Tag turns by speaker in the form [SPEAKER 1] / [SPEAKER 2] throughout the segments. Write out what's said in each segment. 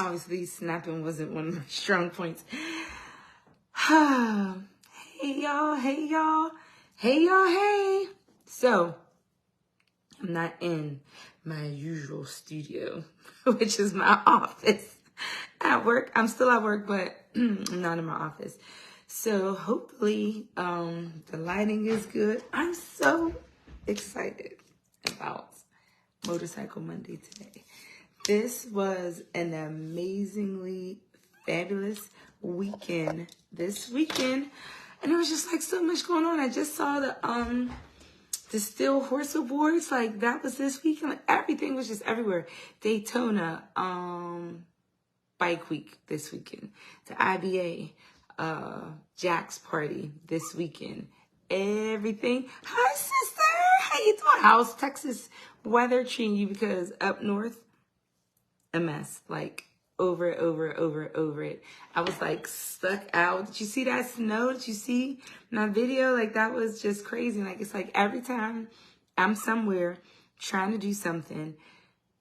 [SPEAKER 1] Obviously, snapping wasn't one of my strong points. Hey, y'all. Hey, y'all. Hey, y'all. Hey. So, I'm not in my usual studio, which is my office at work. I'm still at work, but I'm not in my office. So, hopefully, the lighting is good. I'm so excited about Motorcycle Monday today. This was an amazingly fabulous weekend this weekend, and there was just like so much going on. I just saw the Steel Horse Awards, like that was this weekend. Like, everything was just everywhere. Daytona, Bike Week this weekend. The IBA, Jack's party this weekend. Everything. Hi, sister. How you doing? How's Texas weather treating you? Because up north, a mess. Like over it. I was like stuck out. Did you see that snow? Did you see my video? Like that was just crazy. Like it's like every time I'm somewhere trying to do something,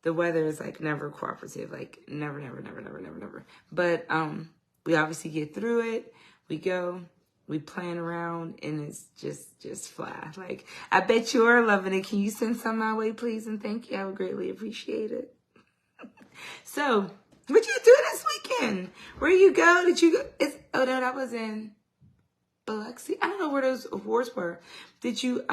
[SPEAKER 1] the weather is like never cooperative. Like never. But we obviously get through it. We go. We plan around, and it's just fly. Like, I bet you are loving it. Can you send some my way, please? And thank you. I would greatly appreciate it. So, what you do this weekend? Where you go? Did you go? Oh, no, that was in Biloxi. I don't know where those awards were. Did you,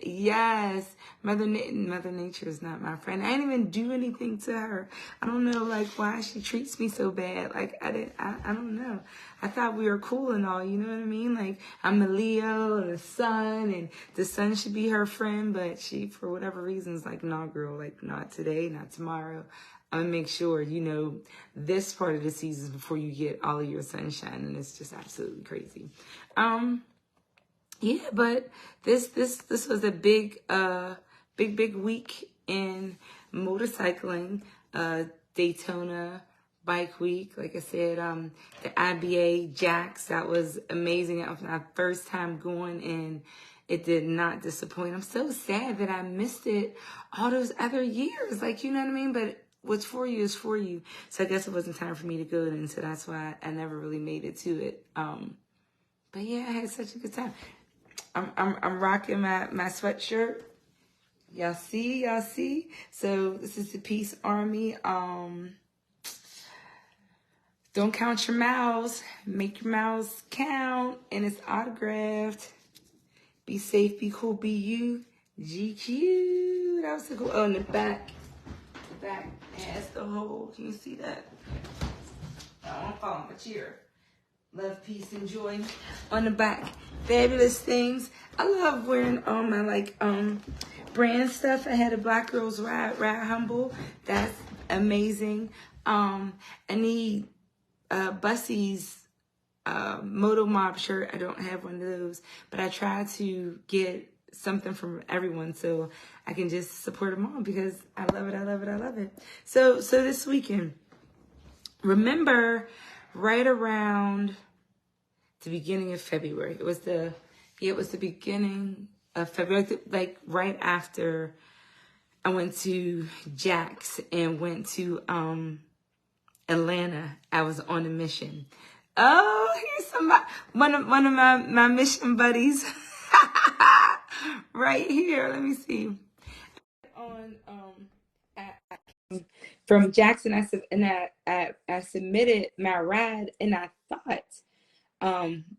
[SPEAKER 1] yes, Mother Nature is not my friend. I didn't even do anything to her. I don't know, like, why she treats me so bad. Like, I don't know. I thought we were cool and all, you know what I mean? Like, I'm a Leo and a sun, and the sun should be her friend, but she, for whatever reason, is like, nah, girl, like, not today, not tomorrow. I'm gonna make sure you know this part of the season before you get all of your sunshine, and it's just absolutely crazy. Yeah, but this was a big week in motorcycling. Daytona Bike Week, like I said, the IBA Jacks, that was amazing. That was my first time going, and it did not disappoint. I'm so sad that I missed it all those other years. Like, you know what I mean? But what's for you is for you. So I guess it wasn't time for me to go then. So that's why I never really made it to it. But yeah, I had such a good time. I'm rocking my sweatshirt. Y'all see? So this is the Peace Army. Don't count your miles. Make your miles count. And it's autographed. Be safe, be cool, be you. GQ. That was so cool. Oh, in the back. The back has the whole. Can you see that? I don't fall on my chair. Love, peace, and joy on the back. Fabulous things. I love wearing all my like brand stuff. I had a Black Girls Ride Humble. That's amazing. I need Bussy's Moto Mob shirt. I don't have one of those, but I try to get something from everyone so I can just support them all because I love it. So this weekend, remember, right around the beginning of February. It was the beginning of February, like right after I went to Jack's and went to Atlanta. I was on a mission. Oh, here's one of my mission buddies right here. Let me see. On from Jackson, I submitted my ride, and I thought,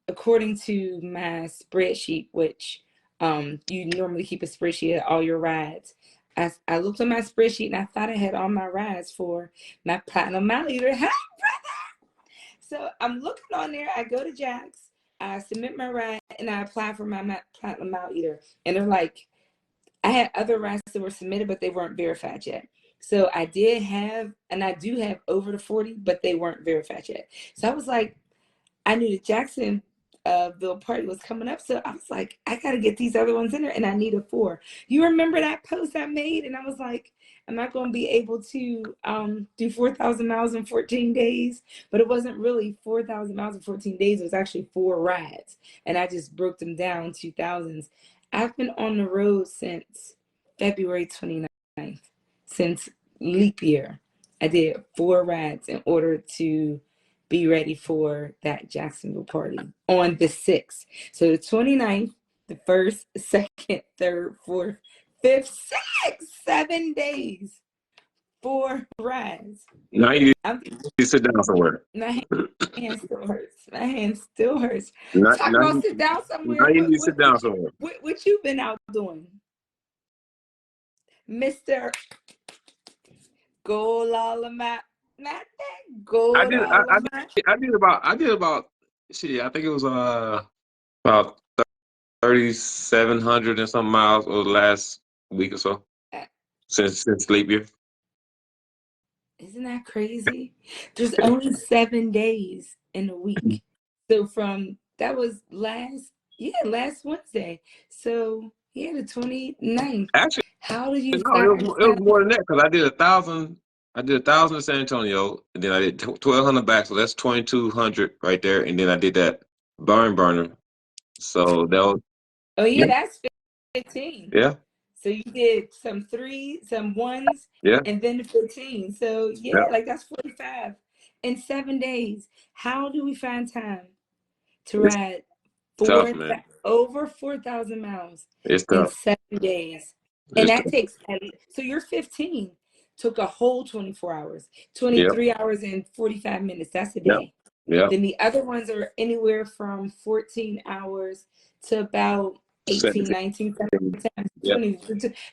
[SPEAKER 1] according to my spreadsheet, which you normally keep a spreadsheet of all your rides, I looked on my spreadsheet and I thought I had all my rides for my platinum mile leader. Hi, brother! So I'm looking on there. I go to Jack's, I submit my ride, and I apply for my platinum mile leader. And they're like, I had other rides that were submitted, but they weren't verified yet. So I did have, and I do have over the 40, but they weren't verified yet. So I was like, I knew the Jacksonville party was coming up. So I was like, I got to get these other ones in there, and I need a 4. You remember that post I made? And I was like, am I going to be able to do 4,000 miles in 14 days? But it wasn't really 4,000 miles in 14 days. It was actually 4 rides. And I just broke them down 2,000s. I've been on the road since February 29th, since leap year. I did 4 rides in order to be ready for that Jacksonville party on the 6th. So the 29th, the 1st, 2nd, 3rd, 4th, 5th, 6th, 7 days, 4 rides.
[SPEAKER 2] Now you need to sit down somewhere.
[SPEAKER 1] My hand still hurts. My hand still hurts.
[SPEAKER 2] Now,
[SPEAKER 1] Talk
[SPEAKER 2] now,
[SPEAKER 1] about sit down somewhere.
[SPEAKER 2] now you need to sit down somewhere.
[SPEAKER 1] What you been out doing, Mr. Goal all of my, not that gold all of my.
[SPEAKER 2] I did about shit. I think it was about 3,700 and some miles over the last week or so since leap year.
[SPEAKER 1] Isn't that crazy? There's only 7 days in a week. So that was last Wednesday. So yeah, the 29th.
[SPEAKER 2] Actually,
[SPEAKER 1] How did you
[SPEAKER 2] no,
[SPEAKER 1] find
[SPEAKER 2] it was more than that because I did 1,000. I did 1,000 in San Antonio, and then I did 1,200 back, so that's 2,200 right there. And then I did that burner. So that was
[SPEAKER 1] Oh yeah, that's 15.
[SPEAKER 2] yeah.
[SPEAKER 1] So you did some 3s, some 1s,
[SPEAKER 2] Yeah.
[SPEAKER 1] and then the 15. So yeah,
[SPEAKER 2] Yeah.
[SPEAKER 1] like that's 45 in 7 days. How do we find time to
[SPEAKER 2] It's
[SPEAKER 1] ride
[SPEAKER 2] tough, man.
[SPEAKER 1] over 4,000 miles
[SPEAKER 2] It's
[SPEAKER 1] in
[SPEAKER 2] tough.
[SPEAKER 1] 7 days? And
[SPEAKER 2] It's
[SPEAKER 1] that
[SPEAKER 2] tough.
[SPEAKER 1] takes, so your 15 took a whole 24 hours,
[SPEAKER 2] Yep.
[SPEAKER 1] 23 hours and 45 minutes. That's a
[SPEAKER 2] Yep.
[SPEAKER 1] day.
[SPEAKER 2] Yep.
[SPEAKER 1] Then the other ones are anywhere from 14 hours to about 18, 19, 20,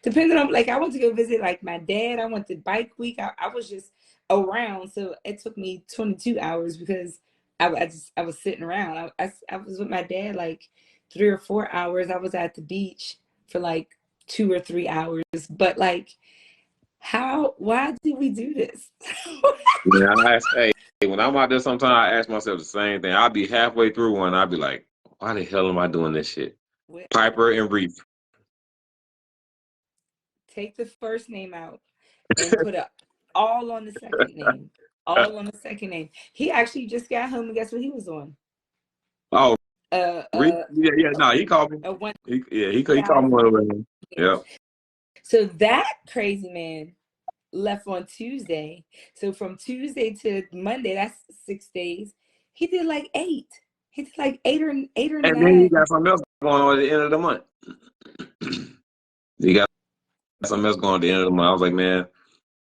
[SPEAKER 1] depending on, like, I went to go visit like my dad. I went to bike week. I was just around. So it took me 22 hours because I was sitting around. I was with my dad like 3 or 4 hours. I was at the beach for like 2 or 3 hours. But like, why do we do this?
[SPEAKER 2] Yeah, hey, when I'm out there, sometimes I ask myself the same thing. I'll be halfway through one, I'll be like, why the hell am I doing this shit? Piper and Reef.
[SPEAKER 1] Take the first name out and put up all on the second name. All on the second name. He actually just got home, and guess what he was on?
[SPEAKER 2] Oh, Reef?
[SPEAKER 1] Uh,
[SPEAKER 2] Yeah, no, he called me. He called me one of them. Yeah.
[SPEAKER 1] So that crazy man left on Tuesday. So from Tuesday to Monday, that's 6 days. He did like 8. He did like 8 or 9.
[SPEAKER 2] And then he got something else going on at the end of the month. He got something else going on at the end of the month. I was like, man,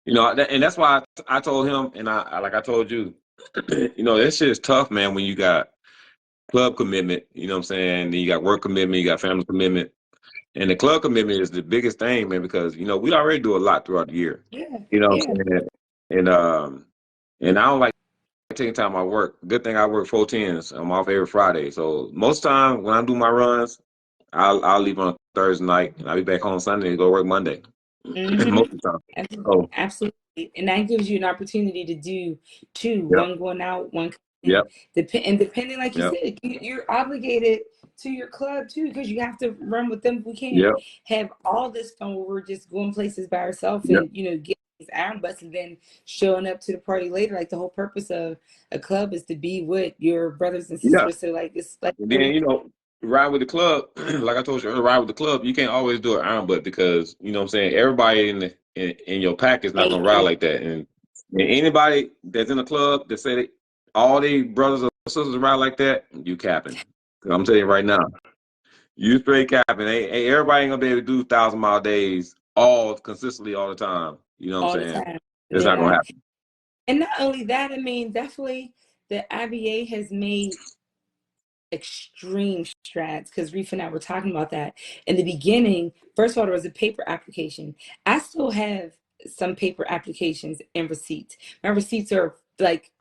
[SPEAKER 2] and that's why I told him, and I like I told you, that shit is tough, man, when you got club commitment, you know what I'm saying? Then you got work commitment, you got family commitment. And the club commitment is the biggest thing, man, because, we already do a lot throughout the year.
[SPEAKER 1] Yeah.
[SPEAKER 2] You know what I'm saying? And I don't like taking time off work. Good thing I work 4/10s. I'm off every Friday. So most time when I do my runs, I'll leave on a Thursday night and I'll be back home Sunday and go work Monday. Most of the time. Oh.
[SPEAKER 1] Absolutely. And that gives you an opportunity to do 2,
[SPEAKER 2] Yep.
[SPEAKER 1] one going out, one coming in.
[SPEAKER 2] Yep.
[SPEAKER 1] And depending, like you
[SPEAKER 2] Yep.
[SPEAKER 1] said, you're obligated to your club too, because you have to run with them. We can't
[SPEAKER 2] Yep.
[SPEAKER 1] have all this fun where we're just going places by ourselves
[SPEAKER 2] Yep.
[SPEAKER 1] and getting these iron butts and then showing up to the party later. Like the whole purpose of a club is to be with your brothers and sisters.
[SPEAKER 2] Yeah.
[SPEAKER 1] So like it's like,
[SPEAKER 2] And then, ride with the club, like I told you earlier, ride with the club, you can't always do an iron butt because, you know what I'm saying, everybody in your pack is not going to ride like that. And anybody that's in the club that say all they brothers or sisters ride like that, you capping. 'Cause I'm telling you right now, you straight capping. Ain't everybody ain't going to be able to do 1,000-mile days all consistently all the time. You know what I'm saying?
[SPEAKER 1] time.
[SPEAKER 2] It's not going to happen.
[SPEAKER 1] And not only that, I mean, definitely the IBA has made extreme strides, because Reef and I were talking about that in the beginning. First of all, there was a paper application. I still have some paper applications and receipts. My receipts are like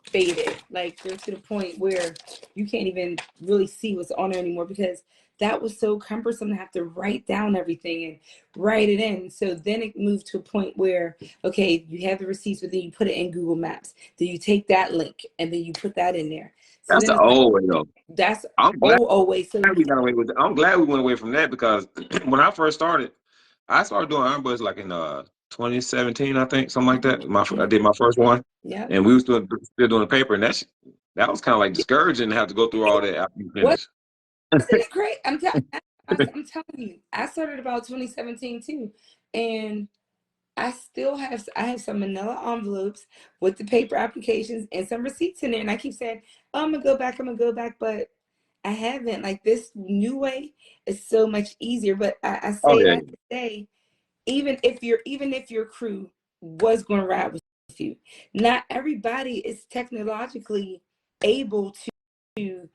[SPEAKER 1] faded, like they're to the point where you can't even really see what's on there anymore, because that was so cumbersome to have to write down everything and write it in. So then it moved to a point where, okay, you have the receipts, but then you put it in Google Maps. Then you take that link and then you put that in there. So
[SPEAKER 2] that's the old way, though.
[SPEAKER 1] That's
[SPEAKER 2] I'm glad
[SPEAKER 1] old way. So
[SPEAKER 2] we got away with it. I'm glad we went away from that because when I first started, I started doing iron buds like in 2017, I think, something like that. I did my first one.
[SPEAKER 1] Yeah.
[SPEAKER 2] And we were still doing the paper, and that was kind of like discouraging to have to go through all that after you finish.
[SPEAKER 1] Isn't it great? I'm telling you, I started about 2017 too, and I have some manila envelopes with the paper applications and some receipts in there. And I keep saying, oh, I'm gonna go back, but I haven't. Like, this new way is so much easier. But I
[SPEAKER 2] Oh
[SPEAKER 1] say
[SPEAKER 2] yeah,
[SPEAKER 1] that to say, even if your crew was gonna ride with you, not everybody is technologically able to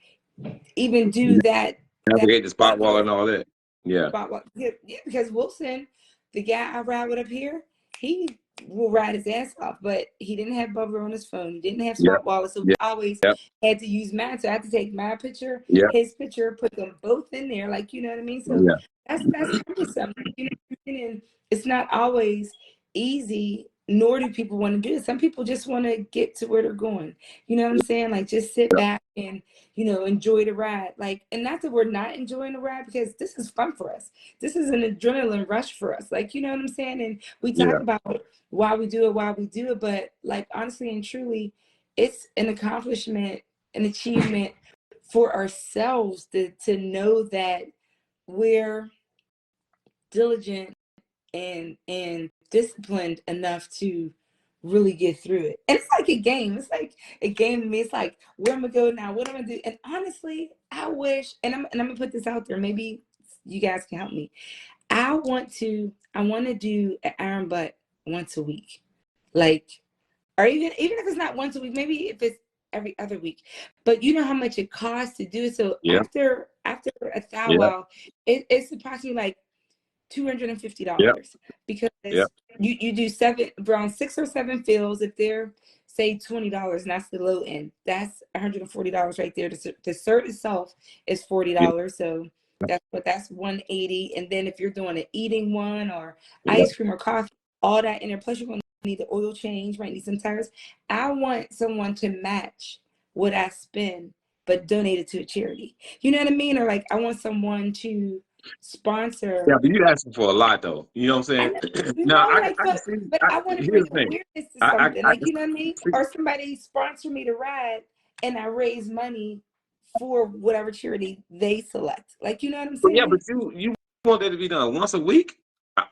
[SPEAKER 1] even do
[SPEAKER 2] navigate the spot wall
[SPEAKER 1] little
[SPEAKER 2] and all that. Yeah,
[SPEAKER 1] about what, yeah, because Wilson, the guy I ride with up here, he will ride his ass off, but he didn't have Bubba on his phone. He didn't have
[SPEAKER 2] yeah,
[SPEAKER 1] spot wallets, so we
[SPEAKER 2] yeah,
[SPEAKER 1] always
[SPEAKER 2] yeah,
[SPEAKER 1] had to use mine. So I had to take my picture,
[SPEAKER 2] yeah,
[SPEAKER 1] his picture, put them both in there, like, you know what I mean? So
[SPEAKER 2] yeah,
[SPEAKER 1] that's cumbersome, you know, and it's not always easy. Nor do people want to do it. Some people just want to get to where they're going. You know what I'm saying? Like, just sit back and, you know, enjoy the ride. Like, and not that we're not enjoying the ride, because this is fun for us. This is an adrenaline rush for us. Like, you know what I'm saying? And we talk
[SPEAKER 2] yeah.
[SPEAKER 1] about why we do it, but like, honestly and truly, it's an accomplishment, an achievement for ourselves to know that we're diligent and disciplined enough to really get through it. And it's like a game. It's like a game to me. It's like, where am I going now? What am I gonna do? And honestly, I wish, and I'm gonna put this out there. Maybe you guys can help me. I want to do an iron butt once a week, like, or even if it's not once a week, maybe if it's every other week. But you know how much it costs to do it. So
[SPEAKER 2] Yeah,
[SPEAKER 1] after a thou
[SPEAKER 2] yeah,
[SPEAKER 1] wow, it's approximately like
[SPEAKER 2] yeah,
[SPEAKER 1] $250, because
[SPEAKER 2] yeah,
[SPEAKER 1] you do around 6 or 7 fills. If they're, say, $20, and that's the low end, that's $140 right there. The cert itself is
[SPEAKER 2] yeah,
[SPEAKER 1] $40, so that's 180. And then if you're doing an eating one or
[SPEAKER 2] yeah.
[SPEAKER 1] ice cream or coffee, all that in there, plus you're going to need the oil change, might need some tires. I want someone to match what I spend, but donate it to a charity. You know what I mean? Or like, I want someone to sponsor.
[SPEAKER 2] Yeah, but you're asking for a lot, though. You know what
[SPEAKER 1] I
[SPEAKER 2] I'm
[SPEAKER 1] know,
[SPEAKER 2] saying?
[SPEAKER 1] you
[SPEAKER 2] Now,
[SPEAKER 1] know, like,
[SPEAKER 2] I can see.
[SPEAKER 1] but I want to
[SPEAKER 2] Here's
[SPEAKER 1] bring
[SPEAKER 2] the thing.
[SPEAKER 1] awareness to something,
[SPEAKER 2] I
[SPEAKER 1] like,
[SPEAKER 2] can
[SPEAKER 1] you know what I mean?
[SPEAKER 2] see.
[SPEAKER 1] Or somebody sponsor me to ride, and I raise money for whatever charity they select. Like, you know what I'm
[SPEAKER 2] But yeah, but
[SPEAKER 1] saying?
[SPEAKER 2] you want that to be done once a week?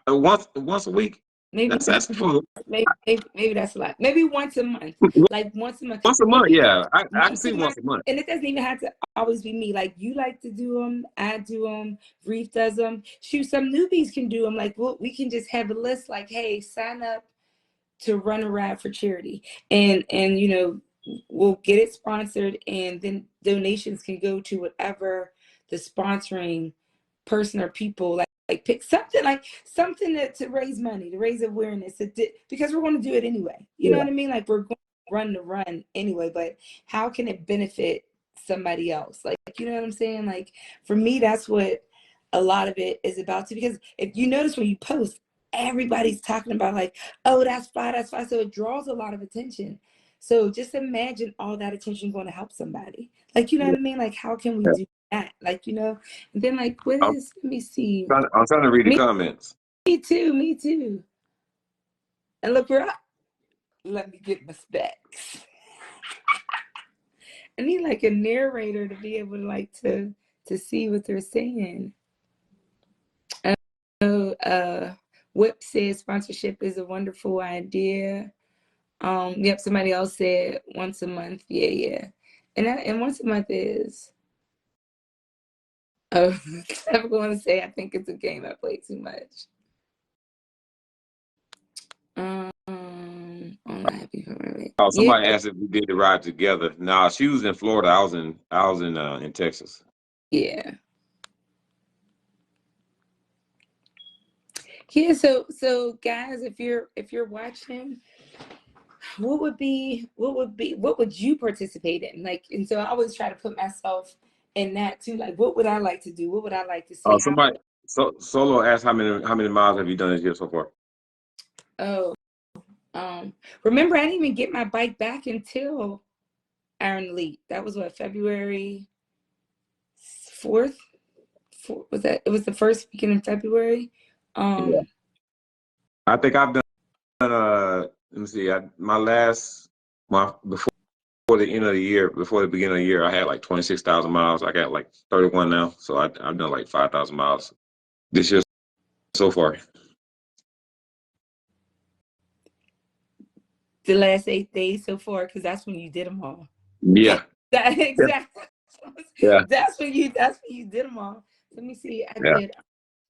[SPEAKER 2] Once a week?
[SPEAKER 1] Maybe
[SPEAKER 2] That's asking for
[SPEAKER 1] maybe that's a lot. Maybe once a month, like once a month.
[SPEAKER 2] once a month.
[SPEAKER 1] Maybe
[SPEAKER 2] Yeah, I can
[SPEAKER 1] once
[SPEAKER 2] see
[SPEAKER 1] a month.
[SPEAKER 2] once a month.
[SPEAKER 1] And it doesn't even have to always be me. Like, you like to do them, I do them, Reef does them. Shoot, some newbies can do them. Like, we can just have a list, like, hey, sign up to run a ride for charity, and you know, we'll get it sponsored, and then donations can go to whatever the sponsoring person or people, like pick something, like something to raise money, to raise awareness, because we're going to do it anyway. You know
[SPEAKER 2] Yeah,
[SPEAKER 1] what I mean? Like, we're going to run the run anyway, but how can it benefit somebody else? Like, you know what I'm saying? Like, for me, that's what a lot of it is about too. Because if you notice, when you post, everybody's talking about, like, oh, that's fly, that's fly. So it draws a lot of attention. So just imagine all that attention going to help somebody. Like, you know
[SPEAKER 2] yeah.
[SPEAKER 1] what I mean? Like, how can we
[SPEAKER 2] Yeah.
[SPEAKER 1] do that? Like, you know, and then, like, what
[SPEAKER 2] I'm
[SPEAKER 1] is, let me see.
[SPEAKER 2] I'm trying to read the
[SPEAKER 1] Me,
[SPEAKER 2] comments.
[SPEAKER 1] me too, me too. And look where let me get my specs. I need like a narrator to be able to, like, to see what they're saying. Oh, Whip says sponsorship is a wonderful idea. Yep, somebody else said once a month. Yeah, yeah. And once a month is, oh, I'm going to say, I think it's a game I play too much. I'm not happy for it.
[SPEAKER 2] Oh,
[SPEAKER 1] Yeah,
[SPEAKER 2] somebody asked if we did the ride together. Nah, she was in Florida. I was in Texas.
[SPEAKER 1] yeah. Yeah, so guys, if you're watching, what would you participate in? Like, and so I always try to put myself in that too. Like, what would I like to do? What would I like to see?
[SPEAKER 2] Oh,
[SPEAKER 1] How
[SPEAKER 2] somebody Solo asked how many miles have you done this year so far?
[SPEAKER 1] oh remember, I didn't even get my bike back until Iron Elite. That was what, February 4th? Was that, it was the first weekend in February.
[SPEAKER 2] Yeah. I think I've done let me see, my before the end of the year, before the beginning of the year, I had like 26,000 miles. I got like 31 now, so I've done like 5,000 miles this year so far.
[SPEAKER 1] the last 8 days so far, because that's when you did them all.
[SPEAKER 2] Yeah.
[SPEAKER 1] Exactly.
[SPEAKER 2] Yeah.
[SPEAKER 1] That's when you did them all. Let me see. I did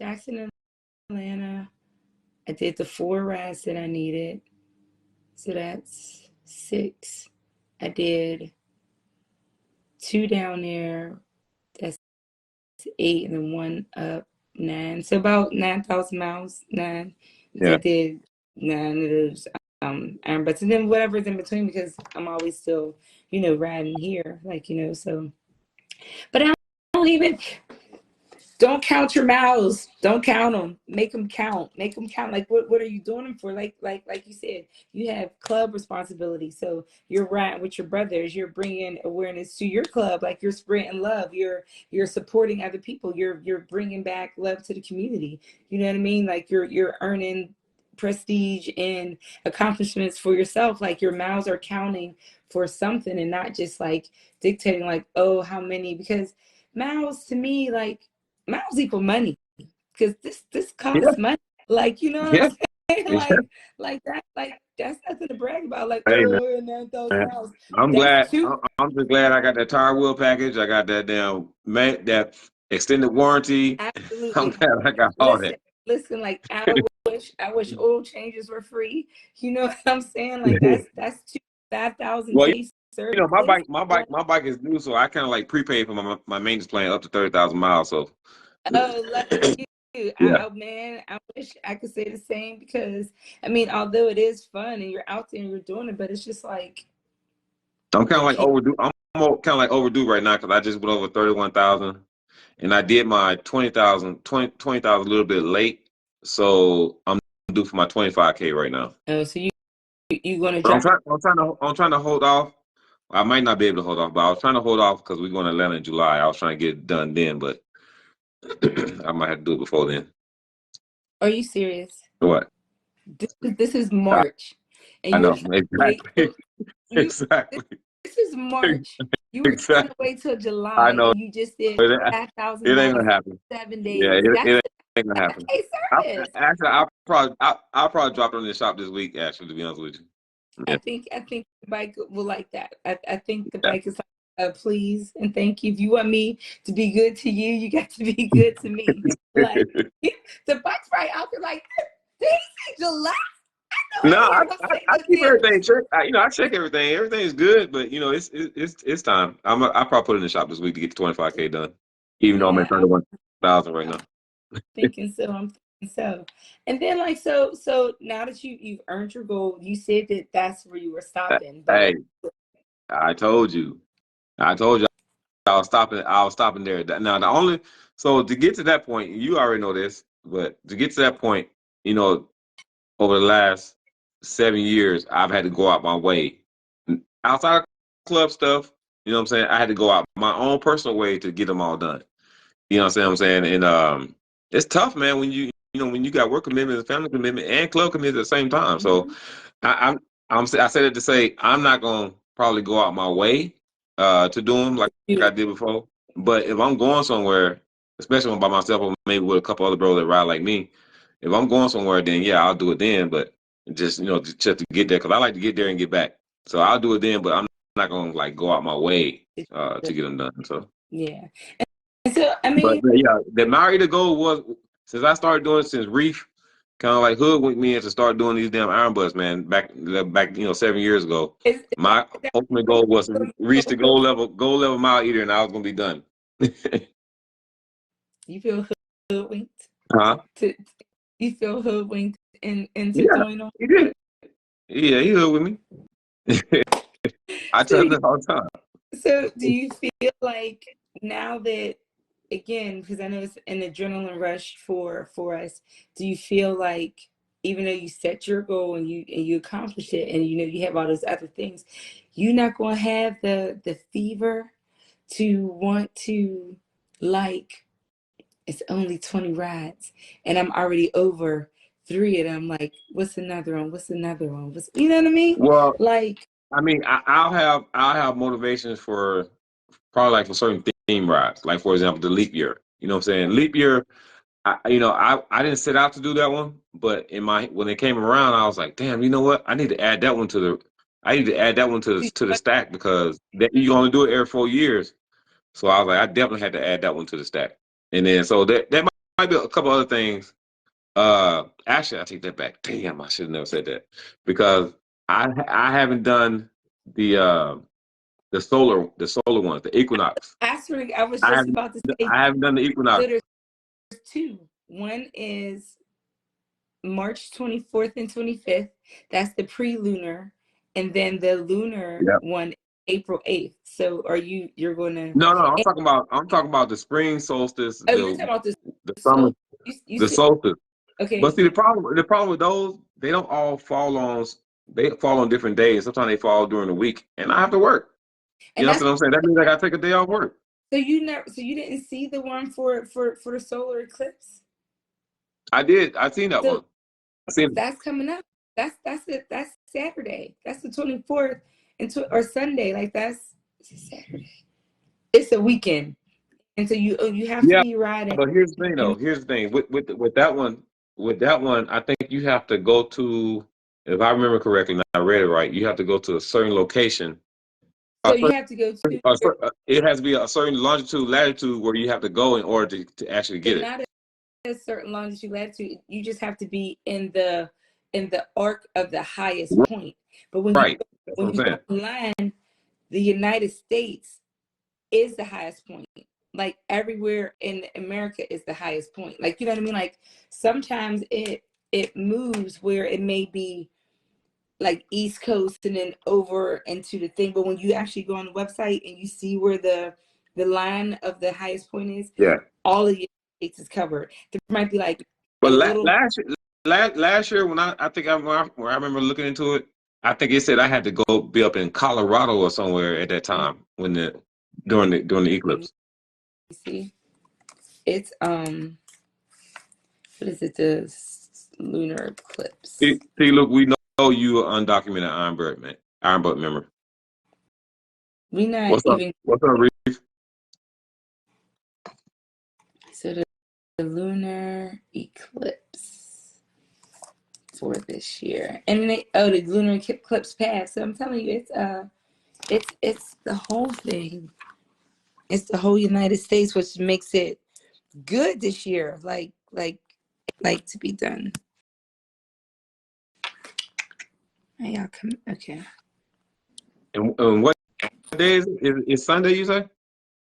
[SPEAKER 1] Jackson and Atlanta. I did the 4 rides that I needed. So that's 6. I did 2 down there. That's 8, and then 1 up, 9. So about 9,000 miles. 9. So I did 9 of those iron butts, and then whatever's in between, because I'm always still, riding here, so. But I don't even. Don't count your miles. Don't count them. Make them count. Make them count. Like, what are you doing them for? Like you said, you have club responsibility. So you're riding with your brothers. You're bringing awareness to your club. Like, you're spreading love. You're supporting other people. You're bringing back love to the community. You know what I mean? Like, you're earning prestige and accomplishments for yourself. Like, your miles are counting for something, and not just like dictating like, oh, how many, because miles to me, like, miles equal money, because this costs money. Like, you know what I'm saying? Like that, like, that's nothing to brag about. Like,
[SPEAKER 2] Hey,
[SPEAKER 1] oh, 9,000 miles.
[SPEAKER 2] I'm
[SPEAKER 1] That's
[SPEAKER 2] glad.
[SPEAKER 1] too.
[SPEAKER 2] I'm just glad I got that tire wheel package. I got that that extended warranty. I'm
[SPEAKER 1] Absolutely.
[SPEAKER 2] glad I got all that.
[SPEAKER 1] Listen. Like, I wish oil changes were free. You know what I'm saying? Like, that's 5,000
[SPEAKER 2] Well,
[SPEAKER 1] days service.
[SPEAKER 2] my bike is new, so I kind of like prepaid for my maintenance plan up to 30,000 miles. So,
[SPEAKER 1] Oh, lucky you.
[SPEAKER 2] yeah,
[SPEAKER 1] Man, I wish I could say the same, because I mean, although it is fun and you're out there and you're doing it, but it's just like,
[SPEAKER 2] I'm kind of like overdue. I'm kind of like overdue right now because I just went over 31,000, and I did my 20,000 a little bit late, so I'm due for my 25K right now.
[SPEAKER 1] oh, so you gonna
[SPEAKER 2] But
[SPEAKER 1] drop?
[SPEAKER 2] I'm trying to hold off. I might not be able to hold off, but I was trying to hold off because we're going to Atlanta in July. I was trying to get it done then, but I might have to do it before then.
[SPEAKER 1] Are you serious?
[SPEAKER 2] What?
[SPEAKER 1] This is
[SPEAKER 2] I,
[SPEAKER 1] March, and
[SPEAKER 2] I
[SPEAKER 1] you're
[SPEAKER 2] know
[SPEAKER 1] trying to wait
[SPEAKER 2] exactly,
[SPEAKER 1] till you.
[SPEAKER 2] exactly,
[SPEAKER 1] This is March. You were trying to
[SPEAKER 2] exactly.
[SPEAKER 1] wait till
[SPEAKER 2] I
[SPEAKER 1] July,
[SPEAKER 2] know
[SPEAKER 1] and you just did
[SPEAKER 2] it,
[SPEAKER 1] 5,000
[SPEAKER 2] it ain't
[SPEAKER 1] miles
[SPEAKER 2] gonna happen.
[SPEAKER 1] in 7
[SPEAKER 2] Yeah,
[SPEAKER 1] days.
[SPEAKER 2] it ain't gonna happen.
[SPEAKER 1] Hey, service.
[SPEAKER 2] Actually, I'll probably drop it on the shop this week. Actually, to be honest with you. Yeah.
[SPEAKER 1] I think the bike will like that. I think the
[SPEAKER 2] Yeah.
[SPEAKER 1] bike is like, please and thank you. If you want me to be good to you, you got to be good to me. Like, the bike's right out there. Like, did he say July? I know
[SPEAKER 2] No,
[SPEAKER 1] he ain't gonna say
[SPEAKER 2] I
[SPEAKER 1] no
[SPEAKER 2] keep
[SPEAKER 1] damn.
[SPEAKER 2] everything checked. I check everything. Everything's good, but it's time. I probably put it in the shop this week to get the 25K done. Even though I'm at
[SPEAKER 1] Yeah,
[SPEAKER 2] 31,000 right
[SPEAKER 1] I'm
[SPEAKER 2] now.
[SPEAKER 1] thinking so. I'm thinking so. And then, like, so now that you've earned your goal, you said that that's where you were stopping, but
[SPEAKER 2] Hey, I told you. I told you I was stopping. I was stopping there. Now the only so to get to that point, you already know this, but to get to that point, you know, over the last 7 years, I've had to go out my way outside of club stuff. You know what I'm saying? I had to go out my own personal way to get them all done. You know what I'm saying? And it's tough, man, when when you got work commitments, family commitment, and club commitments at the same time. So
[SPEAKER 1] Mhm.
[SPEAKER 2] I, I said it to say I'm not gonna probably go out my way to do them like
[SPEAKER 1] Yeah.
[SPEAKER 2] I did before. But if I'm going somewhere, especially when I'm by myself or maybe with a couple other brothers that ride like me, if I'm going somewhere, then yeah, I'll do it then. But just just to get there, because I like to get there and get back. So I'll do it then, but I'm not gonna like go out my way to get them done. So.
[SPEAKER 1] Yeah. And so, I
[SPEAKER 2] But
[SPEAKER 1] mean,
[SPEAKER 2] yeah, the marry to goal was since I started doing it since Reef kind of like hoodwinked me into start doing these damn iron butts, man. Back 7 years ago,
[SPEAKER 1] is
[SPEAKER 2] my
[SPEAKER 1] that
[SPEAKER 2] ultimate goal was to reach the
[SPEAKER 1] so
[SPEAKER 2] goal level mile eater, and I was gonna be done.
[SPEAKER 1] you feel hoodwinked
[SPEAKER 2] Huh?
[SPEAKER 1] to you feel hoodwinked into
[SPEAKER 2] Yeah,
[SPEAKER 1] doing them?
[SPEAKER 2] he did. Yeah, he hood with me. I
[SPEAKER 1] So
[SPEAKER 2] tell him that all the time.
[SPEAKER 1] so do you feel like, now that, again, because I know it's an adrenaline rush for us, do you feel like, even though you set your goal and you accomplished it, and you have all those other things, you're not going to have the fever to want to, like, it's only 20 rides and I'm already over 3 of them. Like, what's another one? What's another one? You know what I mean?
[SPEAKER 2] Well,
[SPEAKER 1] Like,
[SPEAKER 2] I mean, I'll have motivations for probably like for certain theme rides, like for example the leap year. You know what I'm saying? Leap year. I didn't set out to do that one, but when it came around, I was like, damn, you know what? I need to add that one to I need to add that one to the stack because that you only do it every 4 years. So I was like, I definitely had to add that one to the stack. And then so that might be a couple other things. Actually, I take that back. Damn, I should have never said that because I haven't done the solar ones, the Equinox.
[SPEAKER 1] Actually, I was just about to say,
[SPEAKER 2] I haven't done the Equinox.
[SPEAKER 1] so there's two. One is March 24th and 25th. That's the pre-lunar, and then the lunar one, April 8th. So you're going to?
[SPEAKER 2] No, I'm talking about the spring solstice.
[SPEAKER 1] Oh, you're talking about the
[SPEAKER 2] summer,
[SPEAKER 1] you said,
[SPEAKER 2] solstice.
[SPEAKER 1] okay.
[SPEAKER 2] But see, the problem with those, they don't all fall on. They fall on different days. Sometimes they fall during the week, and I have to work. You know what I'm saying? That means I got to take a day off work.
[SPEAKER 1] So you didn't see the one for the solar eclipse?
[SPEAKER 2] I did. I seen that one. I seen
[SPEAKER 1] that's coming up. That's it. That's Saturday. That's the 24th or Sunday. Like that's Saturday. It's a weekend, and so you have to be riding.
[SPEAKER 2] But here's the thing, though. Here's the thing with that one. With that one, I think you have to go to. If I remember correctly, and I read it right, you have to go to a certain location.
[SPEAKER 1] So you have to go to.
[SPEAKER 2] It has to be a certain longitude, latitude where you have to go in order to actually get it.
[SPEAKER 1] Not a certain longitude, latitude. You just have to be in the arc of the highest point. But when you go online, the United States is the highest point. Like everywhere in America is the highest point. Like, you know what I mean? Like sometimes it moves where it may be like East Coast and then over into the thing. But when you actually go on the website and you see where the line of the highest point is, all of the United States is covered. There might be like
[SPEAKER 2] but last year when I think I remember looking into it, I think it said I had to go be up in Colorado or somewhere at that time when during the eclipse.
[SPEAKER 1] You see, it's what is it? The lunar eclipse.
[SPEAKER 2] See, look, we know you are undocumented Ironbird member.
[SPEAKER 1] We not
[SPEAKER 2] What's
[SPEAKER 1] even.
[SPEAKER 2] What's up, Reef?
[SPEAKER 1] So the lunar eclipse for this year, and the lunar eclipse path. So I'm telling you, it's the whole thing. It's the whole United States, which makes it good this year. Like to be done. Hey, y'all come. Okay.
[SPEAKER 2] And what day is it? It's Sunday, you say?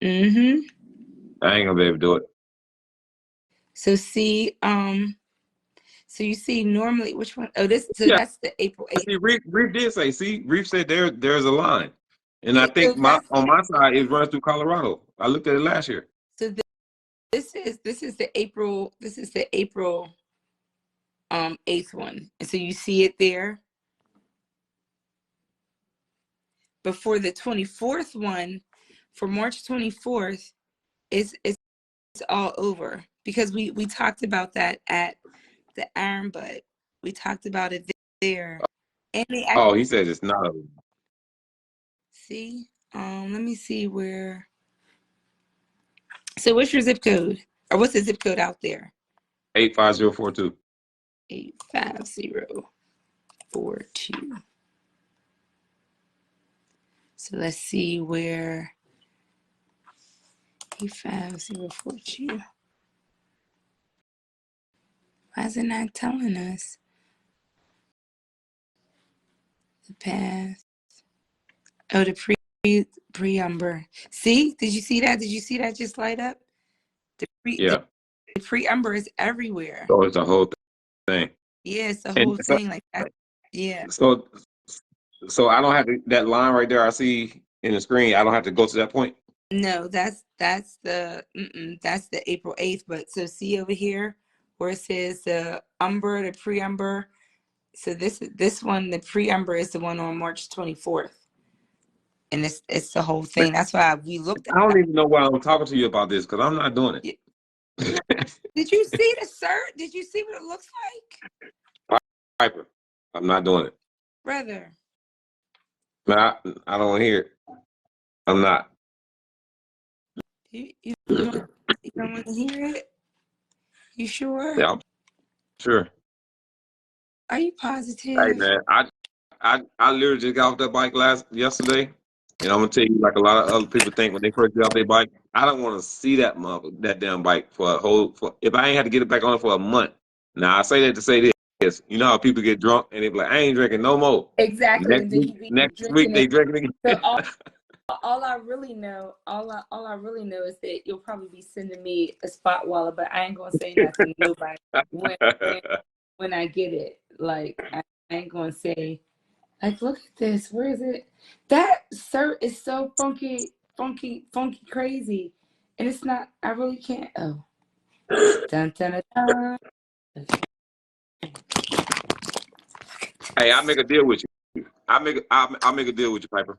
[SPEAKER 1] Mm-hmm.
[SPEAKER 2] I ain't gonna be able to do it.
[SPEAKER 1] So see, so you see normally which one? Oh, that's the April 8th.
[SPEAKER 2] See, Reef did say. See, Reef said there's a line, and I think on my side it runs through Colorado. I looked at it last year.
[SPEAKER 1] So this is the April. This is the April 8th one, and so you see it there. But for the 24th one, for March 24th, it's all over because we talked about that at the Iron Butt. We talked about it there. And
[SPEAKER 2] he says it's not over.
[SPEAKER 1] See, let me see where. So what's your zip code? Or what's the zip code out there?
[SPEAKER 2] 85042.
[SPEAKER 1] 85042. So let's see where 85042. Why is it not telling us the path? Oh, the pre-umber. See? Did you see that? Did you see that just light up? The pre-umber is everywhere.
[SPEAKER 2] So it's the whole thing.
[SPEAKER 1] Yeah, it's the whole thing like that. Yeah.
[SPEAKER 2] So I don't have that line right there I see in the screen. I don't have to go to that point.
[SPEAKER 1] No, that's the April 8th. But so see over here where it says the umber, the pre-umber. So this one, the pre-umber is the one on March 24th. And it's the whole thing. That's why we looked at
[SPEAKER 2] I don't even know why I'm talking to you about this because I'm not doing it.
[SPEAKER 1] Did you see the cert? Did you see what it looks like?
[SPEAKER 2] Piper, I'm not doing it.
[SPEAKER 1] Brother.
[SPEAKER 2] I don't want to hear it. I'm not.
[SPEAKER 1] You don't want to hear it? You sure?
[SPEAKER 2] Yeah, I'm sure.
[SPEAKER 1] Are you positive?
[SPEAKER 2] Hey man, I literally just got off that bike yesterday, and I'm gonna tell you, like a lot of other people think when they first get off their bike, I don't want to see that damn bike for a whole. If I ain't had to get it back on it for a month. Now I say that to say this. You know how people get drunk and they be like, I ain't drinking no more.
[SPEAKER 1] Exactly, and then you be
[SPEAKER 2] Next week
[SPEAKER 1] drinking
[SPEAKER 2] they
[SPEAKER 1] it.
[SPEAKER 2] drinking again.
[SPEAKER 1] So all I really know, all I really know is that you'll probably be sending me a spot wallet, but I ain't gonna say nothing to nobody when I get it. Like I ain't gonna say, like, look at this. Where is it? That shirt is so funky, crazy, and it's not. I really can't. Oh, dun dun dun.
[SPEAKER 2] Hey, I'll make a deal with you. I'll make a deal with you, Piper.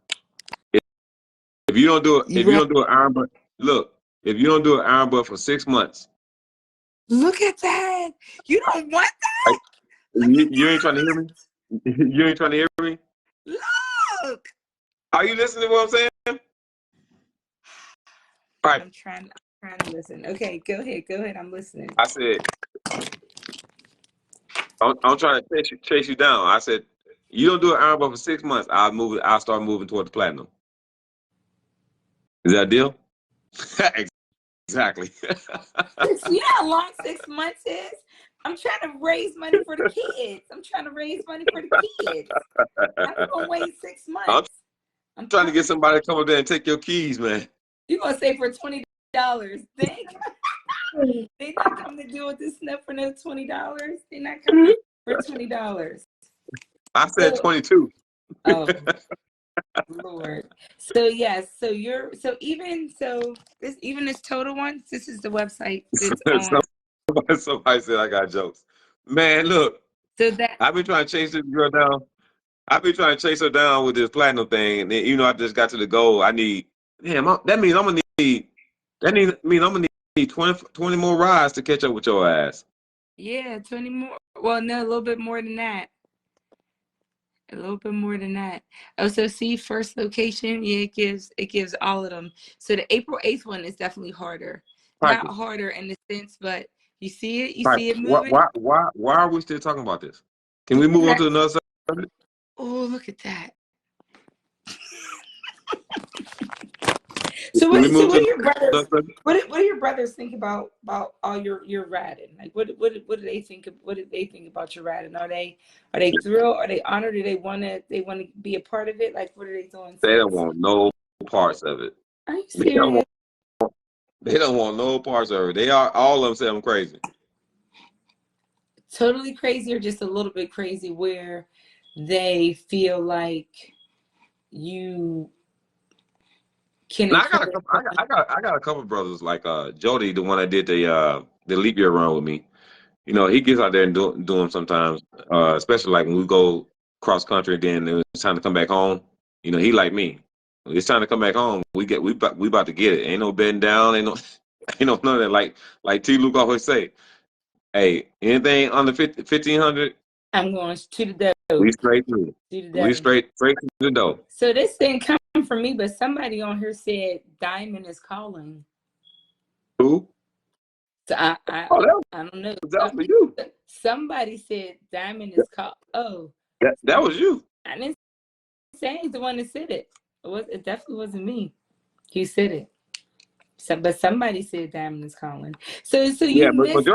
[SPEAKER 2] If you don't do it,
[SPEAKER 1] You ready?
[SPEAKER 2] an iron butt, look. If you don't do an iron butt for 6 months,
[SPEAKER 1] Look at that. You don't want
[SPEAKER 2] right,
[SPEAKER 1] that. Look
[SPEAKER 2] you ain't trying to hear
[SPEAKER 1] at
[SPEAKER 2] me. You ain't trying to hear me.
[SPEAKER 1] that. Look.
[SPEAKER 2] Are you listening to what I'm saying? Right.
[SPEAKER 1] I'm trying to listen. Okay, go ahead. I'm listening.
[SPEAKER 2] I said, I'm trying to chase you down. I said, you don't do an iron butt for 6 months, I'll start moving toward the platinum. Is that a deal? Exactly.
[SPEAKER 1] You know how long 6 months is? I'm trying to raise money for the kids. I'm not gonna wait 6 months.
[SPEAKER 2] I'm trying to get somebody to come up there and take your keys, man.
[SPEAKER 1] You're gonna say for $20. They not coming to deal with this stuff for no $20. They're not coming for $20.
[SPEAKER 2] I said 22.
[SPEAKER 1] Oh Lord. So yes, this total one, this is the website that's on.
[SPEAKER 2] Somebody said I got jokes. Man, look,
[SPEAKER 1] So that
[SPEAKER 2] I've been trying to chase this girl down. I've been trying to chase her down with this platinum thing, and then, I just got to the goal. I need, that means I'm gonna need. Mean I'm gonna need 20 more rides to catch up with your ass.
[SPEAKER 1] yeah, 20 more. Well, no, a little bit more than that. A little bit more than that. Oh, so see, first location, yeah, it gives all of them. So the April 8th one is definitely harder. Not
[SPEAKER 2] Piper,
[SPEAKER 1] harder in the sense, but you see it,
[SPEAKER 2] Piper,
[SPEAKER 1] moving.
[SPEAKER 2] why are we still talking about this? Can we move on to another subject?
[SPEAKER 1] Oh, look at that. So
[SPEAKER 2] Can we move
[SPEAKER 1] what
[SPEAKER 2] to
[SPEAKER 1] do your brothers
[SPEAKER 2] another subject?
[SPEAKER 1] what do your brothers think about all your ratting? Like what do they think about your ratting? Are they thrilled? Are they honored? Do they wanna be a part of it? Like what are they doing
[SPEAKER 2] They don't
[SPEAKER 1] since?
[SPEAKER 2] want no parts of it.
[SPEAKER 1] Are you
[SPEAKER 2] They don't
[SPEAKER 1] serious?
[SPEAKER 2] want, they don't want no parts of it. They are all of them say I'm crazy.
[SPEAKER 1] Totally crazy or just a little bit crazy where they feel like you can
[SPEAKER 2] Now
[SPEAKER 1] encourage someone?
[SPEAKER 2] I got a couple brothers like Jody, the one that did the leap year run with me. He gets out there and do them sometimes, especially like when we go cross country. Then it's time to come back home. He like me. When it's time to come back home. We about to get it. Ain't no bending down. Ain't no ain't no none of that. Like T. Luke always say, hey, anything under 1500,
[SPEAKER 1] I'm going to the
[SPEAKER 2] we
[SPEAKER 1] dough.
[SPEAKER 2] straight through.
[SPEAKER 1] To the
[SPEAKER 2] We
[SPEAKER 1] dough.
[SPEAKER 2] straight to the door.
[SPEAKER 1] So this didn't come from me, but somebody on here said Diamond is calling.
[SPEAKER 2] Who?
[SPEAKER 1] So
[SPEAKER 2] Oh,
[SPEAKER 1] I don't know.
[SPEAKER 2] that was for you.
[SPEAKER 1] Somebody said Diamond is called. Oh,
[SPEAKER 2] That was you.
[SPEAKER 1] I didn't say he's the one that said it. It definitely wasn't me. He said it. But somebody said Diamond is calling. So
[SPEAKER 2] Yeah,
[SPEAKER 1] you
[SPEAKER 2] but
[SPEAKER 1] missed.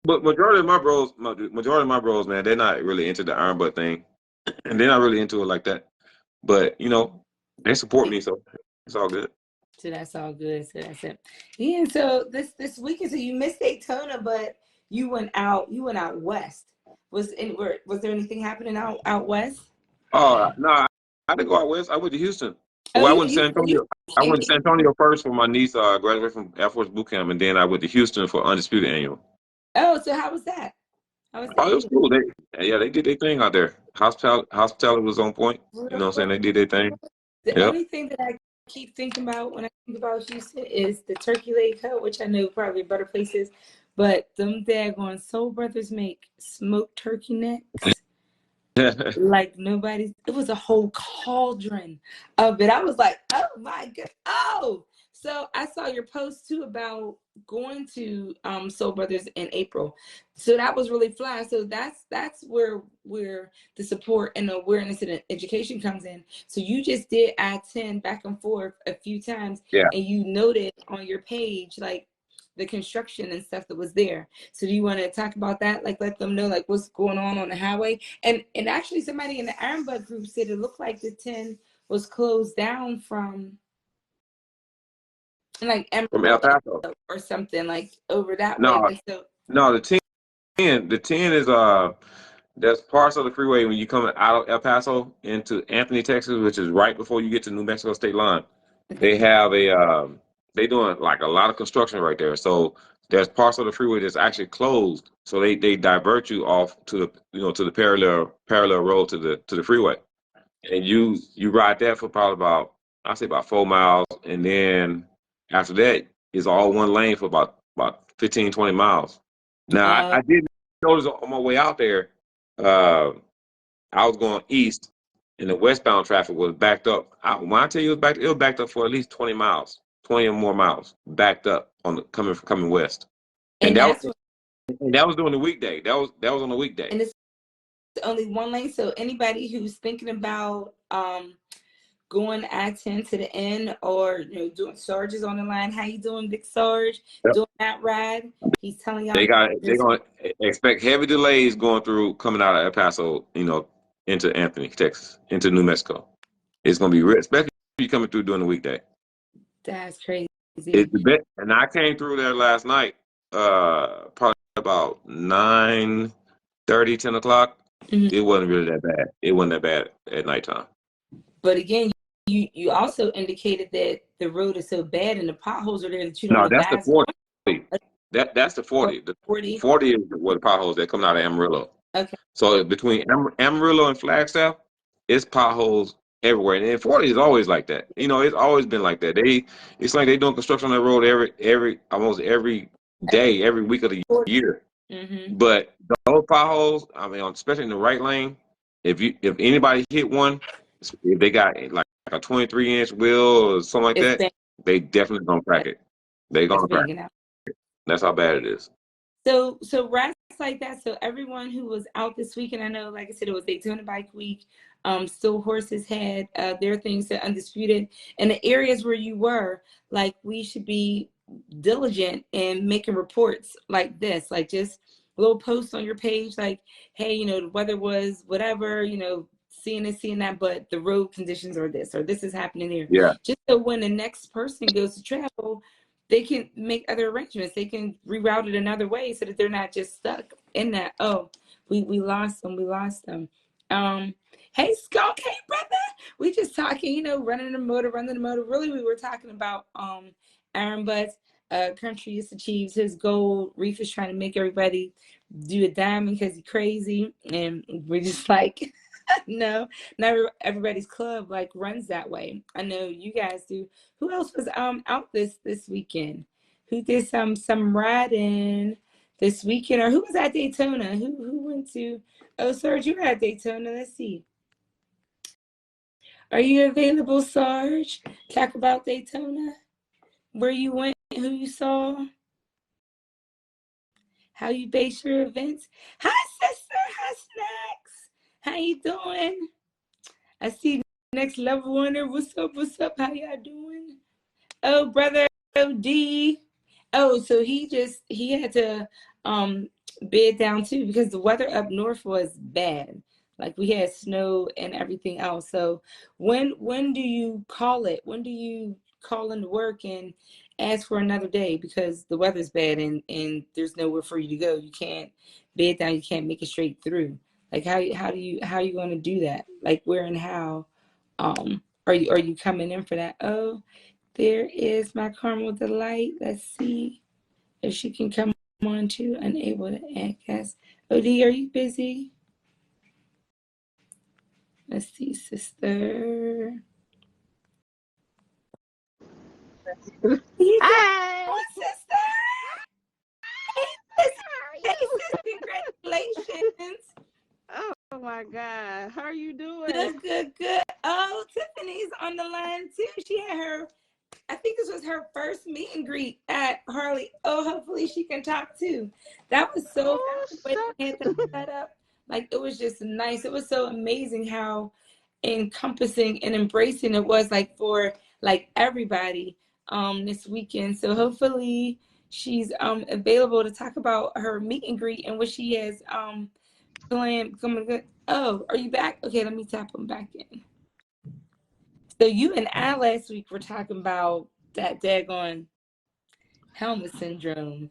[SPEAKER 2] majority of my bros, man, they're not really into the iron butt thing, and they're not really into it like that. But they support me, so it's all good.
[SPEAKER 1] So that's all good. So that's it. Yeah. So this weekend, so you missed Daytona, but you went out. You went out west. Was there anything happening out west?
[SPEAKER 2] Oh no, I didn't go out west. I went to Houston.
[SPEAKER 1] Oh,
[SPEAKER 2] Well, I went to San
[SPEAKER 1] you
[SPEAKER 2] Antonio. I went to San Antonio first for my niece graduated from Air Force boot camp, and then I went to Houston for Undisputed Annual.
[SPEAKER 1] Oh, so how was that? How was the
[SPEAKER 2] Oh, it was
[SPEAKER 1] annual?
[SPEAKER 2] cool. They did their thing out there. Hospitality was on point. You know what I'm saying? They did their thing.
[SPEAKER 1] The
[SPEAKER 2] Yep.
[SPEAKER 1] only thing that I keep thinking about when I think about Houston is the Turkey Leg Hut, which I know probably better places, but them daggone Soul Brothers make smoked turkey necks like nobody's. It was a whole cauldron of it. I was like, oh my god, oh. So I saw your post too about going to Soul Brothers in April. So that was really fly. So that's where the support and awareness and education comes in. So you just did I-10 back and forth a few times,
[SPEAKER 2] Yeah.
[SPEAKER 1] and you noted on your page like the construction and stuff that was there. So do you want to talk about that? Like let them know like what's going on the highway? And actually somebody in the Iron Bud group said it looked like the 10 was closed down from like
[SPEAKER 2] From El
[SPEAKER 1] Emerald
[SPEAKER 2] Paso.
[SPEAKER 1] or something like over that way.
[SPEAKER 2] No,
[SPEAKER 1] But so
[SPEAKER 2] no, the 10 is there's parts of the freeway when you come out of El Paso into Anthony, Texas, which is right before you get to New Mexico state line.
[SPEAKER 1] okay.
[SPEAKER 2] They have they doing like a lot of construction right there. So there's parts of the freeway that's actually closed. So they divert you off to the to the parallel road to the freeway. And you ride that for probably about, I'd say about 4 miles, and then after that is all one lane for about 15, 20 miles. Now I did notice on my way out there, I was going east, and the westbound traffic was backed up. When I tell you it was backed up for at least 20 miles, 20 or more miles, backed up on the coming west, and
[SPEAKER 1] And that's what,
[SPEAKER 2] that was during the weekday. That was on a weekday.
[SPEAKER 1] and it's only one lane. So anybody who's thinking about going I-10 to the end, or doing Sarge is on the line. How you doing, Big Sarge?
[SPEAKER 2] Yep.
[SPEAKER 1] Doing that ride. He's telling y'all
[SPEAKER 2] They're gonna expect heavy delays coming out of El Paso, into Anthony, Texas, into New Mexico. It's gonna be real, especially if you're coming through during the weekday.
[SPEAKER 1] that's crazy.
[SPEAKER 2] It's the best, and I came through there last night, probably about 9:30, 10 o'clock.
[SPEAKER 1] Mm-hmm.
[SPEAKER 2] It wasn't really that bad. It wasn't that bad at nighttime.
[SPEAKER 1] But again, you also indicated that the road is so bad and the potholes are there that you don't
[SPEAKER 2] No, that's the
[SPEAKER 1] advise
[SPEAKER 2] 40. That's the 40. The
[SPEAKER 1] 40.
[SPEAKER 2] 40 is where the potholes that come out of Amarillo.
[SPEAKER 1] Okay.
[SPEAKER 2] So between Amarillo and Flagstaff, it's potholes everywhere. And 40 is always like that. It's always been like that. It's like they doing construction on the road almost every day, every week of the year.
[SPEAKER 1] Mm-hmm.
[SPEAKER 2] But those potholes, I mean, especially in the right lane, if anybody hit one, if they got like a 23-inch wheel or something like that, they definitely gonna crack it. They gonna crack it. That's how bad it is.
[SPEAKER 1] So rats like that. So everyone who was out this weekend, I know, like I said, it was Daytona Bike Week. Still Horses had their things that undisputed. And the areas where you were, like, we should be diligent in making reports like this, like just little posts on your page, like, hey, the weather was whatever, seeing this, seeing that, but the road conditions are this, or this is happening here.
[SPEAKER 2] Yeah.
[SPEAKER 1] Just so when the next person goes to travel, they can make other arrangements. They can reroute it another way so that they're not just stuck in that, oh, we lost them. Hey, Skunk, hey, brother. We just talking, running the motor. Really, we were talking about Aaron Butt's Country Just Achieves his goal. Reef is trying to make everybody do a diamond because he's crazy. And we're just like, no, not everybody's club like runs that way. I know you guys do. Who else was out this weekend? Who did some riding this weekend, or who was at Daytona? Who went to? Oh, Sarge, you were at Daytona. Let's see. Are you available, Sarge? Talk about Daytona. Where you went, who you saw, how you base your events. Hi, sister. Hi, Snacks. How you doing? I see Next Level Winner. What's up? How y'all doing? Oh, brother OD. Oh, so he had to bed down too because the weather up north was bad. Like we had snow and everything else. So when do you call it? When do you call into work and ask for another day because the weather's bad and there's nowhere for you to go? You can't bed down. You can't make it straight through. Like how are you going to do that? Like where and how? Are you coming in for that? Oh, there is my Carmel Delight. Let's see if she can come on too. Unable to access. OD, are you busy? Let's see, sister.
[SPEAKER 3] Hi,
[SPEAKER 1] sister. Hey, sister. Congratulations.
[SPEAKER 3] Oh my God, how are you doing?
[SPEAKER 1] Good. Oh, Tiffany's on the line too. She had her, I think this was her first meet and greet at Harley. Oh, hopefully she can talk too. That was so
[SPEAKER 3] Oh,
[SPEAKER 1] when they
[SPEAKER 3] shucks.
[SPEAKER 1] had that set up. Like, it was just nice. It was so amazing how encompassing and embracing it was, like, for like everybody this weekend. So hopefully she's available to talk about her meet and greet and what she has planned. Oh, are you back? Okay, let me tap them back in. So you and I last week were talking about that daggone helmet syndrome,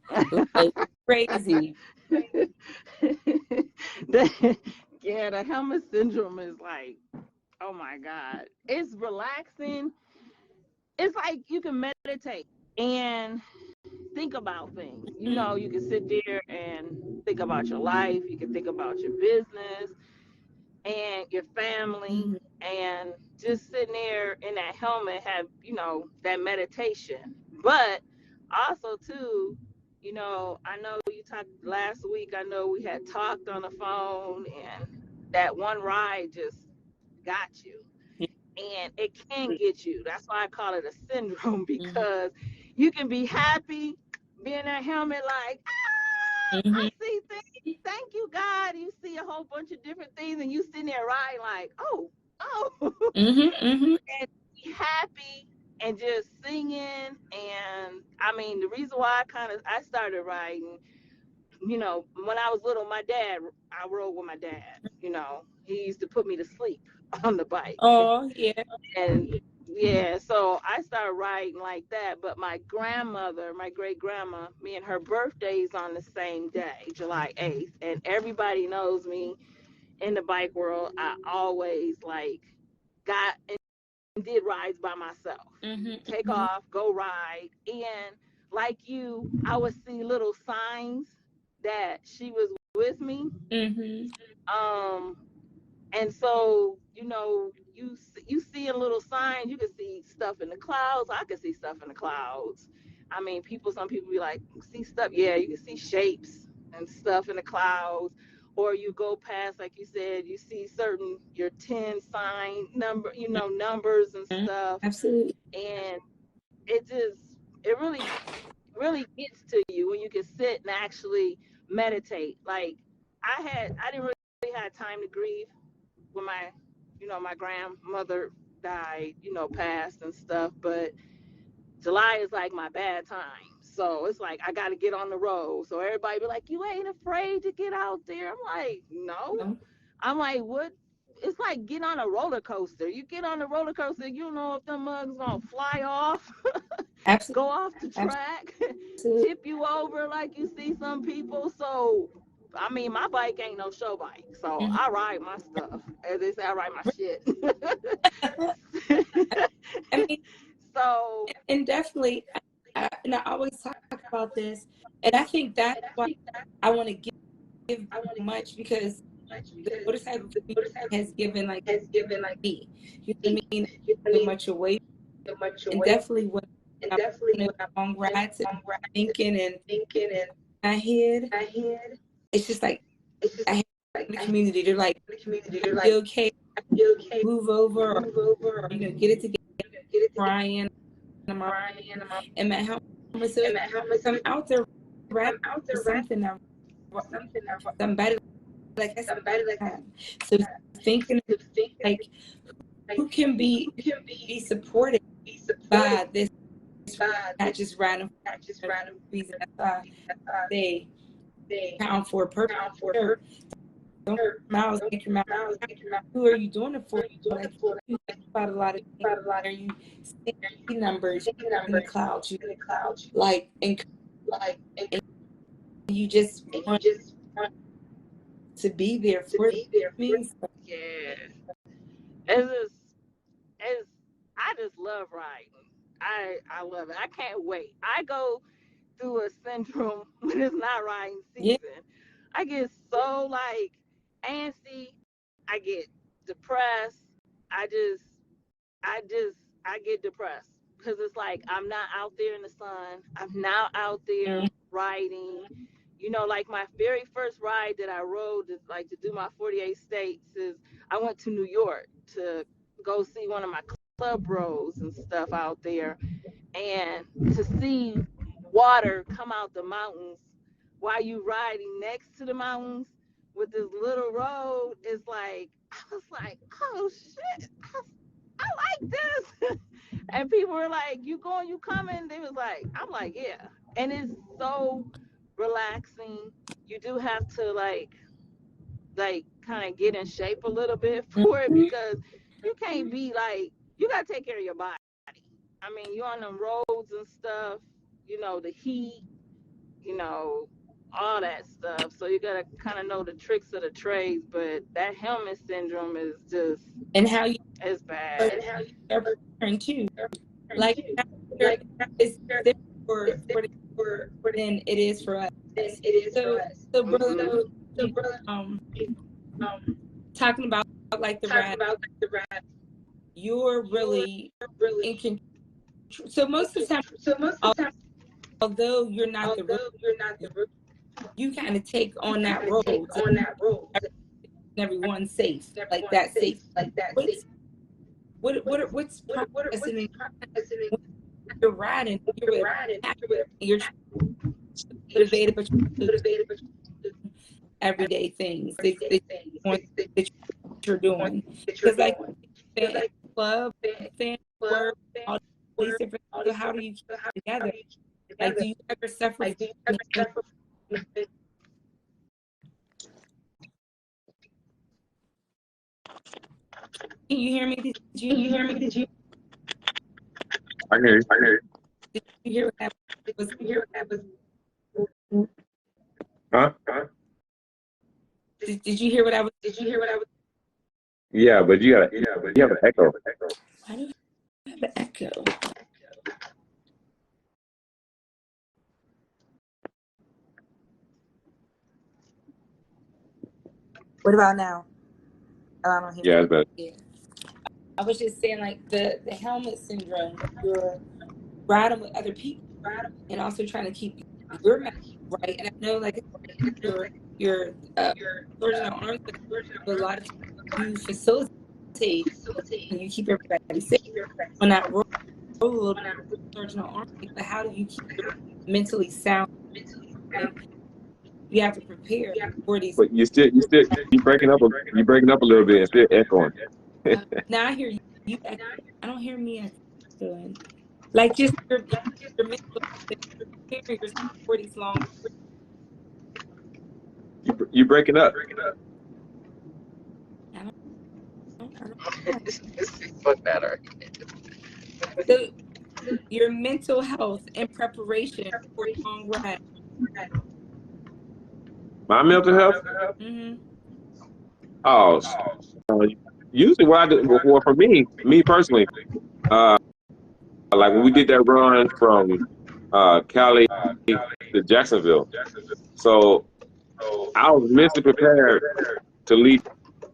[SPEAKER 1] like crazy.
[SPEAKER 3] Yeah, the helmet syndrome is like, oh my God. It's relaxing. It's like you can meditate and think about things. You know, you can sit there and think about your life. You can think about your business and your family,
[SPEAKER 1] Mm-hmm.
[SPEAKER 3] and just sitting there in that helmet have, that meditation. But also too, I know you talked last week, I know we had talked on the phone, and that one ride just got you, and it can get you. That's why I call it a syndrome,
[SPEAKER 1] Mm-hmm.
[SPEAKER 3] because you can be happy, be in that helmet like, I
[SPEAKER 1] Mm-hmm.
[SPEAKER 3] see things. Thank you, God. You see a whole bunch of different things, and you sitting there riding like, oh,
[SPEAKER 1] Mm-hmm. Mm-hmm.
[SPEAKER 3] and be happy and just singing. And I mean, the reason why I started riding, when I was little, I rode with my dad. He used to put me to sleep on the bike.
[SPEAKER 1] Oh yeah.
[SPEAKER 3] And yeah, so I started riding like that. But my grandmother, my great grandma, me and her birthday's on the same day, July 8th. And everybody knows me in the bike world. I always like got and did rides by myself. Take
[SPEAKER 1] Mm-hmm.
[SPEAKER 3] off, go ride. And like you, I would see little signs that she was with me.
[SPEAKER 1] Mm-hmm.
[SPEAKER 3] Um, and so, you see a little sign. You can see stuff in the clouds. I can see stuff in the clouds. I mean, some people be like, see stuff. Yeah, you can see shapes and stuff in the clouds. Or you go past, like you said, you see your 10 sign numbers and
[SPEAKER 1] Mm-hmm.
[SPEAKER 3] stuff.
[SPEAKER 1] Absolutely.
[SPEAKER 3] And it really, really gets to you when you can sit and actually meditate. Like I didn't really have time to grieve when my grandmother died, passed and stuff. But July is like my bad time. So it's like I got to get on the road. So everybody be like, you ain't afraid to get out there? I'm like, no.
[SPEAKER 1] No.
[SPEAKER 3] I'm like, what? It's like get on a roller coaster. You get on the roller coaster, you don't know if them mugs gonna fly off,
[SPEAKER 1] Absolutely.
[SPEAKER 3] go off the track,
[SPEAKER 1] Absolutely.
[SPEAKER 3] tip you over like you see some people. So I mean, my bike ain't no show bike, so
[SPEAKER 1] Mm-hmm.
[SPEAKER 3] I ride my stuff. As they say, I ride my shit.
[SPEAKER 1] I mean,
[SPEAKER 3] So
[SPEAKER 1] and definitely, and I always talk about this, and I think that's why I want to give much, because the motorcycle community has given like me, you know what I mean, so much away, and definitely when I'm on a long ride to thinking and my head, it's just like I have the community. They're like, "You okay? Move over, or get it together." Crying, I'm out in my helmet, so it's I'm out there riding for something that somebody, like I said. So thinking like, who can be supported by this, not just riding for no reason. That's why they count for a purpose. Sure, don't miles, make your miles. Who are you doing it for? Like, you think about a lot of things. Are you seeing numbers in the clouds? You like, and you just want to be there for me. So,
[SPEAKER 3] yeah, it's just it's I just love riding. I love it. I can't wait. I go through a syndrome when it's not riding
[SPEAKER 1] yeah.
[SPEAKER 3] season. I get so like antsy. I get depressed. I just I get depressed because it's like I'm not out there in the sun. I'm not out there
[SPEAKER 1] Mm-hmm.
[SPEAKER 3] riding. Like my very first ride that I rode, to do my 48 states, is I went to New York to go see one of my club bros and stuff out there. and to see water come out the mountains while you riding next to the mountains with this little road is like, I was like, oh shit, I like this. And people were like, you going, you coming? They was like, I'm like, yeah. And it's so relaxing. You do have to like kind of get in shape a little bit for it, because you can't be like, you got to take care of your body. I mean, you're on them roads and stuff, you know, the heat, you know, all that stuff. So you got to kind of know the tricks of the trades. But that helmet syndrome is just,
[SPEAKER 1] And how you
[SPEAKER 3] it's bad.
[SPEAKER 1] And how you preparing too. Like, it's different for than it is for us. So brother, talking about like the ride, you're really in control. So most of the time, although you're not the road, you kind of take on that road. Everyone's safe, like that safe. What's processing when you're riding? You're motivated, but everyday things that you're doing. Because like fan club, fan work, all these different. So how do you keep it together? Like, do you ever suffer? Can you hear me? Did you hear me?
[SPEAKER 2] I hear you.
[SPEAKER 1] Did you hear what that was?
[SPEAKER 2] Huh?
[SPEAKER 1] Did you hear what I was?
[SPEAKER 2] Yeah, but you have an echo.
[SPEAKER 1] Why do I have an echo? What about now? Oh, I don't hear.
[SPEAKER 2] Yeah, it's better.
[SPEAKER 1] Yeah. I was just saying, like the helmet syndrome. You're riding with other people, and also trying to keep your mind right. And I know, like your surgeon of arms, but a lot of you facilitate and you keep everybody safe on that road. Surgeon of arms, but how do you keep mentally sound? You have to prepare for these.
[SPEAKER 2] But you breaking up a little bit and still echoing.
[SPEAKER 1] Now I hear you. I don't hear me echoing. Like just your mental preparing yourself for these long.
[SPEAKER 2] You breaking up.
[SPEAKER 3] Fuck better.
[SPEAKER 1] So your mental health and preparation for a long ride.
[SPEAKER 2] My mental health?
[SPEAKER 1] Mm-hmm.
[SPEAKER 2] Oh, usually what I do, well, for me personally, like when we did that run from Cali to Jacksonville, so I was mentally prepared to lead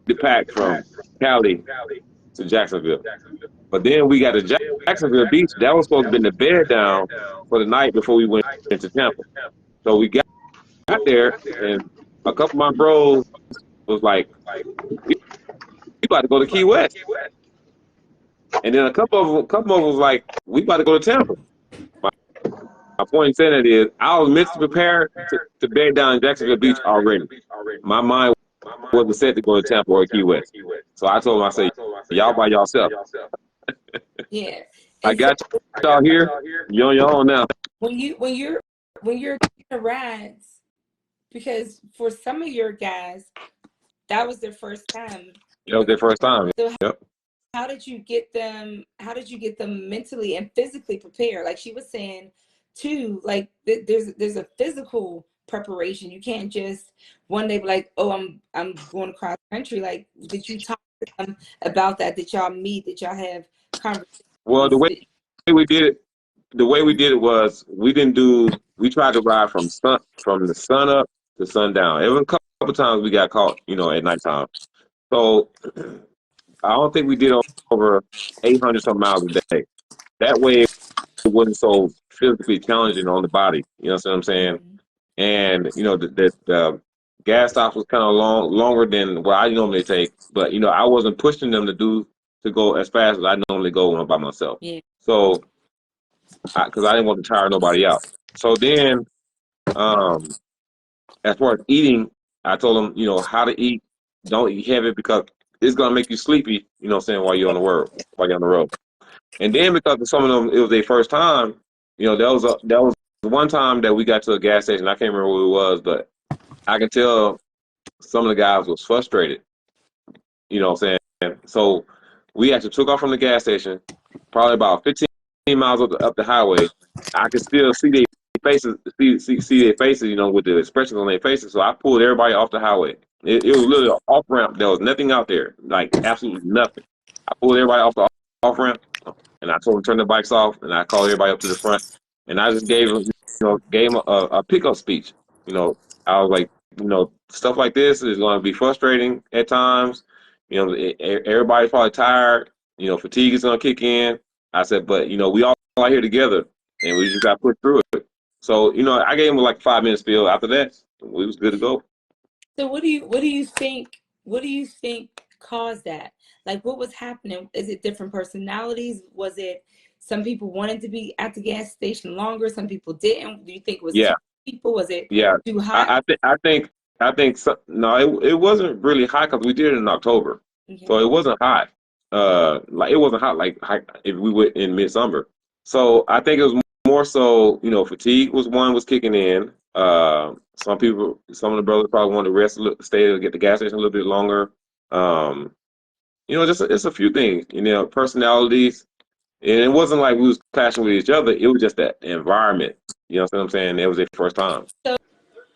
[SPEAKER 2] the pack from Cali to Jacksonville. But then we got to Jacksonville Beach. That was supposed to be the bed down for the night before we went into Tampa. So we got there, and a couple of my bros was like, "We about to go to Key West," and then a couple of them was like, "We about to go to Tampa." My point in saying that is, I was mentally prepared to bed down in Jacksonville Beach already. My mind wasn't set to go to Tampa or Key West. So I told him, I said, "Y'all by yourself."
[SPEAKER 1] Yeah.
[SPEAKER 2] I got y'all here. You're on your own now.
[SPEAKER 1] When you're rides, because for some of your guys, that was their first time.
[SPEAKER 2] That was their first time.
[SPEAKER 1] So
[SPEAKER 2] yep.
[SPEAKER 1] How did you get them mentally and physically prepared? Like she was saying too, like there's a physical preparation. You can't just one day be like, oh, I'm going across country. Like, did you talk to them about that? Did y'all meet? Did y'all have conversations?
[SPEAKER 2] Well, the way we did it was we tried to ride from the sun up to sundown. It was a couple times we got caught, at nighttime. So I don't think we did over 800 some miles a day. That way it wasn't so physically challenging on the body. You know what I'm saying? Mm-hmm. And the gas stops was kind of longer than what I normally take. But I wasn't pushing them to go as fast as I normally go when I'm by myself.
[SPEAKER 1] Yeah.
[SPEAKER 2] So because I didn't want to tire nobody out. So then, as far as eating, I told them, how to eat. Don't eat heavy because it's gonna make you sleepy. You know what I'm saying, while you're on the road. And then because of some of them, it was their first time. That was one time that we got to a gas station. I can't remember who it was, but I could tell some of the guys was frustrated. You know what I'm saying? So we actually took off from the gas station, probably about 15 miles up the highway. I could still see their faces, see their faces, with the expressions on their faces. So I pulled everybody off the highway. It was literally an off ramp. There was nothing out there, like absolutely nothing. I pulled everybody off the off ramp, and I told them to turn the bikes off, and I called everybody up to the front, and I just gave them a pickup speech. You know, I was like, stuff like this is going to be frustrating at times. Everybody's probably tired. Fatigue is going to kick in. I said, but we all out here together, and we just got to push through it. So I gave him like a 5 minute spiel. After that, we was good to go.
[SPEAKER 1] So what do you think caused that? Like, what was happening? Is it different personalities? Was it some people wanted to be at the gas station longer, some people didn't? Do you think it was
[SPEAKER 2] Yeah,
[SPEAKER 1] too people? Was it
[SPEAKER 2] yeah.
[SPEAKER 1] too hot?
[SPEAKER 2] I think so, no, it wasn't really hot because we did it in October,
[SPEAKER 1] Okay.
[SPEAKER 2] so it wasn't hot. Like it wasn't hot like if we went in midsummer. So I think it was more so, fatigue was kicking in. Some of the brothers probably wanted to rest, stay to get the gas station a little bit longer. Um, just it's a few things. Personalities, and it wasn't like we was clashing with each other. It was just that environment. You know what I'm saying? It was their first time.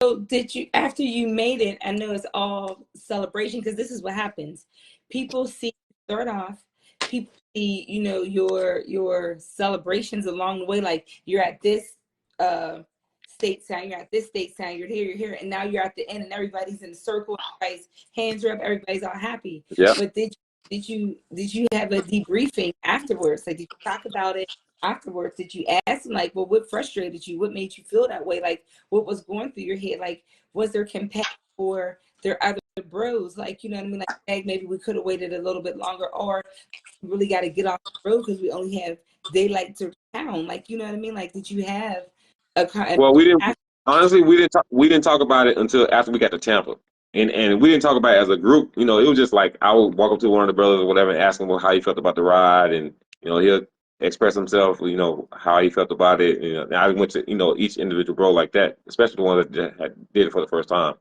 [SPEAKER 1] So did you, after you made it, I know it's all celebration because this is what happens. People see, start off, people see, your celebrations along the way, like you're at this state sign, you're at this state sign, you're here, and now you're at the end and everybody's in a circle, everybody's hands are up, everybody's all happy.
[SPEAKER 2] Yeah.
[SPEAKER 1] But did you have a debriefing afterwards? Like, did you talk about it afterwards? Did you ask them, like, well, what frustrated you? What made you feel that way? Like, what was going through your head? Like, was there compassion for their other bros? Like, you know what I mean? Like, hey, maybe we could have waited a little bit longer, or we really got to get off the road because we only have daylight to town. Like, you know what I mean? Like, did you have
[SPEAKER 2] Well, we didn't talk about it until after we got to Tampa, and we didn't talk about it as a group. It was just like I would walk up to one of the brothers or whatever and ask him how he felt about the ride, and he'll express himself, how he felt about it. And I went to each individual bro like that, especially the one that did it for the first time.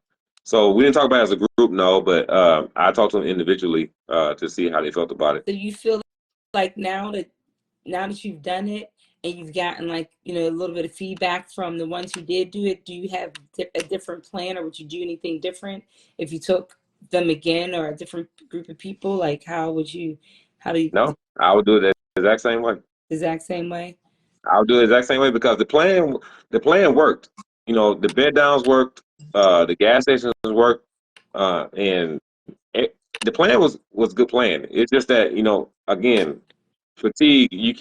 [SPEAKER 2] So we didn't talk about it as a group, no, but I talked to them individually to see how they felt about it.
[SPEAKER 1] So you feel like now that you've done it and you've gotten, like, a little bit of feedback from the ones who did do it, do you have a different plan, or would you do anything different if you took them again, or a different group of people? Like, how do you
[SPEAKER 2] No, I would do it the exact same way.
[SPEAKER 1] exact same way?
[SPEAKER 2] I'll do it the exact same way because the plan worked. The bed downs worked, the gas stations worked, and the plan was a good plan. It's just that again, fatigue. You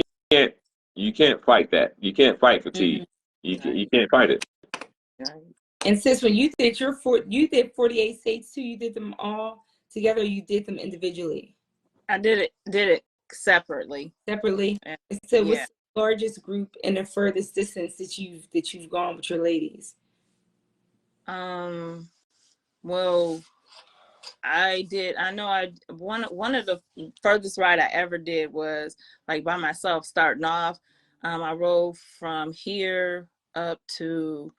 [SPEAKER 2] can't fight that. You can't fight fatigue. You can't fight it.
[SPEAKER 1] And sis, when you did you did 48 states too, you did them all together, or you did them individually?
[SPEAKER 3] I did it separately.
[SPEAKER 1] Separately.
[SPEAKER 3] Yeah.
[SPEAKER 1] So what's the largest group and the furthest distance that you've gone with your ladies?
[SPEAKER 3] Well, one of the furthest ride I ever did was like by myself starting off. I rode from here up to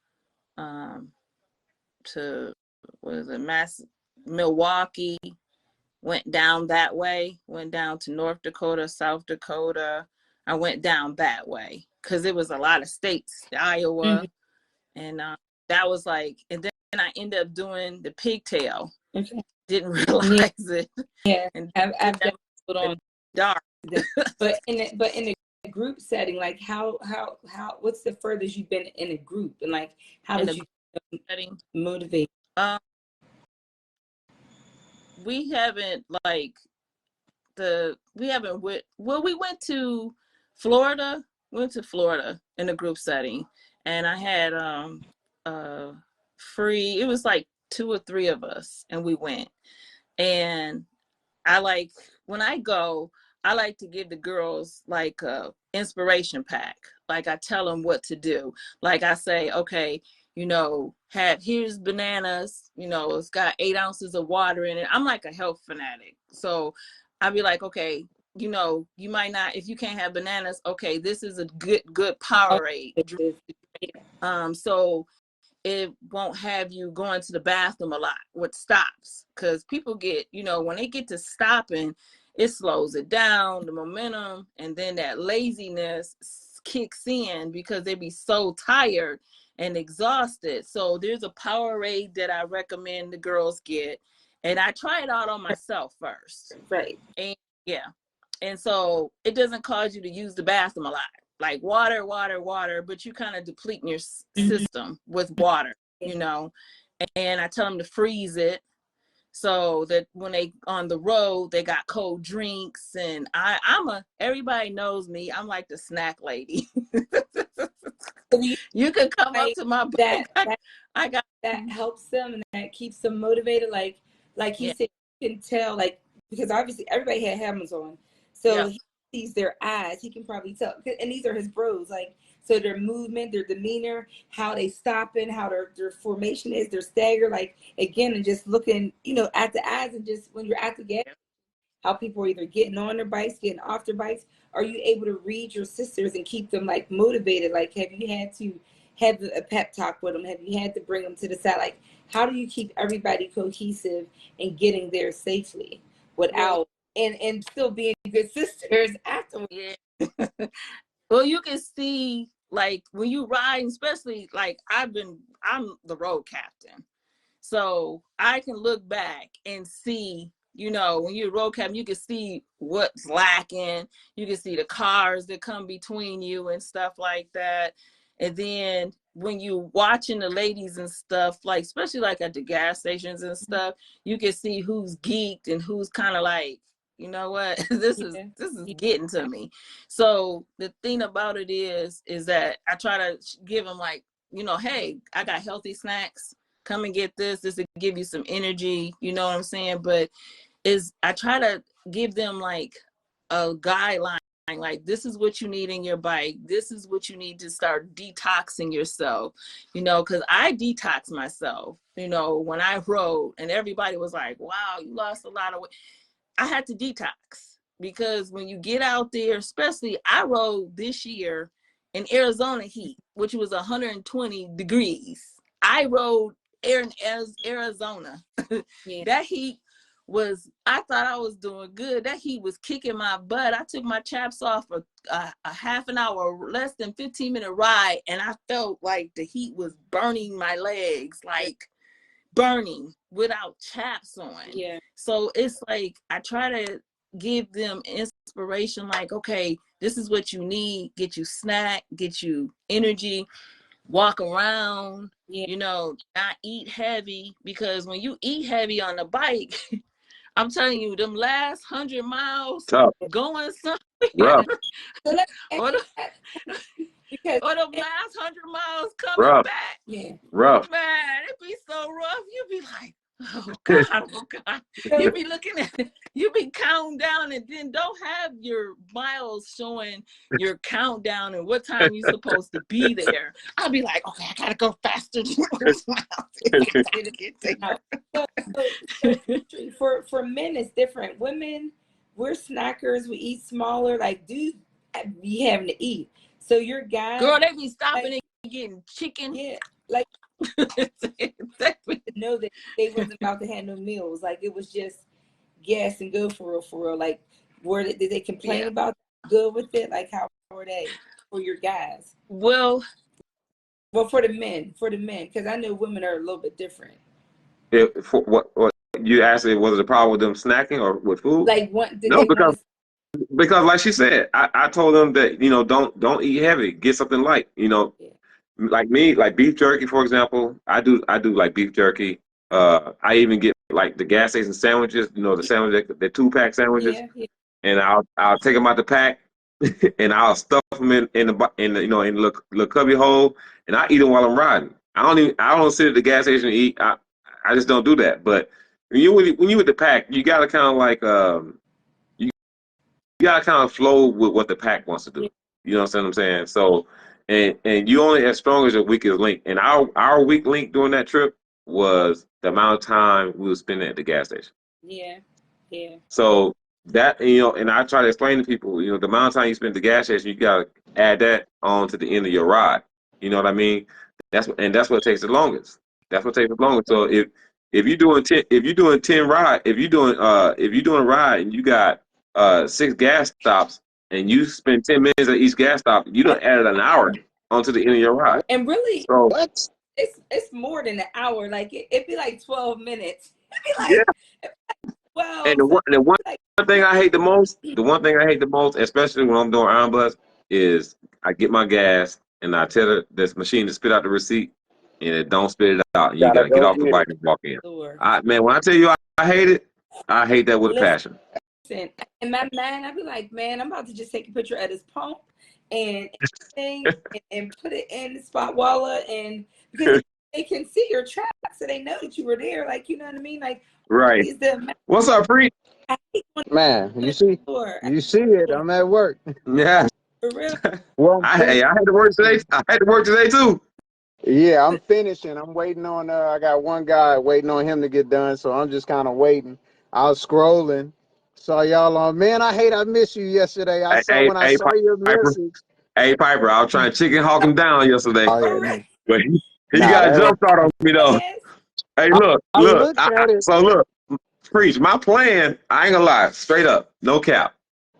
[SPEAKER 3] Milwaukee, went down that way, went down to North Dakota, South Dakota. I went down that way because it was a lot of states, Iowa, and that was like, and then I ended up doing the pigtail.
[SPEAKER 1] Okay.
[SPEAKER 3] Didn't realize it.
[SPEAKER 1] Yeah,
[SPEAKER 3] and
[SPEAKER 1] I've done it on
[SPEAKER 3] dark.
[SPEAKER 1] But in a group setting, like how what's the furthest you've been in a group, and like how did you motivate?
[SPEAKER 3] We haven't we went to Florida. Went to Florida in a group setting, and I had free. It was like 2 or 3 of us, and we went. And when I go, I like to give the girls like a inspiration pack Like I tell them what to do. Like I say, okay, you know, here's bananas, you know, it's got 8 ounces of water in it. I'm like a health fanatic. So I'd be like, okay, you know, you might not, if you can't have bananas, okay, this is a good Powerade drink. So it won't have you going to the bathroom a lot, what stops. Because people get, you know, when they get to stopping, it slows it down, the momentum, and then that laziness kicks in because they be so tired and exhausted. So there's a Powerade that I recommend the girls get, and I try it out on myself first.
[SPEAKER 1] Right.
[SPEAKER 3] And yeah. And so it doesn't cause you to use the bathroom a lot. Like water, but you kind of depleting your system with water, you know. And I tell them to freeze it so that when they on the road, they got cold drinks. And everybody knows me, I'm like the snack lady. You can come up to my bike. I got
[SPEAKER 1] that helps them and that keeps them motivated. Like he said, you can tell, like, because obviously everybody had helmets on, so he sees their eyes. He can probably tell, and these are his bros. Like, so their movement, their demeanor, how they stopping, how their formation is, their stagger. Like, again, and just looking, you know, at the eyes, and just when you're at the gas, how people are either getting on their bikes, getting off their bikes. Are you able to read your sisters and keep them like motivated? Like, have you had to have a pep talk with them? Have you had to bring them to the side? Like, how do you keep everybody cohesive and getting there safely without and still being good sisters afterwards?
[SPEAKER 3] Yeah. Well, you can see, like, when you ride, especially like I'm the road captain, so I can look back and see, you know, when you're a road captain, you can see what's lacking. You can see the cars that come between you and stuff like that. And then when you watching the ladies and stuff, like, especially like at the gas stations and stuff, you can see who's geeked and who's kind of like, you know what, this is getting to me. So the thing about it is that I try to give them, like, you know, hey, I got healthy snacks. Come and get this. This will give you some energy. You know what I'm saying? But I try to give them like a guideline. Like, this is what you need in your bike. This is what you need to start detoxing yourself, you know, because I detox myself, you know, when I rode, and everybody was like, wow, you lost a lot of weight. I had to detox because when you get out there, especially I rode this year in Arizona heat, which was 120 degrees. I rode in Arizona. That heat was, I thought I was doing good. That heat was kicking my butt. I took my chaps off for a half an hour, less than 15-minute ride, and I felt like the heat was burning my legs, like burning without chaps on. So it's like I try to give them inspiration, like, okay, this is what you need. Get you snack, get you energy, walk around, you know, not eat heavy, because when you eat heavy on the bike, I'm telling you, them last 100 miles going somewhere, or the last 100 miles coming back,
[SPEAKER 2] rough,
[SPEAKER 3] man, it be so rough. You be like, oh God. You be looking at it, you be counting down, and then don't have your miles showing your countdown and what time you're supposed to be there. I'll be like, okay, I gotta go faster than those miles.
[SPEAKER 1] For men, it's different. Women, we're snackers. We eat smaller. Like, dudes be having to eat. So your guys,
[SPEAKER 3] girl, they be stopping, like, and getting chicken.
[SPEAKER 1] Yeah, like, know that they wasn't about to have no meals. Like, it was just gas and go for real. Like, did they complain about good with it? Like, how were they for your guys?
[SPEAKER 3] Well,
[SPEAKER 1] for the men, because I know women are a little bit different.
[SPEAKER 2] For what you asked, was it a problem with them snacking or with food?
[SPEAKER 1] Like,
[SPEAKER 2] because like she said, I told them that, you know, don't eat heavy, get something light, you know. Like me, like beef jerky, for example. I do like beef jerky. I even get like the gas station sandwiches, you know, the 2-pack sandwiches, and I'll take them out the pack, and I'll stuff them in the you know, in the little cubby hole, and I eat them while I'm riding. I don't sit at the gas station and eat. I just don't do that. But when you with the pack, you gotta kind of like you gotta kind of flow with what the pack wants to do. You know what I'm saying? So, and you only as strong as your weakest link. And our weak link during that trip was the amount of time we were spending at the gas station.
[SPEAKER 1] Yeah. Yeah.
[SPEAKER 2] So that, you know, and I try to explain to people, you know, the amount of time you spend at the gas station, you gotta add that on to the end of your ride. You know what I mean? That's what takes the longest. That's what takes the longest. So if you're doing 10 ride, if you're doing a ride and you got 6 gas stops and you spend 10 minutes at each gas stop, you done added an hour onto the end of your ride.
[SPEAKER 1] And really,
[SPEAKER 2] So
[SPEAKER 4] What?
[SPEAKER 1] it's more than an hour. Like it'd be like 12 minutes. It'd be like
[SPEAKER 2] yeah.
[SPEAKER 1] 12.
[SPEAKER 2] And the one thing I hate the most, especially when I'm doing iron bus, is I get my gas and I tell this machine to spit out the receipt, and it don't spit it out, and you
[SPEAKER 4] Gotta
[SPEAKER 2] gotta get
[SPEAKER 4] go
[SPEAKER 2] off the
[SPEAKER 4] get
[SPEAKER 2] bike
[SPEAKER 4] it.
[SPEAKER 2] and walk in.
[SPEAKER 1] Sure.
[SPEAKER 2] Man, when I tell you I hate it, I hate that with a passion.
[SPEAKER 1] Listen, in my mind, I'd be like, man, I'm about to just take a picture of this pump and and put it in the spot wallet, and because they can see your track, so they know that you were there. Like, you know what I mean? Like,
[SPEAKER 2] Right.
[SPEAKER 1] is the
[SPEAKER 2] What's up, Free?
[SPEAKER 4] Man, you see it. I'm at work.
[SPEAKER 2] Yeah.
[SPEAKER 1] For real?
[SPEAKER 4] Well,
[SPEAKER 2] I had to work today. I had to work today too.
[SPEAKER 4] yeah, I'm finishing. I'm waiting on. I got one guy waiting on him to get done, so I'm just kind of waiting. I was scrolling, saw y'all on. Man, I miss you yesterday. I saw when I saw your
[SPEAKER 2] Piper.
[SPEAKER 4] message.
[SPEAKER 2] Hey, Piper, I was trying to chicken hawk him down yesterday,
[SPEAKER 4] Oh yeah,
[SPEAKER 1] For real?
[SPEAKER 4] no.
[SPEAKER 2] but he
[SPEAKER 4] Nah,
[SPEAKER 2] got a
[SPEAKER 4] that was,
[SPEAKER 2] jump start on me though.
[SPEAKER 1] Yes.
[SPEAKER 2] Hey,
[SPEAKER 4] I,
[SPEAKER 2] look.
[SPEAKER 4] I looked at it.
[SPEAKER 2] So look, Preach. My plan, I ain't gonna lie, straight up, no cap.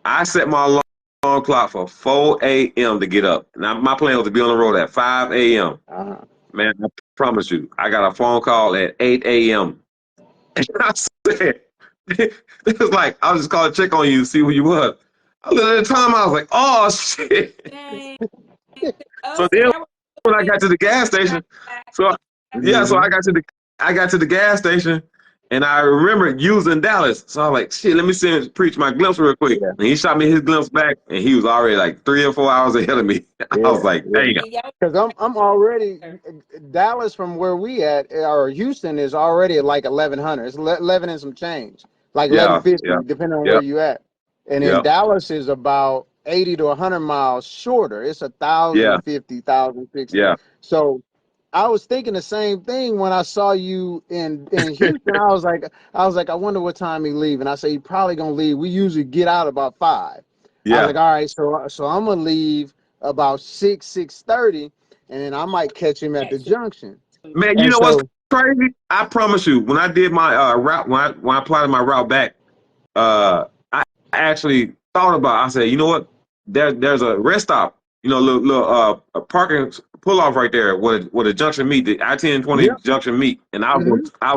[SPEAKER 2] I set my alarm clock for 4 a.m. to get up. Now my plan was to be on the road at 5 a.m. Man, I promise you, I got a phone call at 8 a.m. And I said, it was like, I was just calling to check on you, see who you was. I looked at the time, I was like, oh shit.
[SPEAKER 1] Dang.
[SPEAKER 2] So
[SPEAKER 1] Oh, so
[SPEAKER 2] then
[SPEAKER 1] that was
[SPEAKER 2] when I got to the gas station, so yeah, so I got to the gas station, and I remember using Dallas. So I was like, shit, let me send Preach my glimpse real quick.
[SPEAKER 4] Yeah,
[SPEAKER 2] And he shot me his glimpse back, and he was already like 3 or 4 hours ahead of me. I was like,
[SPEAKER 4] yeah.
[SPEAKER 2] damn.
[SPEAKER 1] and y'all
[SPEAKER 4] Because I'm already Dallas from where we at, or Houston is already at like 1100. It's 11 and some change, like
[SPEAKER 2] Yeah,
[SPEAKER 4] 1150, depending on where
[SPEAKER 2] yeah,
[SPEAKER 4] you at. And then
[SPEAKER 2] yeah,
[SPEAKER 4] Dallas is about 80 to 100 miles shorter. It's
[SPEAKER 2] yeah,
[SPEAKER 4] 1,050, 1,060.
[SPEAKER 2] yeah,
[SPEAKER 4] So I was thinking the same thing when I saw you in Houston. I wonder what time he leave. And I say he probably gonna leave. We usually get out about 5. I was
[SPEAKER 2] yeah.
[SPEAKER 4] like, all right, so I'm gonna leave about 6:30, and then I might catch him at the
[SPEAKER 1] catch
[SPEAKER 4] junction.
[SPEAKER 2] Man, you
[SPEAKER 4] And
[SPEAKER 2] know what's
[SPEAKER 4] so,
[SPEAKER 2] crazy? I promise you, when I did my route, when I plotted my route back, I actually thought about. I said, you know what? There's a rest stop. You know, little a parking pull off right there where the junction meet, the I-10-20
[SPEAKER 4] yep,
[SPEAKER 2] junction meet, and
[SPEAKER 4] hmm
[SPEAKER 2] I was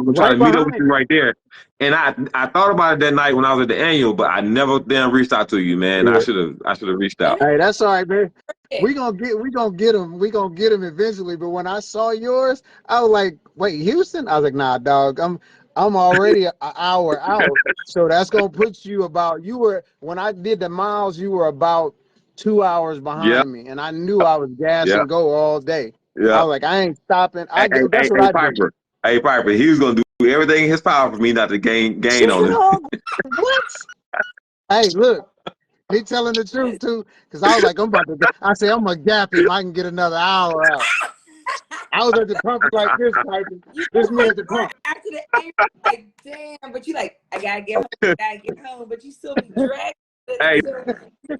[SPEAKER 2] gonna try
[SPEAKER 4] right
[SPEAKER 2] to meet up with
[SPEAKER 4] behind
[SPEAKER 2] you
[SPEAKER 4] you.
[SPEAKER 2] right there. And I thought about it that night when I was at the annual, but I never then reached out to you, man.
[SPEAKER 4] Yeah.
[SPEAKER 2] I should have reached
[SPEAKER 1] you
[SPEAKER 2] out.
[SPEAKER 4] Hey, that's all right, man.
[SPEAKER 1] know,
[SPEAKER 4] We gonna get him. We gonna get him eventually. But when I saw yours, I was like, wait, Houston? I was like, nah, dog. I'm already an hour out. So that's gonna put you about. You were when I did the miles. You were about 2 hours
[SPEAKER 2] Yeah,
[SPEAKER 4] behind me, and I knew I was gas
[SPEAKER 2] yeah,
[SPEAKER 4] and go all day. I
[SPEAKER 2] yeah.
[SPEAKER 4] was like, I ain't stopping.
[SPEAKER 2] Hey, hey,
[SPEAKER 4] That's what
[SPEAKER 2] hey,
[SPEAKER 4] I do.
[SPEAKER 2] Piper. Hey, Piper. He was gonna do everything in his power for me not to gain on him.
[SPEAKER 4] Dog, what? Hey, look. He telling the truth too, because I was like, I'm about to. I say I'm gonna gap him. I can get another hour out. I was at the pump like this, type.
[SPEAKER 1] you
[SPEAKER 4] This me at the
[SPEAKER 1] are
[SPEAKER 4] pump.
[SPEAKER 1] after the air, like, damn, but you like, I gotta get home, but you still be dragging it
[SPEAKER 2] Hey,
[SPEAKER 1] until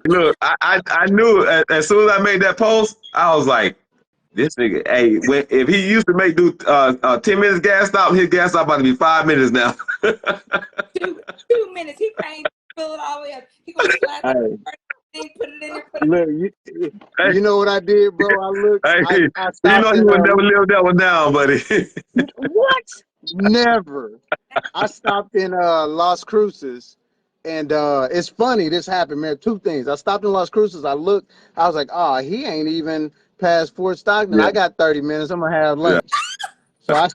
[SPEAKER 2] look, I knew as soon as I made that post, I was like, this nigga. Hey, if he used to make do 10 minutes gas stop, his gas stop about to be 5 minutes now.
[SPEAKER 1] 2 minutes. He probably ain't fill it all the way up. He gonna slide that
[SPEAKER 4] Hey,
[SPEAKER 1] thing, put it in there, put it
[SPEAKER 4] look,
[SPEAKER 2] Hey,
[SPEAKER 4] you know what I did, bro? I looked.
[SPEAKER 2] hey,
[SPEAKER 4] I
[SPEAKER 2] you know
[SPEAKER 4] stopped
[SPEAKER 2] you
[SPEAKER 4] in.
[SPEAKER 2] would never live that one down, buddy.
[SPEAKER 4] What? Never. I stopped in Las Cruces, and it's funny. This happened, man. Two things. I stopped in Las Cruces. I looked. I was like, oh, he ain't even past Fort Stockton.
[SPEAKER 2] Yeah,
[SPEAKER 4] I got 30 minutes. I'm gonna have
[SPEAKER 2] yeah,
[SPEAKER 4] lunch. So I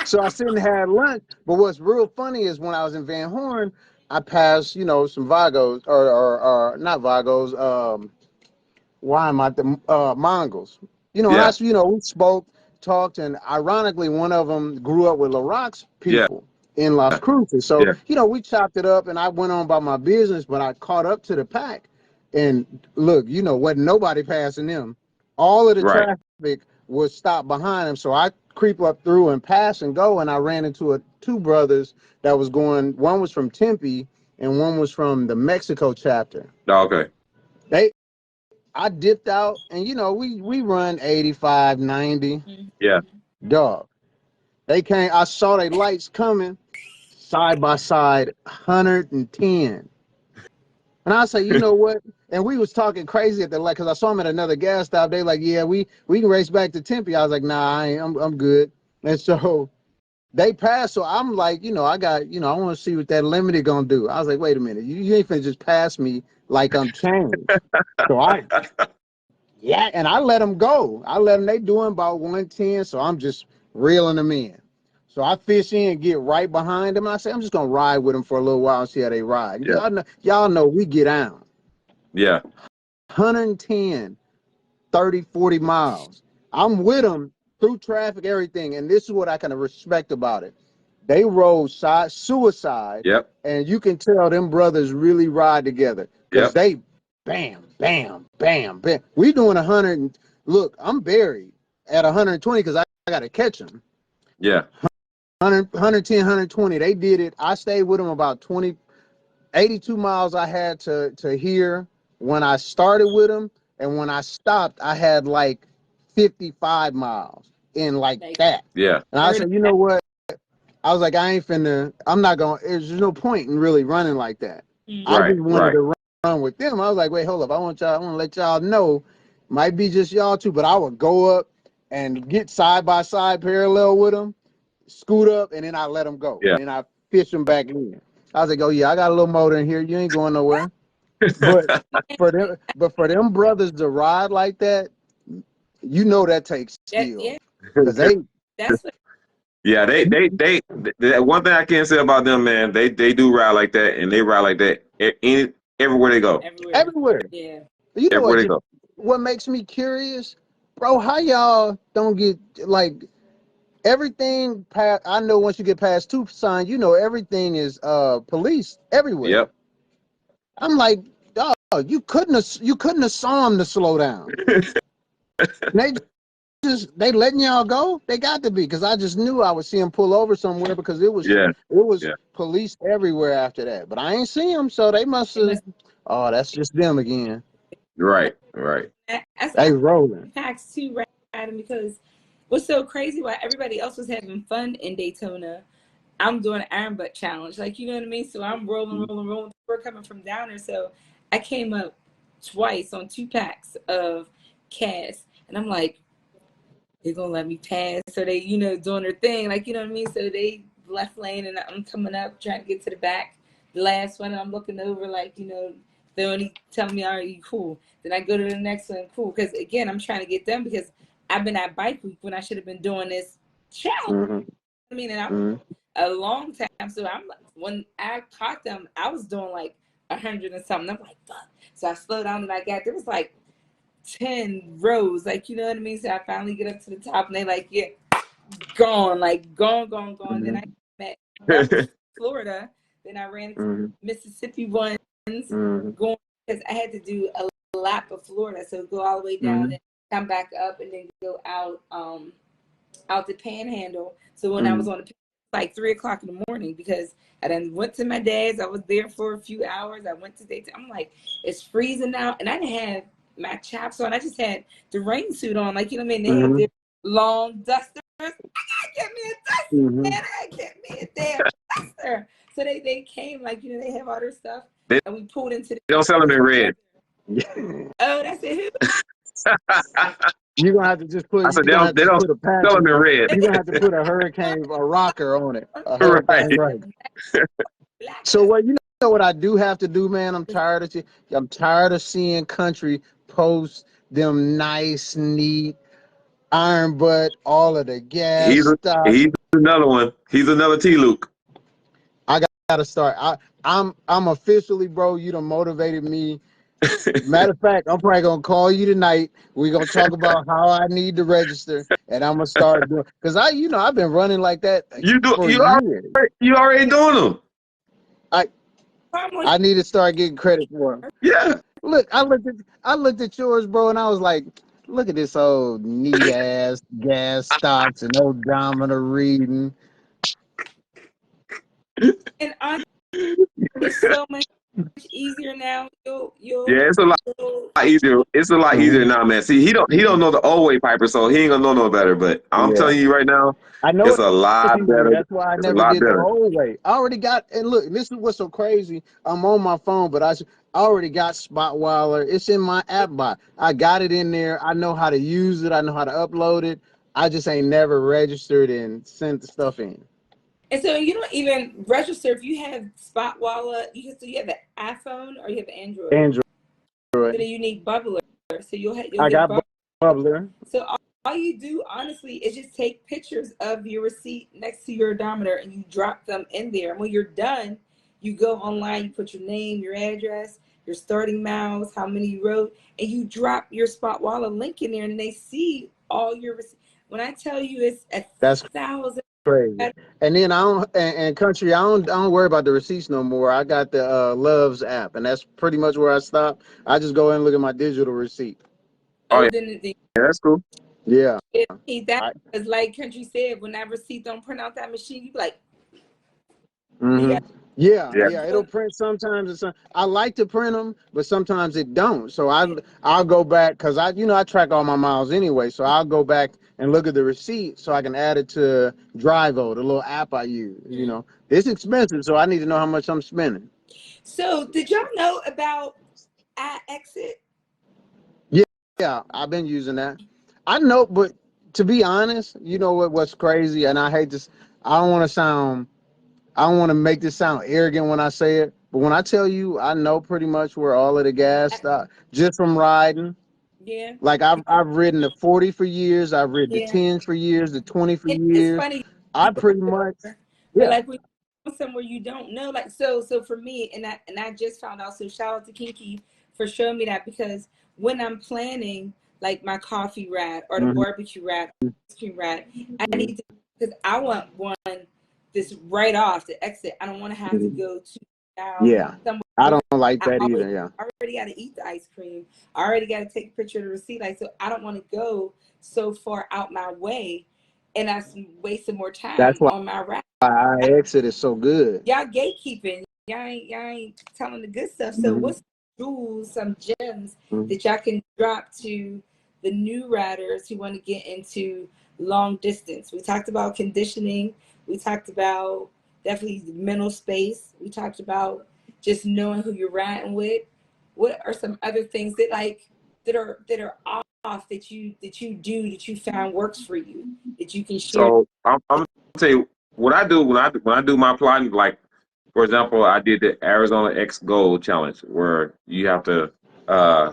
[SPEAKER 4] so I sit and had lunch. But what's real funny is when I was in Van Horn, I passed, some Vagos or not Vagos. Why am I the Mongols? And
[SPEAKER 2] yeah,
[SPEAKER 4] we spoke, talked, and ironically, one of them grew up with LaRock's
[SPEAKER 2] yeah,
[SPEAKER 4] people in Las Cruces. So,
[SPEAKER 2] yeah,
[SPEAKER 4] we chopped it up, and I went on about my business, but I caught up to the pack. And look, you know, wasn't nobody passing them. All of the
[SPEAKER 2] Right.
[SPEAKER 4] traffic was stopped behind them. So I creep up through and pass and go. And I ran into two brothers that was going, one was from Tempe and one was from the Mexico chapter.
[SPEAKER 2] Okay.
[SPEAKER 4] I dipped out and, you know, we run 85, 90.
[SPEAKER 2] Yeah.
[SPEAKER 4] Dog. They came, I saw their lights coming side by side, 110. And I say, you know what? And we was talking crazy at the light because I saw them at another gas stop. They like, yeah, we can race back to Tempe. I was like, nah, I'm good. And so they passed. So I'm like, you know, I want to see what that limited gonna do. I was like, wait a minute, you ain't finna just pass me like I'm changed. So and I let them go. I let them. They doing about 110. So I'm just reeling them in. So I fish in, get right behind them. And I say, I'm just gonna ride with them for a little while and see how they ride.
[SPEAKER 2] Yeah.
[SPEAKER 4] Y'all know we get down.
[SPEAKER 2] Yeah.
[SPEAKER 4] 110, 30, 40 miles. I'm with them through traffic, everything. And this is what I kind of respect about it. They rode suicide.
[SPEAKER 2] Yep.
[SPEAKER 4] And you can tell them brothers really ride together. Because they bam, bam, bam, bam. We doing 100. Look, I'm buried at 120 because I got to catch them.
[SPEAKER 2] Yeah.
[SPEAKER 4] 100, 110, 120. They did it. I stayed with them about 82 miles I had to here when I started with them. And when I stopped, I had like 55 miles in like that.
[SPEAKER 2] Yeah.
[SPEAKER 4] And I said, you know what? I was like, I'm not going, there's no point in really running like that. I just wanted to run with them. I was like, wait, hold up. I want to let y'all know, might be just y'all too, but I would go up and get side by side parallel with them, scoot up, and then I let them go.
[SPEAKER 2] Yeah.
[SPEAKER 4] And then I fish them back in. I was like, oh yeah, I got a little motor in here. You ain't going nowhere. But for them brothers to ride like that, you know that takes skill. Because
[SPEAKER 2] they one thing I can say about them, man, they do ride like that, and they ride like that everywhere they go.
[SPEAKER 4] Everywhere.
[SPEAKER 1] Yeah.
[SPEAKER 4] You know
[SPEAKER 2] everywhere they go.
[SPEAKER 4] What makes me curious, bro? How y'all don't get like everything past? I know once you get past Tucson, you know everything is police everywhere.
[SPEAKER 2] Yep.
[SPEAKER 4] I'm like, dog, you couldn't have saw them to slow down. They letting y'all go? They got to be, because I just knew I would see them pull over somewhere because it was police everywhere after that. But I ain't see them, so they must have. Oh, that's just them again.
[SPEAKER 2] Right.
[SPEAKER 4] They rolling.
[SPEAKER 1] Packs too, riding, because what's so crazy, while everybody else was having fun in Daytona, I'm doing an iron butt challenge. Like, you know what I mean? So I'm rolling. We're coming from down there. So I came up twice on 2 packs of cast. And I'm like, they're going to let me pass. So they, you know, doing their thing. Like, you know what I mean? So they left lane and I'm coming up, trying to get to the back. The last one, I'm looking over, like, you know, they're only telling me, all right, you cool. Then I go to the next one, cool. Because, again, I'm trying to get them because I've been at Bike Week when I should have been doing this challenge.
[SPEAKER 4] Mm-hmm.
[SPEAKER 1] I mean, and I'm a long time. So when I caught them, I was doing like 100 and something. I'm like, fuck. So I slowed down and there was like 10 rows. Like, you know what I mean? So I finally get up to the top and they like, yeah, gone. Like, gone.
[SPEAKER 4] Mm-hmm.
[SPEAKER 1] Then I met Florida. Then I ran into Mississippi ones going because I had to do a lap of Florida. So go all the way down and come back up and then go out the Panhandle. So when I was on the like 3 o'clock in the morning, because I then went to my dad's. I was there for a few hours. I went to Daytona. I'm like, it's freezing out, and I didn't have my chaps on. I just had the rain suit on. Like, you know what I mean? They had their long dusters. I gotta get me a duster, man. I gotta get me a damn duster. So they came, like, you know, they have all their stuff, and we pulled into the.
[SPEAKER 2] They don't sell them in red.
[SPEAKER 1] Oh, that's it.
[SPEAKER 4] You're gonna have to just put.
[SPEAKER 2] I said,
[SPEAKER 4] You're gonna have to put a patch.
[SPEAKER 2] sell them in red.
[SPEAKER 4] You're gonna have to put a rocker on it. A
[SPEAKER 2] Right.
[SPEAKER 4] right. So what I do have to do, man? I'm tired of seeing country post them nice, neat iron butt, all of the gas stuff.
[SPEAKER 2] He's another one. He's another T-Luke.
[SPEAKER 4] I gotta start. I'm officially, bro. You done motivated me. Matter of fact, I'm probably gonna call you tonight. We're gonna talk about how I need to register, and I'm gonna start doing, because I've been running like that.
[SPEAKER 2] You already doing them.
[SPEAKER 4] I need to start getting credit for them.
[SPEAKER 2] Yeah.
[SPEAKER 4] Look, I looked at yours, bro, and I was like, look at this old neat ass gas stops and odometer reading.
[SPEAKER 1] And honestly, it's so much easier now.
[SPEAKER 2] Yeah, it's a lot
[SPEAKER 1] You'll
[SPEAKER 2] easier. It's a lot easier
[SPEAKER 4] Mhm,
[SPEAKER 2] now, man. See, he don't know the old way, Piper, so he ain't gonna know no better. But I'm
[SPEAKER 4] yeah.
[SPEAKER 2] telling you right now,
[SPEAKER 4] I know
[SPEAKER 2] it's
[SPEAKER 4] it's
[SPEAKER 2] a lot
[SPEAKER 4] easier.
[SPEAKER 2] better.
[SPEAKER 4] That's why I
[SPEAKER 2] It's a
[SPEAKER 4] never
[SPEAKER 2] lot
[SPEAKER 4] did the
[SPEAKER 2] better.
[SPEAKER 4] old way. I already got, and look, this is what's so crazy. I'm on my phone, but I already got Spotweiler. It's in my app bot. I got it in there. I know how to use it. I know how to upload it. I just ain't never registered and sent the stuff in.
[SPEAKER 1] And so you don't even register if you have Spotwalla. You have the iPhone or you have Android.
[SPEAKER 4] Android.
[SPEAKER 1] So then you need Bubbler. So you'll
[SPEAKER 4] I
[SPEAKER 1] get
[SPEAKER 4] got
[SPEAKER 1] Bubbler.
[SPEAKER 4] Bubbler.
[SPEAKER 1] So all you do honestly is just take pictures of your receipt next to your odometer and you drop them in there. And when you're done, you go online, you put your name, your address, your starting miles, how many you rode, and you drop your Spotwalla link in there, and they see all your receipts. When I tell you it's
[SPEAKER 4] That's
[SPEAKER 1] 1,000
[SPEAKER 4] crazy.
[SPEAKER 1] better.
[SPEAKER 4] And then and country, I don't worry about the receipts no more. I got the Loves app, and that's pretty much where I stop. I just go in and look at my digital receipt.
[SPEAKER 2] Oh
[SPEAKER 1] Oh,
[SPEAKER 2] yeah,
[SPEAKER 1] then
[SPEAKER 2] that's cool.
[SPEAKER 4] Yeah.
[SPEAKER 1] that
[SPEAKER 4] I,
[SPEAKER 1] is like Country said, when that receipt don't print out that machine, you be like, you
[SPEAKER 4] hmm
[SPEAKER 1] got
[SPEAKER 4] Yeah,
[SPEAKER 2] Yeah,
[SPEAKER 4] yeah, it'll print sometimes. I like to print them, but sometimes it don't. So I'll go back because I track all my miles anyway. So I'll go back and look at the receipt so I can add it to Drivo, the little app I use. It's expensive, so I need to know how much I'm spending.
[SPEAKER 1] So did y'all know about iExit?
[SPEAKER 4] Yeah, yeah, I've been using that. I know, but to be honest, you know what's crazy, and I hate this. I don't want to sound I don't want to make this sound arrogant when I say it, but when I tell you I know pretty much where all of the gas stop just from riding.
[SPEAKER 1] Yeah,
[SPEAKER 4] Like I've ridden the 40 for years, I've ridden the
[SPEAKER 1] yeah.
[SPEAKER 4] 10 for years, the 20 for
[SPEAKER 1] And it's
[SPEAKER 4] years.
[SPEAKER 1] funny,
[SPEAKER 4] I pretty much
[SPEAKER 1] but
[SPEAKER 4] yeah.
[SPEAKER 1] like when you go somewhere you don't know, like so for me, and I just found out. So shout out to Kinky for showing me that, because when I'm planning like my coffee ride or the
[SPEAKER 4] hmm
[SPEAKER 1] barbecue ride, ice cream ride, I need to, because I want one this right off the exit. I don't want to have to go to now
[SPEAKER 4] Yeah. I
[SPEAKER 1] somewhere.
[SPEAKER 4] don't like
[SPEAKER 1] I
[SPEAKER 4] that
[SPEAKER 1] already
[SPEAKER 4] either. Yeah.
[SPEAKER 1] already got to eat the ice cream. I already got to take a picture of the receipt. Like, so I don't want to go so far out my way, and I wasting more
[SPEAKER 4] That's
[SPEAKER 1] time
[SPEAKER 4] why
[SPEAKER 1] on my ride.
[SPEAKER 4] I exit is so good.
[SPEAKER 1] Y'all gatekeeping. Y'all ain't telling the good stuff. So
[SPEAKER 4] hmm
[SPEAKER 1] what's jewels, some gems
[SPEAKER 4] hmm
[SPEAKER 1] that y'all can drop to the new riders who want to get into long distance? We talked about conditioning. We talked about definitely mental space. We talked about just knowing who you're riding with. What are some other things that are off that you found works for you that you can share?
[SPEAKER 2] so I'm gonna tell you what I do when I do my plotting. Like for example, I did the Arizona X Gold Challenge where you have to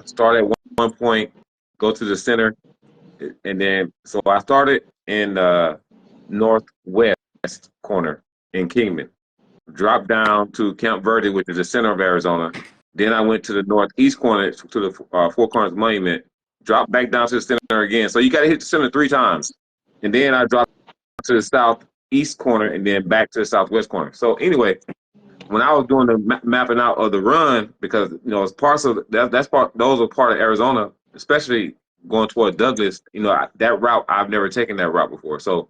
[SPEAKER 2] start at one point, go to the center, and then so I started in northwest corner in Kingman, dropped down to Camp Verde, which is the center of Arizona. Then I went to the northeast corner to the Four Corners Monument, dropped back down to the center again. So you got to hit the center 3 times, and then I dropped to the southeast corner and then back to the southwest corner. So anyway, when I was doing the mapping out of the run, because it's parts of that's part, those are part of Arizona, especially going toward Douglas. That route I've never taken that route before. So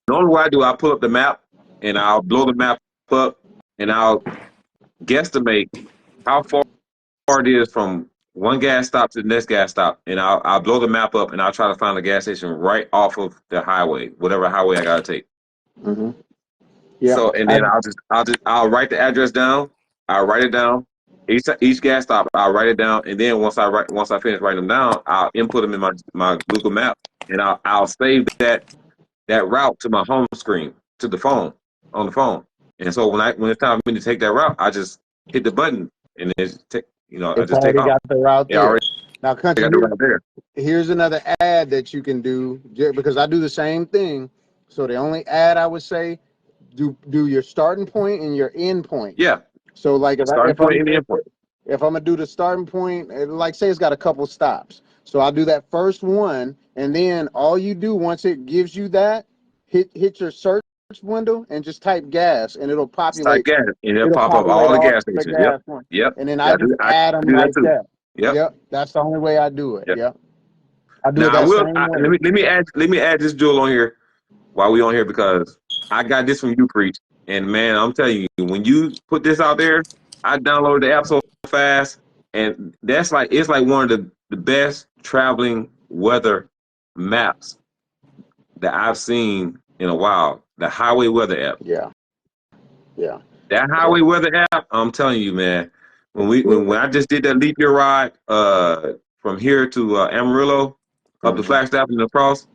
[SPEAKER 2] normally what I do, I pull up the map and I'll blow the map up and I'll guesstimate how far it is from one gas stop to the next gas stop, and I'll blow the map up and I'll try to find a gas station right off of the highway, whatever highway I gotta take.
[SPEAKER 4] hmm Yeah.
[SPEAKER 2] So and then I'll write the address down. I'll write it down. Each gas stop, I'll write it down, and then once I finish writing them down, I'll input them in my Google Map, and I'll save that route to my home screen to the phone on the phone. And so when it's time for me to take that route, I just hit the button and I
[SPEAKER 4] It's
[SPEAKER 2] just take
[SPEAKER 4] already
[SPEAKER 2] off.
[SPEAKER 4] got the route
[SPEAKER 2] Yeah, I
[SPEAKER 4] there.
[SPEAKER 2] already
[SPEAKER 4] Now, country,
[SPEAKER 2] got the route there.
[SPEAKER 4] here's another ad that you can do because I do the same thing. So the only ad I would say, do your starting point and your end point.
[SPEAKER 2] Yeah,
[SPEAKER 4] So like
[SPEAKER 2] starting point and the end point.
[SPEAKER 4] if I'm gonna do the starting point, like say it's got a couple stops. So I'll do that first one, and then all you do once it gives you that, hit your search window and just type gas, and it'll
[SPEAKER 2] Just type
[SPEAKER 4] populate.
[SPEAKER 2] gas, and it'll
[SPEAKER 4] It'll
[SPEAKER 2] pop up
[SPEAKER 4] populate
[SPEAKER 2] all the
[SPEAKER 4] all
[SPEAKER 2] gas
[SPEAKER 4] the
[SPEAKER 2] stations. Yep,
[SPEAKER 4] gas ones,
[SPEAKER 2] yep.
[SPEAKER 4] and then
[SPEAKER 2] Yeah,
[SPEAKER 4] I just
[SPEAKER 2] I
[SPEAKER 4] add them
[SPEAKER 2] do that
[SPEAKER 4] like
[SPEAKER 2] too.
[SPEAKER 4] that.
[SPEAKER 2] Yep,
[SPEAKER 4] Yep, that's the only way I do it.
[SPEAKER 2] yep.
[SPEAKER 4] Yep, I do it
[SPEAKER 2] Now I
[SPEAKER 4] that
[SPEAKER 2] will.
[SPEAKER 4] same way.
[SPEAKER 2] Let me add this jewel on here while we on here because I got this from you, Preach. And man, I'm telling you, when you put this out there, I downloaded the app so fast, and that's like it's like one of the best traveling weather maps that I've seen in a while. The highway weather app.
[SPEAKER 4] Yeah, yeah,
[SPEAKER 2] That
[SPEAKER 4] yeah.
[SPEAKER 2] highway weather app, I'm telling you, man. When I just did that leap year ride from here to Amarillo up to
[SPEAKER 4] Mm-hmm.
[SPEAKER 2] Flagstaff and across,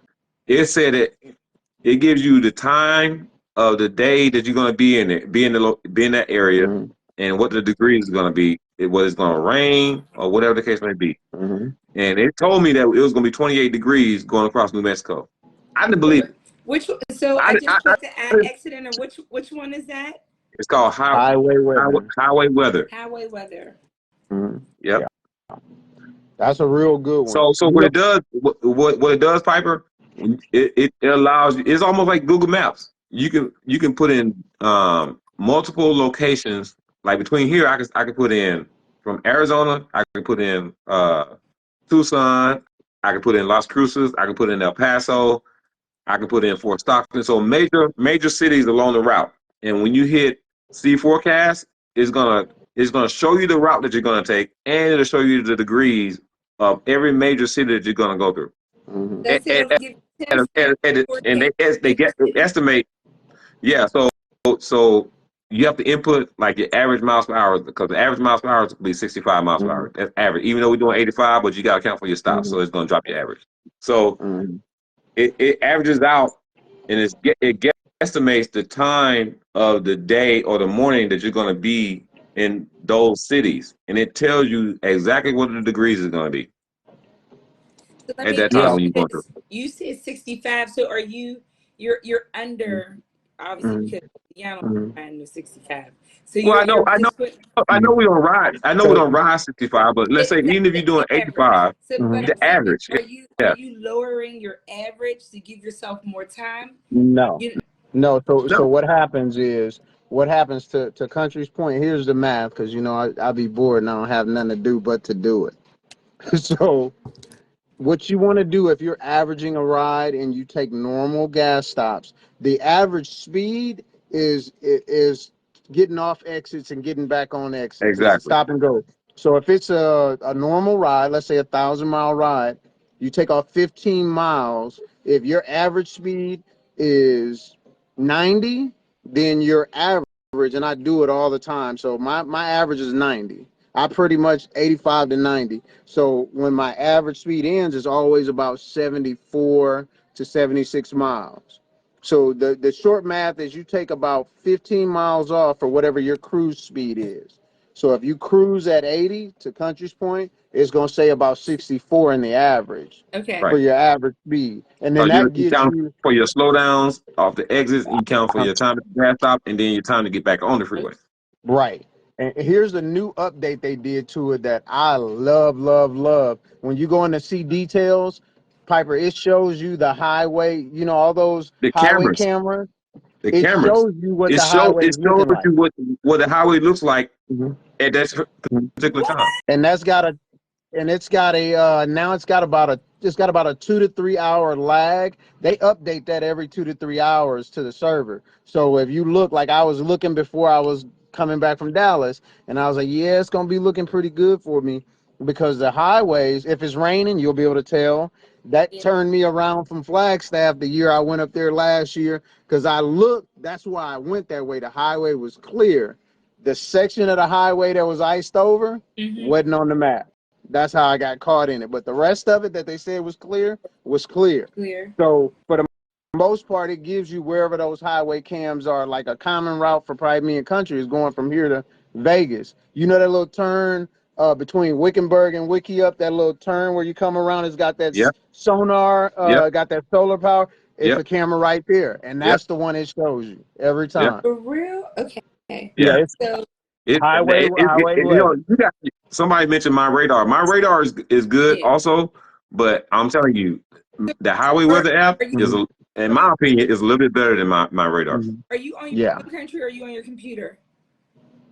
[SPEAKER 2] it said it gives you the time of the day that you're going to be in it, be in that area,
[SPEAKER 4] Mm-hmm.
[SPEAKER 2] and what the degrees is going to be, whether it's going to rain or whatever the case may be.
[SPEAKER 4] Mm-hmm.
[SPEAKER 2] And it told me that it was going to be 28 degrees going across New Mexico. I didn't believe it.
[SPEAKER 1] So I just
[SPEAKER 2] I
[SPEAKER 1] put the ad exit in, or which one is that?
[SPEAKER 2] it's called
[SPEAKER 4] Highway weather.
[SPEAKER 2] highway weather.
[SPEAKER 1] Highway weather.
[SPEAKER 4] Mm-hmm.
[SPEAKER 2] Yep.
[SPEAKER 4] Yeah, that's a real good one.
[SPEAKER 2] So what it does, what it does, Piper, it allows you. It's almost like Google Maps. You can put in multiple locations. Like between here, I can put in from Arizona. I can put in Tucson. I can put in Las Cruces. I can put in El Paso. I can put in Fort Stockton. So major cities along the route. And when you hit see forecast, it's gonna show you the route that you're gonna take, and it'll show you the degrees of every major city that you're gonna go through.
[SPEAKER 4] Mm-hmm.
[SPEAKER 1] That's it. It'll give you temps
[SPEAKER 2] And they get estimate. Yeah. So you have to input like your average miles per hour because the average miles per hour is be 65 miles per
[SPEAKER 4] Mm-hmm.
[SPEAKER 2] hour. That's average. Even though we're doing 85, but you got to account for your stops, so it's gonna drop your average. So
[SPEAKER 4] Mm-hmm.
[SPEAKER 2] it averages out and it estimates the time of the day or the morning that you're going to be in those cities, and it tells you exactly what the degrees is going to be
[SPEAKER 1] So let
[SPEAKER 2] at
[SPEAKER 1] me
[SPEAKER 2] that time
[SPEAKER 4] Yeah.
[SPEAKER 2] when you're going through.
[SPEAKER 1] this. You said 65. So you're under, obviously,
[SPEAKER 4] Mm-hmm.
[SPEAKER 1] because y'all
[SPEAKER 4] Mm-hmm.
[SPEAKER 1] don't ride no 65. So
[SPEAKER 2] Well,
[SPEAKER 1] you're just put
[SPEAKER 2] I know we don't ride. I know we
[SPEAKER 4] So
[SPEAKER 2] don't ride 65, but let's say
[SPEAKER 1] that's
[SPEAKER 2] even if you're doing
[SPEAKER 1] the average.
[SPEAKER 2] 85,
[SPEAKER 1] So but
[SPEAKER 4] mm-hmm.
[SPEAKER 1] I'm
[SPEAKER 2] the
[SPEAKER 1] saying is,
[SPEAKER 2] average,
[SPEAKER 1] are
[SPEAKER 2] yeah,
[SPEAKER 1] you lowering your average to give yourself more time?
[SPEAKER 4] No,
[SPEAKER 1] You
[SPEAKER 4] no. So
[SPEAKER 2] no,
[SPEAKER 4] what happens to Country's point? Here's the math, because I be bored and I don't have nothing to do but to do it. So what you want to do if you're averaging a ride and you take normal gas stops, the average speed is getting off exits and getting back on exits. It's
[SPEAKER 2] exactly.
[SPEAKER 4] stop and go. So if it's a normal ride, let's say 1,000-mile ride, you take off 15 miles. If your average speed is 90, then your average, and I do it all the time. So my average is 90. I pretty much 85 to 90. So when my average speed ends, it's always about 74 to 76 miles. So the short math is you take about 15 miles off for whatever your cruise speed is. So if you cruise at 80 to Country's point, it's going to say about 64 in the average
[SPEAKER 1] okay.
[SPEAKER 4] for
[SPEAKER 2] Right.
[SPEAKER 4] your average speed. And then
[SPEAKER 2] So
[SPEAKER 4] that
[SPEAKER 2] you
[SPEAKER 4] gets
[SPEAKER 2] count
[SPEAKER 4] you,
[SPEAKER 2] for your slowdowns off the exits, and you count for your time at the gas stop, and then your time to get back on the freeway.
[SPEAKER 4] right. And here's the new update they did to it that I love, love, love. When you go in to see details, Piper, it shows you the highway, all those
[SPEAKER 2] The
[SPEAKER 4] highway
[SPEAKER 2] cameras.
[SPEAKER 4] cameras.
[SPEAKER 2] The
[SPEAKER 4] It
[SPEAKER 2] cameras.
[SPEAKER 4] shows you what the highway
[SPEAKER 2] It
[SPEAKER 4] is
[SPEAKER 2] shows
[SPEAKER 4] looking like.
[SPEAKER 2] you what the highway looks like
[SPEAKER 4] Mhm.
[SPEAKER 2] at that particular
[SPEAKER 1] What?
[SPEAKER 2] time.
[SPEAKER 4] And it's got a now it's got about a 2 to 3 hour lag. They update that every 2 to 3 hours to the server. So if you look, like I was looking before I was coming back from Dallas, and I was like, yeah, it's gonna be looking pretty good for me, because the highways, if it's raining, you'll be able to tell. That
[SPEAKER 1] Yeah.
[SPEAKER 4] turned me around from Flagstaff the year I went up there last year, because I looked. That's why I went that way. The highway was clear. The section of the highway that was iced over
[SPEAKER 1] Mm-hmm.
[SPEAKER 4] wasn't on the map. That's how I got caught in it. But the rest of it that they said was clear was clear.
[SPEAKER 1] Clear.
[SPEAKER 4] So for the most part, it gives you wherever those highway cams are. Like a common route for probably me and Country is going from here to Vegas. You know that little turn between Wickenburg and Wiki up, that little turn where you come around, it's got that
[SPEAKER 2] Yep,
[SPEAKER 4] sonar,
[SPEAKER 2] yep,
[SPEAKER 4] got that solar power. It's
[SPEAKER 2] yep,
[SPEAKER 4] a camera right there. And
[SPEAKER 2] yep,
[SPEAKER 4] that's the one it shows you every
[SPEAKER 2] yep,
[SPEAKER 4] time.
[SPEAKER 1] For real? Okay.
[SPEAKER 4] Yeah,
[SPEAKER 2] yeah.
[SPEAKER 4] it's
[SPEAKER 1] So
[SPEAKER 4] highway
[SPEAKER 2] You know,
[SPEAKER 4] weather.
[SPEAKER 2] you got somebody mentioned my radar. My radar is good
[SPEAKER 1] yeah.
[SPEAKER 2] also, but I'm telling you,
[SPEAKER 1] So
[SPEAKER 2] the highway
[SPEAKER 1] are,
[SPEAKER 2] weather app
[SPEAKER 1] are you
[SPEAKER 2] is
[SPEAKER 4] Mhm.
[SPEAKER 2] in my opinion, it's a little bit better than my radar.
[SPEAKER 4] Mhm.
[SPEAKER 1] Are you on
[SPEAKER 4] Yeah,
[SPEAKER 1] your country or are you on your computer?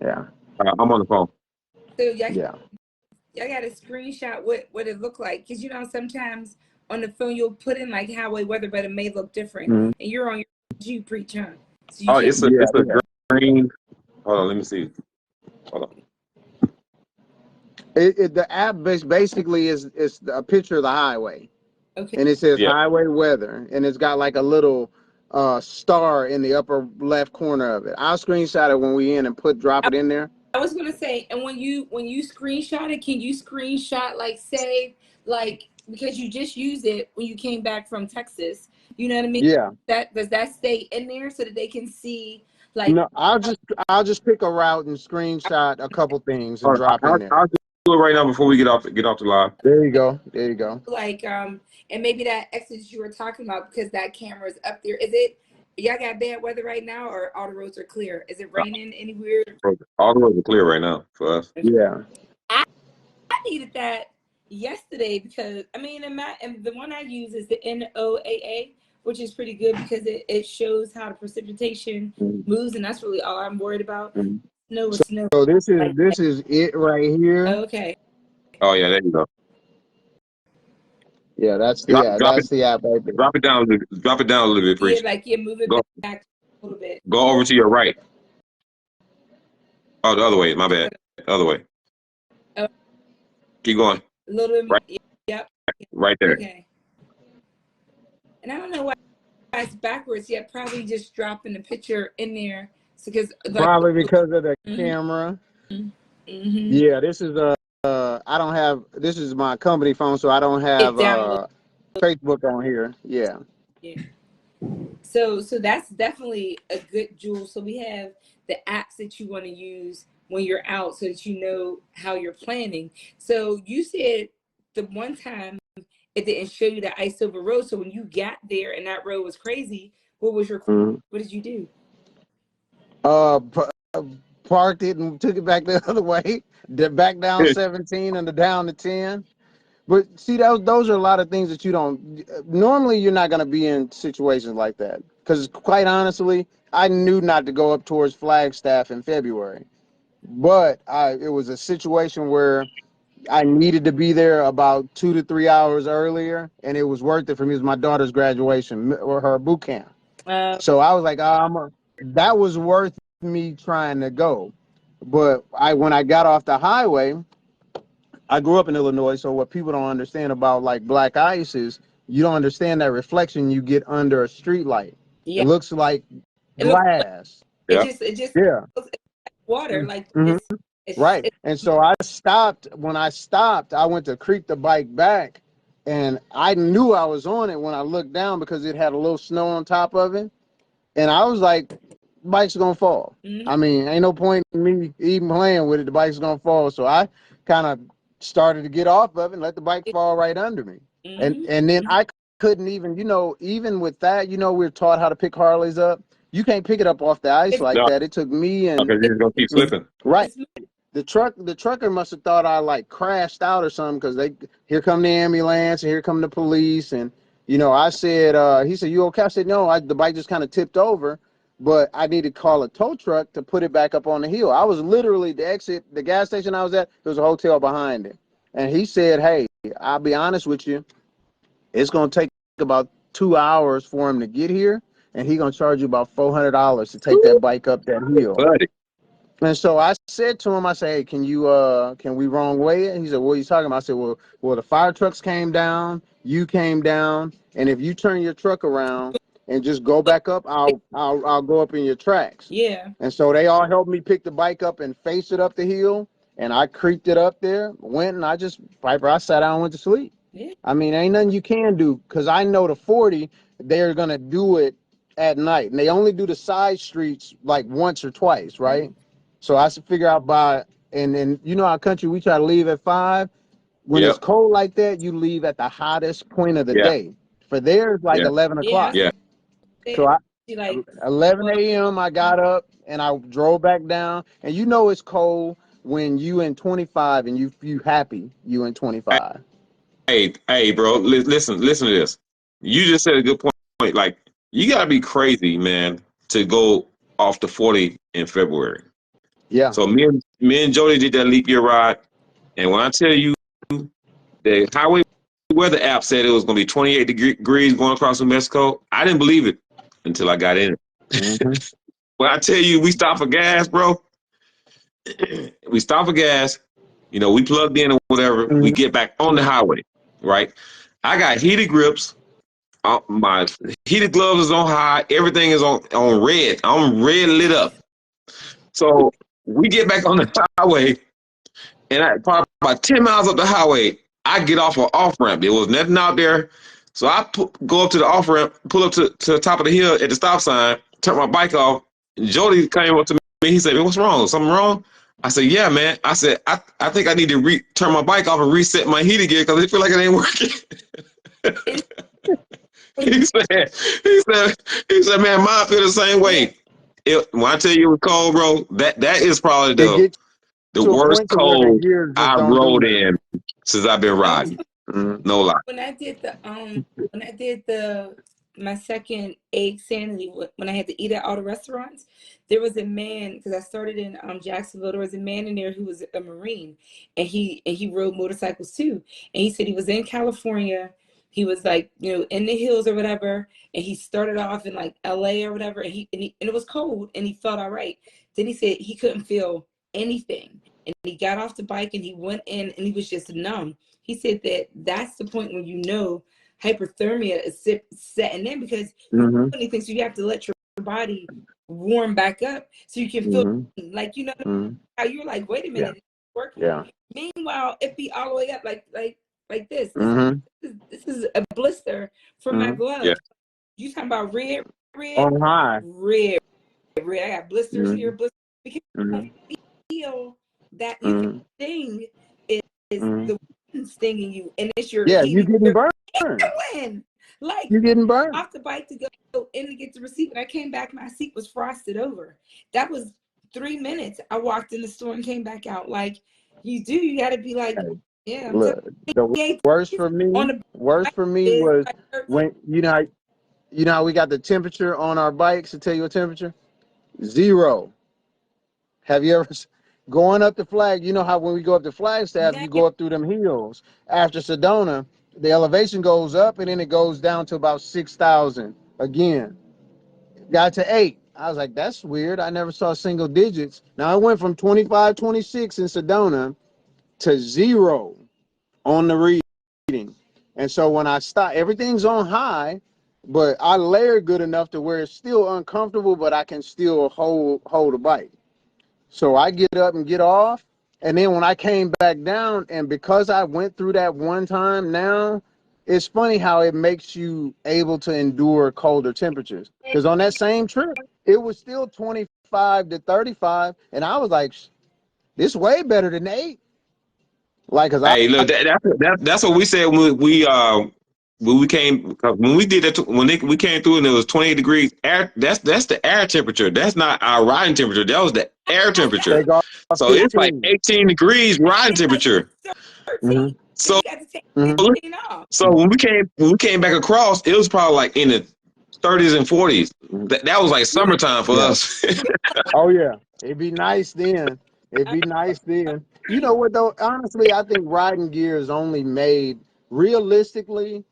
[SPEAKER 4] yeah,
[SPEAKER 2] I'm on the phone.
[SPEAKER 1] So
[SPEAKER 4] yeah.
[SPEAKER 1] y'all got a screenshot what it looked like, because you know sometimes on the phone you'll put in like highway weather, but it may look different,
[SPEAKER 4] Mhm.
[SPEAKER 1] and you're on your Jeep preach, huh? So you
[SPEAKER 2] Oh,
[SPEAKER 1] can't.
[SPEAKER 2] it's
[SPEAKER 4] Yeah,
[SPEAKER 2] a
[SPEAKER 4] yeah.
[SPEAKER 2] green. Hold on, let me see. Hold on.
[SPEAKER 4] The app basically is a picture of the highway,
[SPEAKER 1] Okay.
[SPEAKER 4] and it says
[SPEAKER 2] Yeah.
[SPEAKER 4] highway weather, and it's got like a little star in the upper left corner of it. I'll screenshot it when we in and drop it in there.
[SPEAKER 1] I was gonna say, and when you screenshot it, can you screenshot like say like because you just used it when you came back from Texas, you know what I mean?
[SPEAKER 4] Yeah.
[SPEAKER 1] That does that stay in there so that they can see like
[SPEAKER 4] No, I'll just pick a route and screenshot a couple things and
[SPEAKER 2] All right,
[SPEAKER 4] drop in there.
[SPEAKER 2] I'll do it right now before we get off the live.
[SPEAKER 4] There you go. There you go.
[SPEAKER 1] like and maybe that exit you were talking about because that camera is up there. Is it y'all got bad weather right now or all the roads are clear? Is it raining anywhere?
[SPEAKER 2] All the roads are clear right now for us.
[SPEAKER 4] Yeah.
[SPEAKER 1] I needed that yesterday because I mean, and the one I use is the NOAA, which is pretty good because it shows how the precipitation moves, and that's really all I'm worried about.
[SPEAKER 4] Mhm.
[SPEAKER 1] Snow is snow.
[SPEAKER 4] So this
[SPEAKER 1] Like,
[SPEAKER 4] is it right here.
[SPEAKER 1] okay.
[SPEAKER 2] Oh yeah, there you go.
[SPEAKER 4] Yeah,
[SPEAKER 2] Drop
[SPEAKER 4] that's the app right there.
[SPEAKER 2] drop it down. Drop it down a little bit,
[SPEAKER 1] Yeah,
[SPEAKER 2] preach.
[SPEAKER 1] like move it
[SPEAKER 2] Go
[SPEAKER 1] back a little bit.
[SPEAKER 2] go over to your right. Oh, the other way. My bad. The other way.
[SPEAKER 1] A
[SPEAKER 2] Keep going.
[SPEAKER 1] little
[SPEAKER 2] Right,
[SPEAKER 1] bit. Yep.
[SPEAKER 2] right there.
[SPEAKER 1] Okay. And I don't know why it's backwards yet. Probably just dropping the picture in there. So because like.
[SPEAKER 4] Probably because of the
[SPEAKER 1] Mm-hmm,
[SPEAKER 4] camera.
[SPEAKER 1] mm-hmm.
[SPEAKER 4] Yeah, this is I don't have, this is my company phone, so I don't
[SPEAKER 1] It
[SPEAKER 4] have
[SPEAKER 1] downloads.
[SPEAKER 4] Facebook on here. Yeah.
[SPEAKER 1] Yeah. So that's definitely a good jewel. So we have the apps that you want to use when you're out so that you know how you're planning. So you said the one time it didn't show you the ice over road. So when you got there and that road was crazy, what was your
[SPEAKER 4] Mhm.
[SPEAKER 1] what did you do?
[SPEAKER 4] Uh, Parked it and took it back the other way, back down 17 and down to 10. But see, those are a lot of things that you don't. Normally, you're not going to be in situations like that. Because quite honestly, I knew not to go up towards Flagstaff in February. But it was a situation where I needed to be there about 2 to 3 hours earlier, and it was worth it for me. It was my daughter's graduation or her boot camp. So I was like, that was worth me trying to go. But when I got off the highway, I grew up in Illinois, so what people don't understand about like black ice is you don't understand that reflection you get under a street light.
[SPEAKER 1] Yeah,
[SPEAKER 4] It looks like
[SPEAKER 1] it looks like
[SPEAKER 4] glass.
[SPEAKER 2] Yeah.
[SPEAKER 1] it just
[SPEAKER 4] Yeah.
[SPEAKER 1] looks like water. Like
[SPEAKER 4] Hmm. Right.
[SPEAKER 1] it's
[SPEAKER 4] And so I stopped. When I stopped, I went to creep the bike back, and I knew I was on it when I looked down because it had a little snow on top of it. And I was like, bike's gonna fall.
[SPEAKER 1] mm-hmm,
[SPEAKER 4] I mean, ain't no point in me even playing with it. The bike's gonna fall. So I kind of started to get off of it and let the bike fall right under me.
[SPEAKER 1] mm-hmm,
[SPEAKER 4] And then I couldn't even, even with that, we're taught how to pick Harleys up. You can't pick it up off the ice
[SPEAKER 1] it's
[SPEAKER 4] like
[SPEAKER 2] No,
[SPEAKER 4] that. It took me and
[SPEAKER 2] because you're just gonna keep slipping.
[SPEAKER 4] right.
[SPEAKER 1] it's
[SPEAKER 4] The trucker must have thought I like crashed out or something because here come the ambulance and here come the police and I said he said, you okay? I said no, the bike just kind of tipped over, but I need to call a tow truck to put it back up on the hill. I was literally the gas station I was at, there was a hotel behind it, and he said, hey, I'll be honest with you, it's gonna take about 2 hours for him to get here, and he gonna charge you about $400 to take that bike up that hill.
[SPEAKER 2] Buddy.
[SPEAKER 4] And so I said to him, I said, hey, can we wrong way it? He said, what are you talking about? I said, well, the fire trucks came down, you came down, and if you turn your truck around and just go back up, I'll go up in your tracks.
[SPEAKER 1] yeah.
[SPEAKER 4] And so they all helped me pick the bike up and face it up the hill, and I creeped it up there, went, and I sat down and went to sleep.
[SPEAKER 1] Yeah.
[SPEAKER 4] I mean, ain't nothing you can do because I know the 40, they're gonna do it at night, and they only do the side streets like once or twice, right? So I should figure out and then our country, we try to leave at 5. When it's
[SPEAKER 2] Yep.
[SPEAKER 4] cold like that, you leave at the hottest point of the
[SPEAKER 2] Yeah.
[SPEAKER 4] day. For theirs, like
[SPEAKER 2] Yeah.
[SPEAKER 4] 11
[SPEAKER 1] Yeah.
[SPEAKER 4] o'clock.
[SPEAKER 2] Yeah.
[SPEAKER 4] So
[SPEAKER 1] Like
[SPEAKER 4] 11
[SPEAKER 1] well,
[SPEAKER 4] a.m. I got up and I drove back down. And it's cold when you in 25 and you happy you in 25.
[SPEAKER 2] Hey, bro. Listen to this. You just said a good point. Like You gotta be crazy, man, to go off the 40 in February.
[SPEAKER 4] Yeah.
[SPEAKER 2] So me and Jody did that leap year ride, and when I tell you the highway weather app said it was gonna be 28 degrees going across New Mexico, I didn't believe it until I got in it.
[SPEAKER 4] Mm-hmm.
[SPEAKER 2] When I tell you we stopped for gas, bro, we stopped for gas. You know, we plugged in or whatever. We get back on the highway, right? I got heated grips. My heated gloves is on high. Everything is on red. I'm red lit up. So we get back on the highway, and probably about 10 miles up the highway, I get off an off ramp. There was nothing out there. So I go up to the off ramp, pull up to the top of the hill at the stop sign, turn my bike off. And Jody came up to me. He said, "What's wrong? Something wrong?" I said, "Yeah, man." I said, I think I need to turn my bike off and reset my heat again because I feel like it ain't working. he said, he said, "Man, mine feel the same way." When I tell you it was cold, bro, that is probably
[SPEAKER 4] It gets
[SPEAKER 2] the
[SPEAKER 4] to a
[SPEAKER 2] worst
[SPEAKER 4] point to where the
[SPEAKER 2] cold
[SPEAKER 4] gears just
[SPEAKER 2] I
[SPEAKER 4] don't do
[SPEAKER 2] rode
[SPEAKER 4] nothing.
[SPEAKER 2] in since I've been riding. No lie.
[SPEAKER 1] When I did my second egg sanity, when I had to eat at all the restaurants, there was a man, because I started in Jacksonville. There was a man in there who was a Marine, and he rode motorcycles too. And he said he was in California. He was like, in the hills or whatever, and he started off in like LA or whatever, and it was cold, and he felt all right. Then he said he couldn't feel anything, and he got off the bike and he went in and he was just numb. He said that's the point when hypothermia is setting in, because you don't
[SPEAKER 4] Mm-hmm.
[SPEAKER 1] do anything, so you have to let your body warm back up so you can feel like how you're like, wait a minute,
[SPEAKER 4] Yeah.
[SPEAKER 1] it's working.
[SPEAKER 4] Yeah.
[SPEAKER 1] Meanwhile, it be all the way up like this.
[SPEAKER 4] Mm-hmm.
[SPEAKER 1] This is a blister from my
[SPEAKER 2] Yeah.
[SPEAKER 1] glove. You talking about red,
[SPEAKER 4] On high.
[SPEAKER 1] red. I got blisters here, blisters, because you
[SPEAKER 4] Mm-hmm.
[SPEAKER 1] don't feel that you
[SPEAKER 4] Mm-hmm.
[SPEAKER 1] can sting is
[SPEAKER 4] Mm-hmm.
[SPEAKER 1] the wind stinging you, and it's your
[SPEAKER 4] Yeah, you
[SPEAKER 1] heating
[SPEAKER 4] getting
[SPEAKER 1] your
[SPEAKER 4] burned.
[SPEAKER 1] wind. Like,
[SPEAKER 4] You getting burned.
[SPEAKER 1] off the bike to go in to get the receipt. When I came back, my seat was frosted over. That was 3 minutes. I walked in the store and came back out. Like, you got to be like,
[SPEAKER 4] Hey,
[SPEAKER 1] yeah, I'm telling
[SPEAKER 4] look, the
[SPEAKER 1] you,
[SPEAKER 4] worst for
[SPEAKER 1] on
[SPEAKER 4] me,
[SPEAKER 1] the
[SPEAKER 4] worst
[SPEAKER 1] bike
[SPEAKER 4] for me
[SPEAKER 1] is
[SPEAKER 4] was
[SPEAKER 1] like 13.
[SPEAKER 4] when you know how we got the temperature on our bikes to tell you a temperature? 0. Have you ever going up the flag? You know how when we go up the Flagstaff,
[SPEAKER 1] Now,
[SPEAKER 4] you go up through them hills. After Sedona, the elevation goes up and then it goes down to about 6,000 again. Got to 8. I was like, that's weird. I never saw single digits. Now it went from 25, 26 in Sedona to 0 on the reading. And so when I stop, everything's on high, but I layered good enough to where it's still uncomfortable, but I can still hold a bike. So I get up and get off. And then when I came back down, and because I went through that one time now, it's funny how it makes you able to endure colder temperatures. Because on that same trip, it was still 25 to 35. And I was like, this way better than 8. Like, cause
[SPEAKER 2] Hey, look, that's what we said when we came, when we did that, we came through and it was 28 degrees. Air, that's the air temperature. That's not our riding temperature. That was the air temperature.
[SPEAKER 4] take off
[SPEAKER 2] So it's like
[SPEAKER 4] 15.
[SPEAKER 2] 18 degrees riding
[SPEAKER 1] it's like
[SPEAKER 2] temperature.
[SPEAKER 1] 13.
[SPEAKER 4] Mm-hmm.
[SPEAKER 1] So
[SPEAKER 2] So
[SPEAKER 1] you got to take
[SPEAKER 4] Mm-hmm.
[SPEAKER 1] 15 off.
[SPEAKER 2] so when we came back across, it was probably like in the 30s and 40s. That was like
[SPEAKER 1] You
[SPEAKER 2] summertime for
[SPEAKER 4] Yeah.
[SPEAKER 2] us.
[SPEAKER 4] Oh yeah. It'd be nice then. It'd be nice then. You know what though? Honestly, I think riding gear is only made realistically.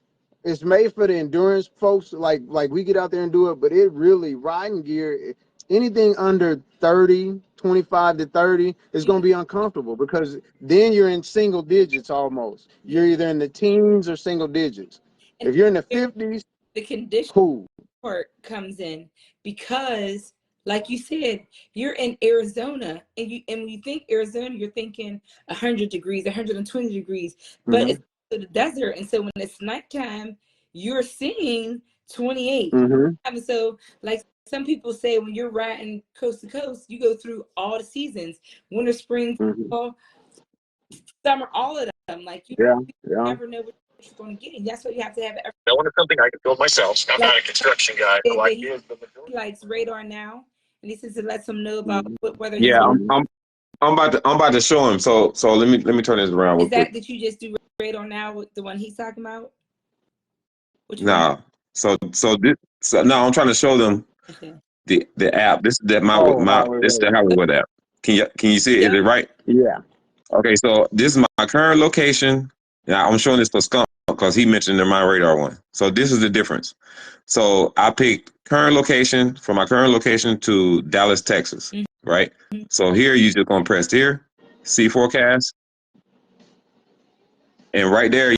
[SPEAKER 4] It's made for the endurance folks. Like we get out there and do it, but it really riding gear. Anything under 30, 25 to 30 is going to be uncomfortable because then you're in single digits almost.
[SPEAKER 1] yeah.
[SPEAKER 4] You're either in the teens or single digits.
[SPEAKER 1] And
[SPEAKER 4] If you're in the
[SPEAKER 1] there,
[SPEAKER 4] 50s,
[SPEAKER 1] the condition
[SPEAKER 4] cool.
[SPEAKER 1] part comes in, because like you said, you're in Arizona, and when you think Arizona, you're thinking 100 degrees, 120 degrees, but
[SPEAKER 4] Mm-hmm.
[SPEAKER 1] it's the desert, and so when it's nighttime, you're seeing 28.
[SPEAKER 4] Mm-hmm.
[SPEAKER 1] And so, like some people say, when you're riding coast to coast, you go through all the seasons: winter, spring,
[SPEAKER 4] Mm-hmm.
[SPEAKER 1] fall, summer, all of them. Like, you
[SPEAKER 4] Yeah. Yeah.
[SPEAKER 1] never know what you're going to get, and that's what you have to have.
[SPEAKER 2] That one is something I can build myself. I'm
[SPEAKER 1] Like,
[SPEAKER 2] not a construction guy. So I give the majority.
[SPEAKER 1] he likes radar now, and he says it lets him know about
[SPEAKER 4] Mm-hmm.
[SPEAKER 1] whether he's
[SPEAKER 2] Yeah,
[SPEAKER 1] going.
[SPEAKER 2] I'm about to show him. So let me turn this around real
[SPEAKER 1] Is
[SPEAKER 2] quick.
[SPEAKER 1] that you just do radar now with the one he's talking about? Which one?
[SPEAKER 2] Nah. So no, I'm trying to show them
[SPEAKER 1] Okay.
[SPEAKER 2] the app. This is
[SPEAKER 4] Highway
[SPEAKER 2] this is the
[SPEAKER 4] weather.
[SPEAKER 2] highway weather app. Can you see it? Is
[SPEAKER 1] Yep.
[SPEAKER 2] it right?
[SPEAKER 4] Yeah.
[SPEAKER 2] Okay, so this is my current location. Now I'm showing this for Skunk because he mentioned in my radar one. So this is the difference. So I picked current location from my current location to Dallas, Texas.
[SPEAKER 1] Mm-hmm.
[SPEAKER 2] Right. So here you just gonna press here, see forecast, and right there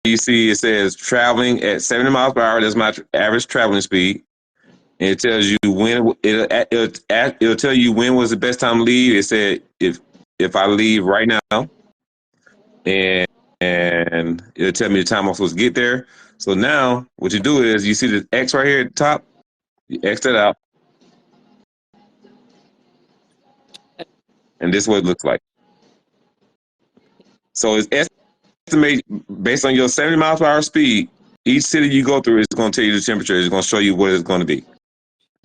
[SPEAKER 2] you see it says traveling at 70 miles per hour. That's my average traveling speed. And it tells you when it'll tell you when was the best time to leave. It said if I leave right now, and it'll tell me the time I'm supposed to get there. So now what you do is you see the X right here at the top. You X that out, and this is what it looks like. So it's estimated based on your 70 miles per hour speed. Each city you go through is going to tell you the temperature. It's going to show you what it's going to be.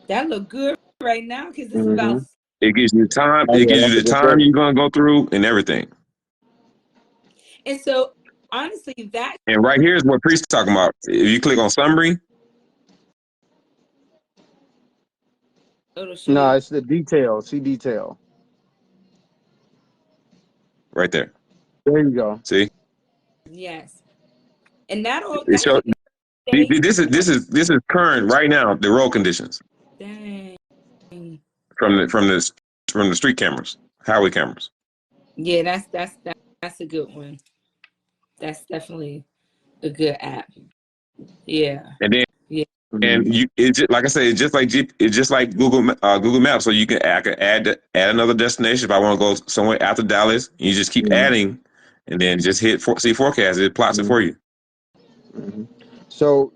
[SPEAKER 1] That look good right now because it's
[SPEAKER 4] Mm-hmm.
[SPEAKER 1] about.
[SPEAKER 2] It gives you time.
[SPEAKER 4] Oh
[SPEAKER 2] It
[SPEAKER 4] yeah,
[SPEAKER 2] gives
[SPEAKER 4] that's
[SPEAKER 2] you
[SPEAKER 4] a
[SPEAKER 2] the
[SPEAKER 4] good
[SPEAKER 2] time
[SPEAKER 4] day.
[SPEAKER 2] you're going to go through and everything.
[SPEAKER 1] And so honestly, that.
[SPEAKER 2] And right here is what Priest's talking about. If you click on summary,
[SPEAKER 1] It'll show
[SPEAKER 4] No,
[SPEAKER 1] you.
[SPEAKER 4] it's the detail. See detail.
[SPEAKER 2] right there.
[SPEAKER 4] There you go.
[SPEAKER 2] See,
[SPEAKER 1] Yes. And that'll
[SPEAKER 2] it
[SPEAKER 1] that
[SPEAKER 2] shows.
[SPEAKER 1] should be
[SPEAKER 2] This is current right now. The road conditions
[SPEAKER 1] dang.
[SPEAKER 2] from the street cameras, highway cameras.
[SPEAKER 1] Yeah, that's a good one. That's definitely a good app. Yeah.
[SPEAKER 2] And then
[SPEAKER 1] Yeah.
[SPEAKER 2] and
[SPEAKER 4] Mhm.
[SPEAKER 2] you it just, like I said, it's just like Google Maps. So I can add another destination if I want to go somewhere after Dallas. You just keep
[SPEAKER 4] Mhm.
[SPEAKER 2] adding, and then just hit see forecast. It plots it
[SPEAKER 4] Mhm.
[SPEAKER 2] for you.
[SPEAKER 4] Mhm. So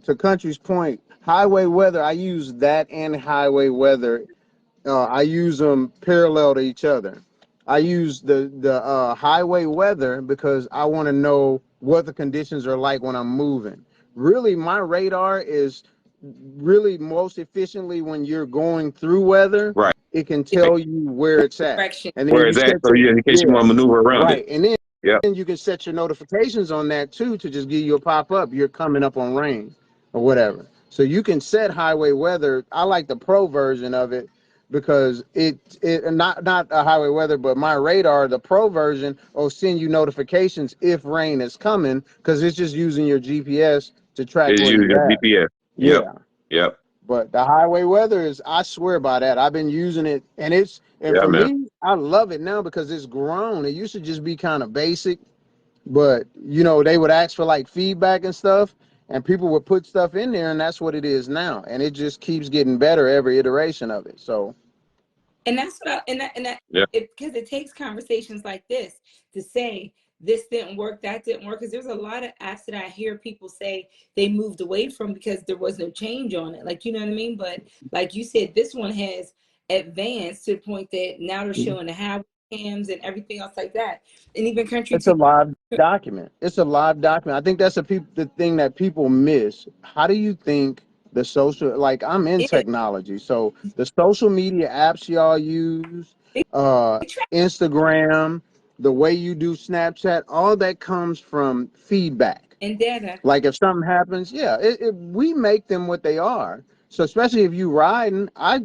[SPEAKER 4] to Country's point, highway weather. I use that and highway weather. I use them parallel to each other. I use the highway weather because I want to know what the conditions are like when I'm moving. Really, my radar is really most efficiently when you're going through weather.
[SPEAKER 2] Right.
[SPEAKER 4] It can tell you where it's at,
[SPEAKER 1] Direction.
[SPEAKER 4] and then
[SPEAKER 2] Where
[SPEAKER 4] you
[SPEAKER 2] is that?
[SPEAKER 4] set
[SPEAKER 2] So
[SPEAKER 4] your
[SPEAKER 2] in case you
[SPEAKER 4] yeah
[SPEAKER 2] want to maneuver around it.
[SPEAKER 4] right, and then
[SPEAKER 2] Yep.
[SPEAKER 4] you can set your notifications on that too to just give you a pop up. You're coming up on rain or whatever. So you can set highway weather. I like the pro version of it because it not a highway weather, but my radar, the pro version, will send you notifications if rain is coming because it's just using your GPS to track
[SPEAKER 2] It's
[SPEAKER 4] where
[SPEAKER 2] usually
[SPEAKER 4] you're
[SPEAKER 2] got
[SPEAKER 4] at.
[SPEAKER 2] GPS. Yep.
[SPEAKER 4] Yeah.
[SPEAKER 2] Yep.
[SPEAKER 4] But the highway weather is, I swear by that. I've been using it, and
[SPEAKER 2] Yeah,
[SPEAKER 4] for
[SPEAKER 2] man.
[SPEAKER 4] me, I love it now because it's grown. It used to just be kind of basic, but they would ask for like feedback and stuff, and people would put stuff in there, and that's what it is now. And it just keeps getting better every iteration of it. So,
[SPEAKER 1] And that's what that
[SPEAKER 2] Yeah.
[SPEAKER 1] because it takes conversations like this to say this didn't work, that didn't work. Because there's a lot of apps that I hear people say they moved away from because there was no change on it. Like, you know what I mean? But like you said, this one has advanced to the point that now they're showing the highway cams and everything else like that. And even country
[SPEAKER 4] it's a
[SPEAKER 1] too.
[SPEAKER 4] live document. It's a live document. I think that's the thing that people miss. How do you think the social, like I'm in
[SPEAKER 1] Yeah,
[SPEAKER 4] technology, so the social media apps y'all use,
[SPEAKER 1] they track
[SPEAKER 4] Instagram, the way you do Snapchat, all that comes from feedback.
[SPEAKER 1] and data.
[SPEAKER 4] Like if something happens, yeah, we make them what they are. So especially if you riding, I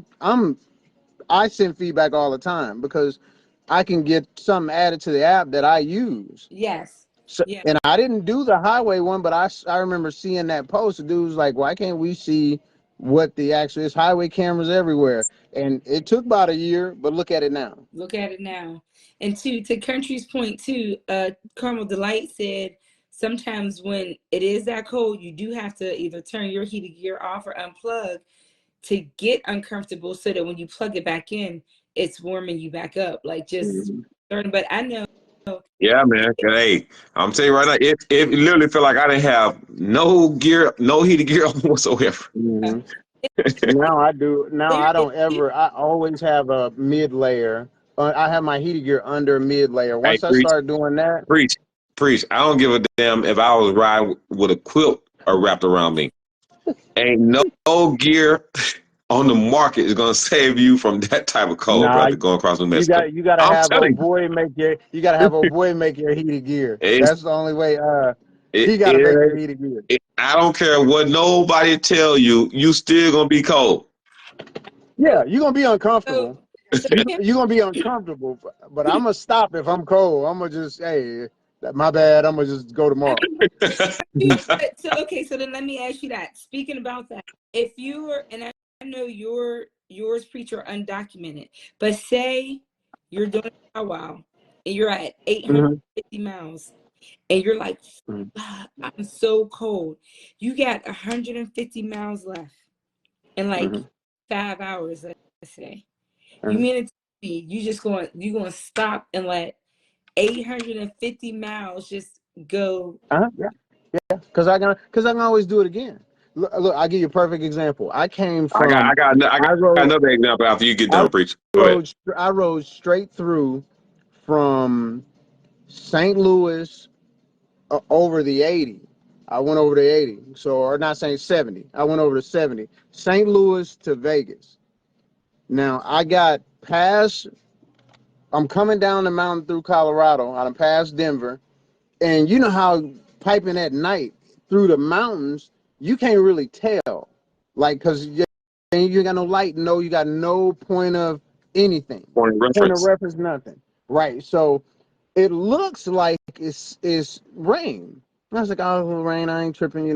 [SPEAKER 4] send feedback all the time because I can get something added to the app that I use.
[SPEAKER 1] Yes.
[SPEAKER 4] So,
[SPEAKER 1] Yeah.
[SPEAKER 4] and I didn't do the highway one, but I remember seeing that post. The dude was like, "Why can't we see what the actual is? Highway cameras everywhere." And it took about a year, but look at it now.
[SPEAKER 1] Look at it now. And to country's point too, Carmel Delight said sometimes when it is that cold, you do have to either turn your heated gear off or unplug to get uncomfortable so that when you plug it back in, it's warming you back up. Like just
[SPEAKER 4] Mhm.
[SPEAKER 1] certain, but I know
[SPEAKER 2] Yeah, man. Hey, I'm telling you right now, it literally felt like I didn't have no gear, no heated gear whatsoever.
[SPEAKER 4] Mhm. Now I do. Now
[SPEAKER 1] there
[SPEAKER 4] I
[SPEAKER 1] is
[SPEAKER 4] don't ever. I always have a mid layer. I have my heated gear under mid layer.
[SPEAKER 2] Hey,
[SPEAKER 4] Once I start doing that,
[SPEAKER 2] preach, preach. I don't give a damn if I was riding with a quilt wrapped around me. Ain't no gear on the market is gonna save you from that type of cold,
[SPEAKER 4] nah,
[SPEAKER 2] brother, going across New
[SPEAKER 4] you
[SPEAKER 2] Mexico.
[SPEAKER 4] got you got to
[SPEAKER 2] I'm
[SPEAKER 4] have
[SPEAKER 2] telling
[SPEAKER 4] old boy make your. You got to have old boy make your heated gear.
[SPEAKER 2] you,
[SPEAKER 4] That's the only way.
[SPEAKER 2] It,
[SPEAKER 4] He got to make the
[SPEAKER 2] it,
[SPEAKER 4] heated gear.
[SPEAKER 2] I don't care what nobody tell you. You still gonna be cold.
[SPEAKER 4] Yeah, you're gonna be uncomfortable.
[SPEAKER 1] So
[SPEAKER 4] You're gonna be uncomfortable, but I'm gonna stop if I'm cold. I'm gonna just, hey, my bad. I'm gonna just go tomorrow.
[SPEAKER 1] so then let me ask you that. Speaking about that, if you were, and I know yours preach are undocumented, but say you're doing a powwow and you're at 850 miles and you're like, I'm so cold. You got 150 miles left in like 5 hours, let's say. You mean to me you gonna stop and let 850 miles just go?
[SPEAKER 4] Yeah, because I can always do it again. Look, I'll give you a perfect example. I
[SPEAKER 2] I got
[SPEAKER 4] rode
[SPEAKER 2] another example after you get
[SPEAKER 4] I
[SPEAKER 2] done preaching. Go ahead.
[SPEAKER 4] rode straight through from St. Louis over the 80. I went over the 80. So, or not saying 70. I went over to 70. St. Louis to Vegas. Now, I'm coming down the mountain through Colorado. I'm past Denver. And you know how piping at night through the mountains, you can't really tell. Like, because you got no light, you got no point of anything.
[SPEAKER 2] Point of
[SPEAKER 4] Point of
[SPEAKER 2] reference.
[SPEAKER 4] reference, nothing. Right. So it looks like it's rain. I was like, oh, rain, I ain't tripping,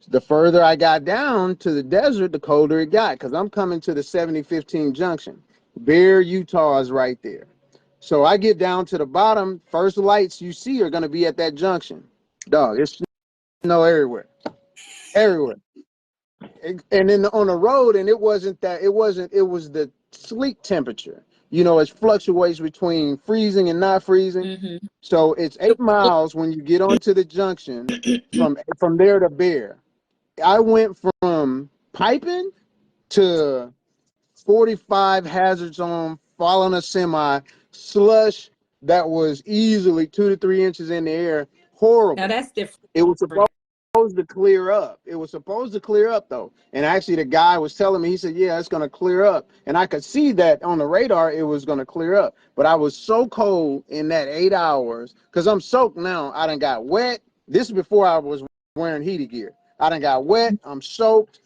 [SPEAKER 4] The further I got down to the desert, the colder it got, because I'm coming to the 7015 junction. Bear, Utah is right there. So I get down to the bottom. First lights you see are going to be at that junction. Dog, it's snow everywhere. Everywhere. And then on the road, and it was the sleep temperature. It fluctuates between freezing and not freezing.
[SPEAKER 1] Mm-hmm.
[SPEAKER 4] So it's 8 miles when you get onto the junction from there to Bear. I went from piping to 45 hazards on, following a semi, slush that was easily 2 to 3 inches in the air. Horrible.
[SPEAKER 1] Now that's different.
[SPEAKER 4] It was supposed to clear up. It was supposed to clear up, though. And actually, the guy was telling me, he said, yeah, it's going to clear up. And I could see that on the radar, it was going to clear up. But I was so cold in that 8 hours, because I'm soaked now. I done got wet. This is before I was wearing heated gear. I done got wet. I'm soaked.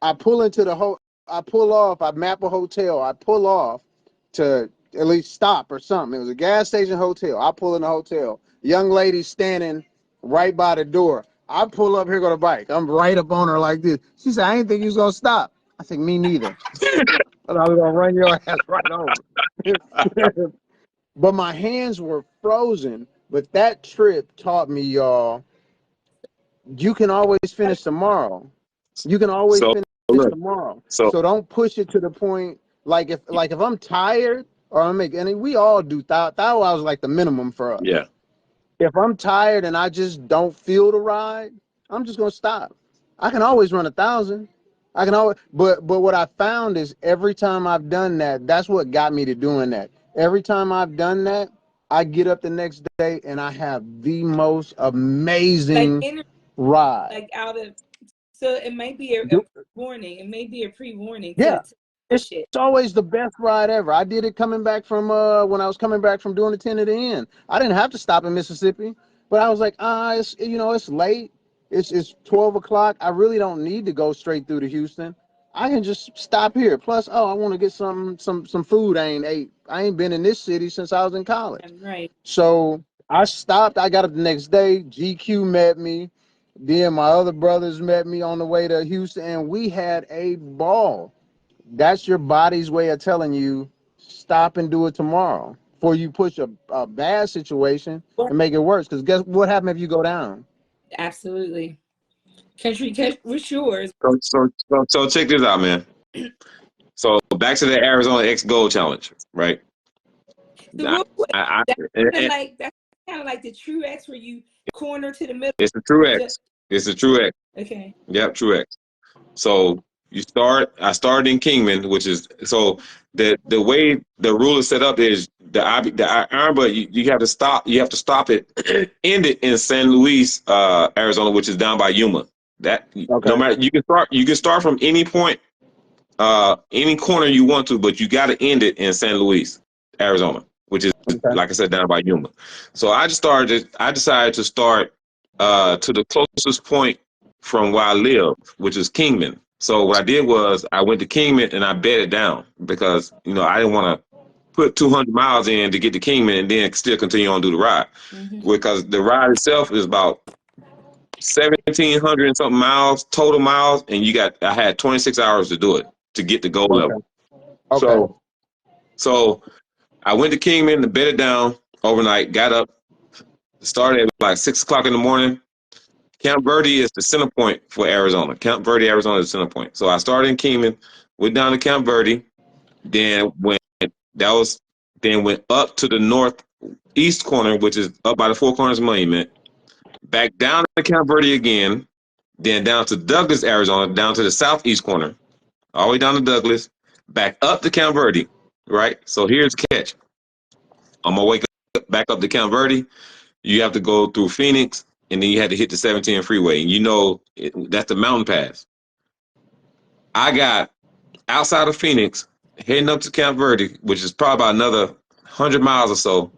[SPEAKER 4] I pull off. I map a hotel. I pull off to at least stop or something. It was a gas station hotel. I pull in the hotel. Young lady standing right by the door. I pull up, here go the bike. I'm right up on her like this. She said, I didn't think you was going to stop. I said, me neither. But I was going to run your ass right over. But my hands were frozen. But that trip taught me, y'all, you can always finish tomorrow. You can always
[SPEAKER 2] So
[SPEAKER 4] finish
[SPEAKER 2] look.
[SPEAKER 4] tomorrow.
[SPEAKER 2] So
[SPEAKER 4] So don't push it to the point. Like if I'm tired or and we all do thou hours like the minimum for us.
[SPEAKER 2] yeah.
[SPEAKER 4] If I'm tired and I just don't feel the ride, I'm just gonna stop. I can always run 1,000. I can always, but what I found is every time I've done that, that's what got me to doing that. Every time I've done that, I get up the next day and I have the most
[SPEAKER 1] Like
[SPEAKER 4] amazing ride.
[SPEAKER 1] like out of, so it might be a warning. It may be a pre-warning
[SPEAKER 4] Yeah.
[SPEAKER 1] to
[SPEAKER 4] It's
[SPEAKER 1] push it.
[SPEAKER 4] always the best ride ever. I did it coming back from when I was coming back from doing the 10 to the end. I didn't have to stop in Mississippi, but I was like, it's late. It's 12 o'clock. I really don't need to go straight through to Houston. I can just stop here. Plus, I want to get some food I ain't ate. I ain't been in this city since I was in college.
[SPEAKER 1] Right.
[SPEAKER 4] So I stopped. I got up the next day. GQ met me. Then my other brothers met me on the way to Houston, and we had a ball. That's your body's way of telling you stop and do it tomorrow before you push a bad situation and make it worse. Because guess what happens if you go down?
[SPEAKER 1] Absolutely. Country, what's yours?
[SPEAKER 2] So check this out, man. So back to the Arizona X Gold Challenge, right?
[SPEAKER 1] So that's
[SPEAKER 2] And
[SPEAKER 1] kind of like the True X where you corner to the middle.
[SPEAKER 2] it's the True X. It's the True X.
[SPEAKER 1] Okay.
[SPEAKER 2] Yep, True X. So I started in Kingman, which is, so the way the rule is set up is the iron, but you have to stop it, end it in San Luis, Arizona, which is down by Yuma. That
[SPEAKER 4] Okay.
[SPEAKER 2] no matter, you can start from any point, any corner you want to, but you got to end it in San Luis, Arizona, which is,
[SPEAKER 4] Okay.
[SPEAKER 2] like I said, down by Yuma. So I decided to start to the closest point from where I live, which is Kingman. So what I did was I went to Kingman and I bedded down because I didn't want to put 200 miles in to get to Kingman and then still continue on to do the ride, because the ride itself is about 1,700 and something miles total miles, and I had 26 hours to do it to get to goal level.
[SPEAKER 4] Okay.
[SPEAKER 2] So I went to Kingman to bed it down overnight, got up, started at like 6 o'clock in the morning. Camp Verde is the center point for Arizona. Camp Verde, Arizona is the center point. So I started in Kingman, went down to Camp Verde, then went up to the northeast corner, which is up by the Four Corners Monument, back down to Camp Verde again, then down to Douglas, Arizona, down to the southeast corner, all the way down to Douglas, back up to Camp Verde, right? So here's the catch. On my way back up to Camp Verde, you have to go through Phoenix, and then you had to hit the 17 freeway. And that's the mountain pass. I got outside of Phoenix, heading up to Camp Verde, which is probably about another 100 miles or so,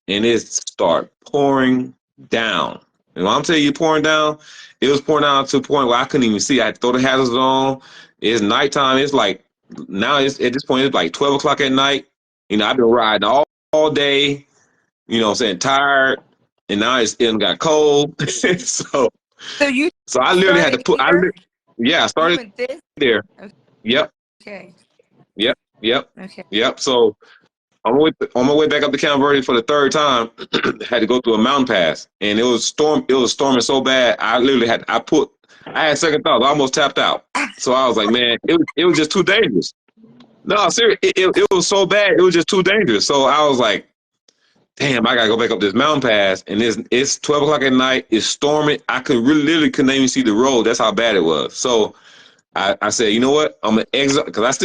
[SPEAKER 2] and it started pouring down. And when I'm telling you pouring down, it was pouring down to a point where I couldn't even see. I had to throw the hazards on. It's nighttime. It's like, now at this point, it's like 12 o'clock at night. I've been riding all day, I'm saying, tired, and now it got cold. so I literally had to put, I started there.
[SPEAKER 1] Okay.
[SPEAKER 2] Yep.
[SPEAKER 1] Okay.
[SPEAKER 2] Yep.
[SPEAKER 1] Okay.
[SPEAKER 2] Yep. So on my way back up to Camp Verde for the third time, had to go through a mountain pass, and it was storming so bad. I literally had second thoughts. I almost tapped out. So I was like, man, it was just too dangerous. No, seriously, it was so bad. It was just too dangerous. So I was like, damn, I gotta go back up this mountain pass, and it's 12 o'clock at night. It's storming. I literally couldn't even see the road. That's how bad it was. So I said, you know what? I'm gonna exit, because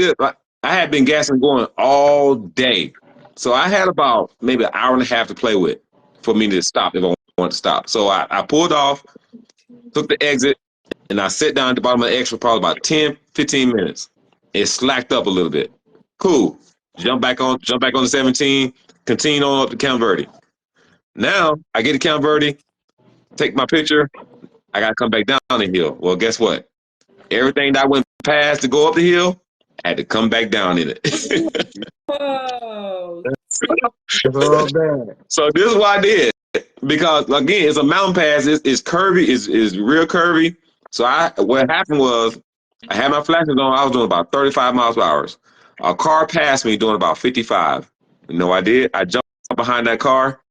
[SPEAKER 2] I had been gassing going all day. So I had about maybe an hour and a half to play with for me to stop if I wanted to stop. So I pulled off, took the exit, and I sat down at the bottom of the X for probably about 10, 15 minutes. It slacked up a little bit. Cool. Jump back on the 17, continue on up to Camp Verde. Now I get to Camp Verde, take my picture. I got to come back down the hill. Well, guess what? Everything that I went past to go up the hill, I had to come back down in it.
[SPEAKER 1] Whoa.
[SPEAKER 4] Oh, man.
[SPEAKER 2] So this is what I did. Because again, it's a mountain pass. It's curvy. It's real curvy. So what happened was, I had my flashes on. I was doing about 35 miles per hour. A car passed me doing about 55. You know what I did? I jumped behind that car,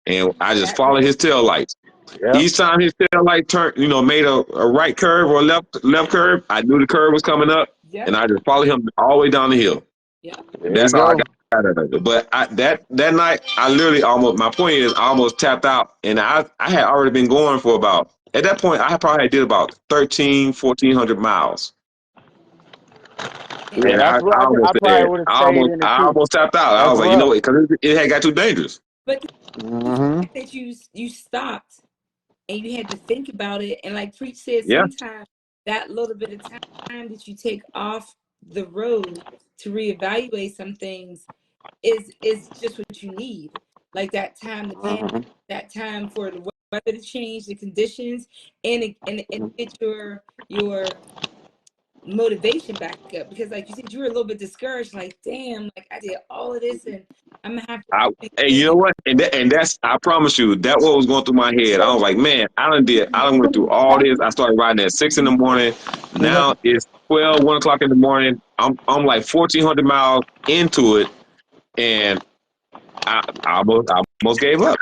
[SPEAKER 2] and I just followed his tail lights.
[SPEAKER 4] Yep.
[SPEAKER 2] Each time his tail light turned, made a right curve or a left curve, I knew the curve was coming up, and I just followed him all the way down the hill.
[SPEAKER 1] Yeah.
[SPEAKER 2] That's how I got out of it. But that night, I literally my point is, I almost tapped out, and I had already been going for about, at that point, I probably did about 1,400 miles.
[SPEAKER 4] Yeah,
[SPEAKER 2] And I
[SPEAKER 4] I probably would have stayed in it
[SPEAKER 2] I
[SPEAKER 4] too.
[SPEAKER 2] almost tapped out. I was like, because it had got too dangerous.
[SPEAKER 1] But the fact that you stopped and you had to think about it, and like Preach said, sometimes that little bit of time that you take off the road to reevaluate some things is just what you need. Like that time to panic, that time for the weather to change, the conditions, and get your motivation back up. Because like you said, you were a little bit discouraged, like, damn, like I did all of this and I'm gonna have to
[SPEAKER 2] hey, you know what? And that's, I promise you, that what was going through my head. I was like, man, I done went through all this. I started riding at 6 in the morning. Now it's 1 o'clock in the morning. I'm like 1,400 miles into it, and I almost gave up.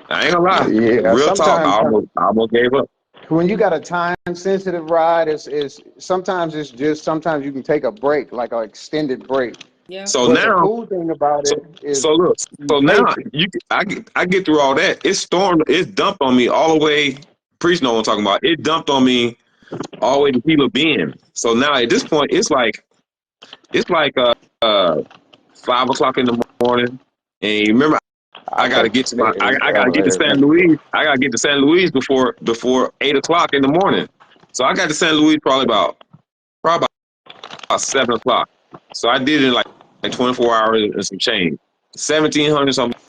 [SPEAKER 2] I ain't gonna lie.
[SPEAKER 4] Yeah,
[SPEAKER 2] Real talk,
[SPEAKER 4] sometimes
[SPEAKER 2] I almost gave up.
[SPEAKER 4] when you got a time sensitive ride, sometimes you can take a break, like an extended break.
[SPEAKER 1] Yeah.
[SPEAKER 2] So
[SPEAKER 4] But
[SPEAKER 2] now,
[SPEAKER 4] the cool thing about it is,
[SPEAKER 2] look, so now
[SPEAKER 4] patient.
[SPEAKER 2] I get through all that. It stormed, it dumped on me all the way. Preach know what I'm talking about. It dumped on me all the way to Gila Bend. So now at this point, it's like 5 o'clock in the morning, and you remember, I gotta get to I gotta get to San Luis. I gotta get to San Luis before 8 o'clock in the morning. So I got to San Luis probably about 7 o'clock. So I did it in like 24 hours and some change. 1,700 something